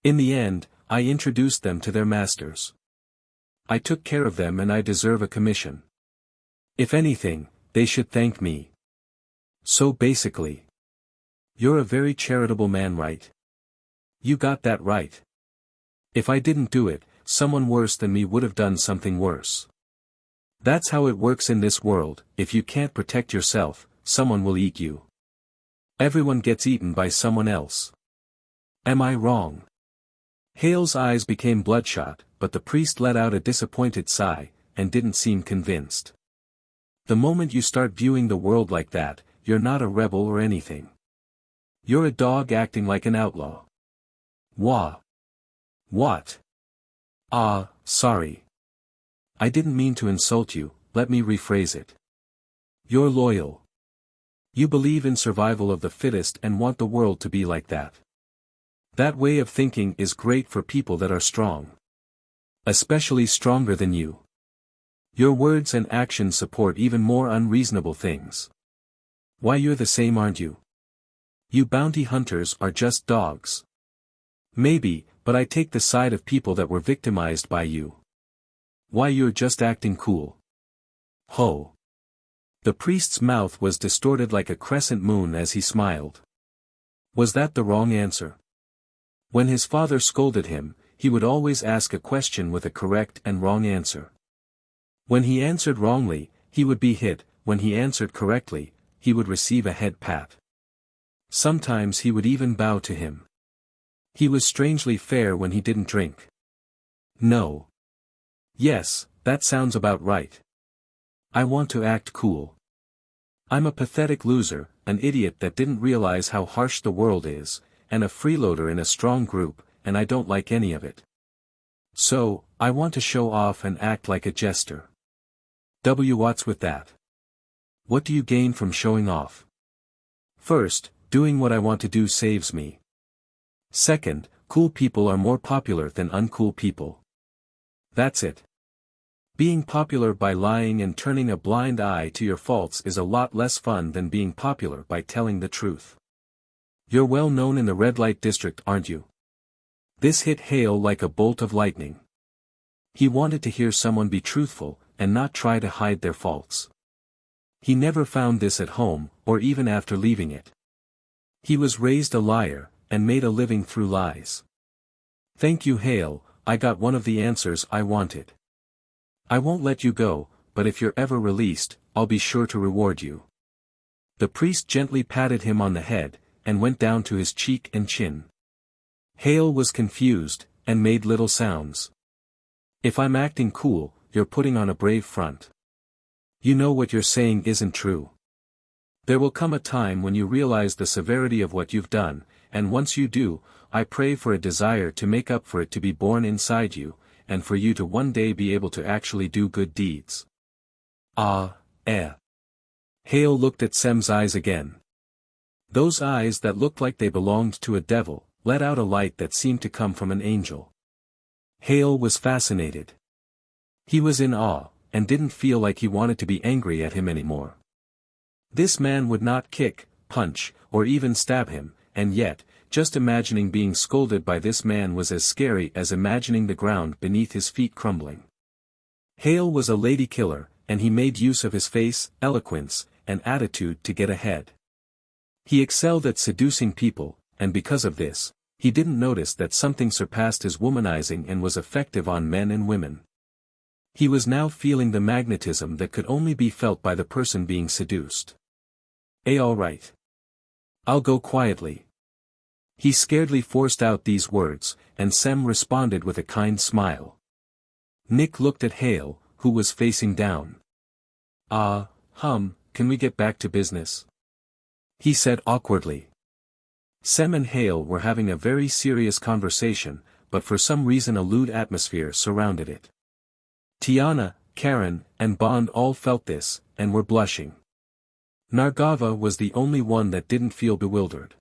In the end, I introduced them to their masters. I took care of them and I deserve a commission. If anything, they should thank me. So basically, you're a very charitable man, right? You got that right. If I didn't do it, someone worse than me would have done something worse. That's how it works in this world. If you can't protect yourself, someone will eat you. Everyone gets eaten by someone else. Am I wrong? Hale's eyes became bloodshot, but the priest let out a disappointed sigh, and didn't seem convinced. The moment you start viewing the world like that, you're not a rebel or anything. You're a dog acting like an outlaw. Wah. What? Sorry. I didn't mean to insult you, let me rephrase it. You're loyal. You believe in survival of the fittest and want the world to be like that. That way of thinking is great for people that are strong. Especially stronger than you. Your words and actions support even more unreasonable things. Why, you're the same, aren't you? You bounty hunters are just dogs. Maybe, but I take the side of people that were victimized by you. Why, you're just acting cool. Ho. The priest's mouth was distorted like a crescent moon as he smiled. Was that the wrong answer? When his father scolded him, he would always ask a question with a correct and wrong answer. When he answered wrongly, he would be hit. When he answered correctly, he would receive a head pat. Sometimes he would even bow to him. He was strangely fair when he didn't drink. No. Yes, that sounds about right. I want to act cool. I'm a pathetic loser, an idiot that didn't realize how harsh the world is, and a freeloader in a strong group, and I don't like any of it. So, I want to show off and act like a jester. What's with that? What do you gain from showing off? First, doing what I want to do saves me. Second, cool people are more popular than uncool people. That's it. Being popular by lying and turning a blind eye to your faults is a lot less fun than being popular by telling the truth. You're well known in the red light district, aren't you? This hit Hale like a bolt of lightning. He wanted to hear someone be truthful, and not try to hide their faults. He never found this at home, or even after leaving it. He was raised a liar, and made a living through lies. Thank you, Hale, I got one of the answers I wanted. I won't let you go, but if you're ever released, I'll be sure to reward you. The priest gently patted him on the head, and went down to his cheek and chin. Hale was confused, and made little sounds. If I'm acting cool, you're putting on a brave front. You know what you're saying isn't true. There will come a time when you realize the severity of what you've done, and once you do, I pray for a desire to make up for it to be born inside you, and for you to one day be able to actually do good deeds. Hale looked at Sem's eyes again. Those eyes that looked like they belonged to a devil, let out a light that seemed to come from an angel. Hale was fascinated. He was in awe, and didn't feel like he wanted to be angry at him anymore. This man would not kick, punch, or even stab him, and yet, just imagining being scolded by this man was as scary as imagining the ground beneath his feet crumbling. Hale was a lady killer, and he made use of his face, eloquence, and attitude to get ahead. He excelled at seducing people, and because of this, he didn't notice that something surpassed his womanizing and was effective on men and women. He was now feeling the magnetism that could only be felt by the person being seduced. All right. I'll go quietly. He scaredly forced out these words, and Sem responded with a kind smile. Nick looked at Hale, who was facing down. Can we get back to business? He said awkwardly. Sem and Hale were having a very serious conversation, but for some reason a lewd atmosphere surrounded it. Tiana, Karen, and Bond all felt this, and were blushing. Nargava was the only one that didn't feel bewildered.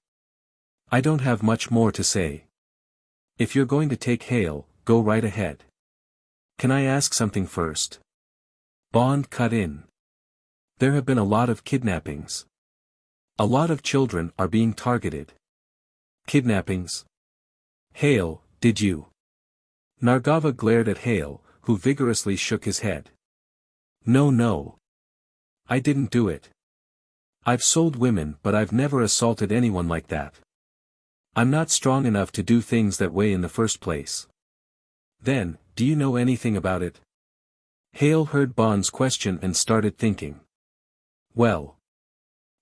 I don't have much more to say. If you're going to take Hale, go right ahead. Can I ask something first? Bond cut in. There have been a lot of kidnappings. A lot of children are being targeted. Kidnappings? Hale, did you? Nargava glared at Hale, who vigorously shook his head. No. I didn't do it. I've sold women but I've never assaulted anyone like that. I'm not strong enough to do things that way in the first place. Then, do you know anything about it? Hale heard Bond's question and started thinking. Well.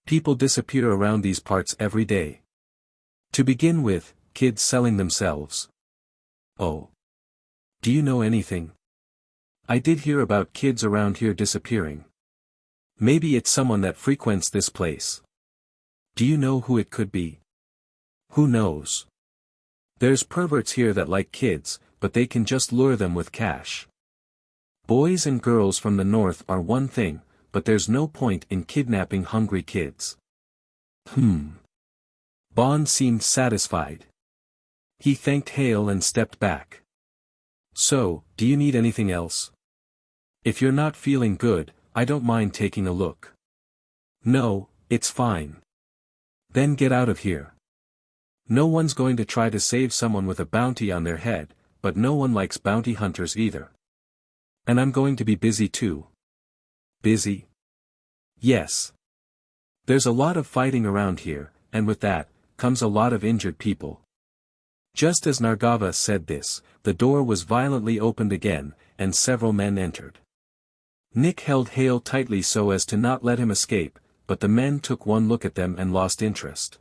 People disappear around these parts every day. To begin with, kids selling themselves. Oh. Do you know anything? I did hear about kids around here disappearing. Maybe it's someone that frequents this place. Do you know who it could be? Who knows? There's perverts here that like kids, but they can just lure them with cash. Boys and girls from the north are one thing, but there's no point in kidnapping hungry kids. Bond seemed satisfied. He thanked Hale and stepped back. So, do you need anything else? If you're not feeling good, I don't mind taking a look. No, it's fine. Then get out of here. No one's going to try to save someone with a bounty on their head, but no one likes bounty hunters either. And I'm going to be busy too. Busy? Yes. There's a lot of fighting around here, and with that, comes a lot of injured people. Just as Nargava said this, the door was violently opened again, and several men entered. Nick held Hale tightly so as to not let him escape, but the men took one look at them and lost interest.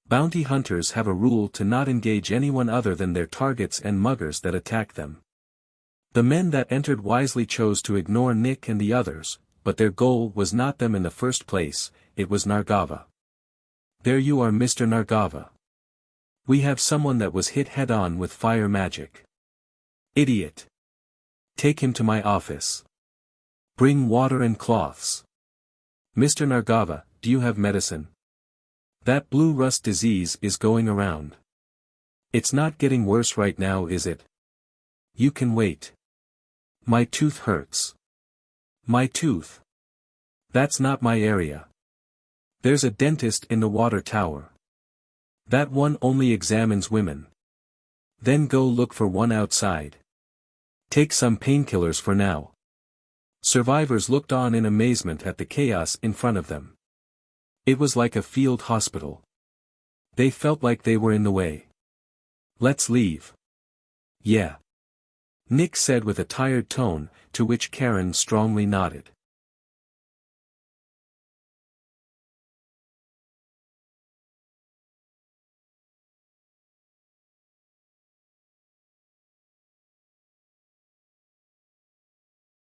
Bounty hunters have a rule to not engage anyone other than their targets and muggers that attack them. The men that entered wisely chose to ignore Nick and the others, but their goal was not them in the first place, it was Nargava. There you are, Mr. Nargava. We have someone that was hit head-on with fire magic. Idiot. Take him to my office. Bring water and cloths. Mr. Nargava, do you have medicine? That blue rust disease is going around. It's not getting worse right now, is it? You can wait. My tooth hurts. My tooth. That's not my area. There's a dentist in the water tower. That one only examines women. Then go look for one outside. Take some painkillers for now. Survivors looked on in amazement at the chaos in front of them. It was like a field hospital. They felt like they were in the way. Let's leave. Yeah. Nick said with a tired tone, to which Karen strongly nodded.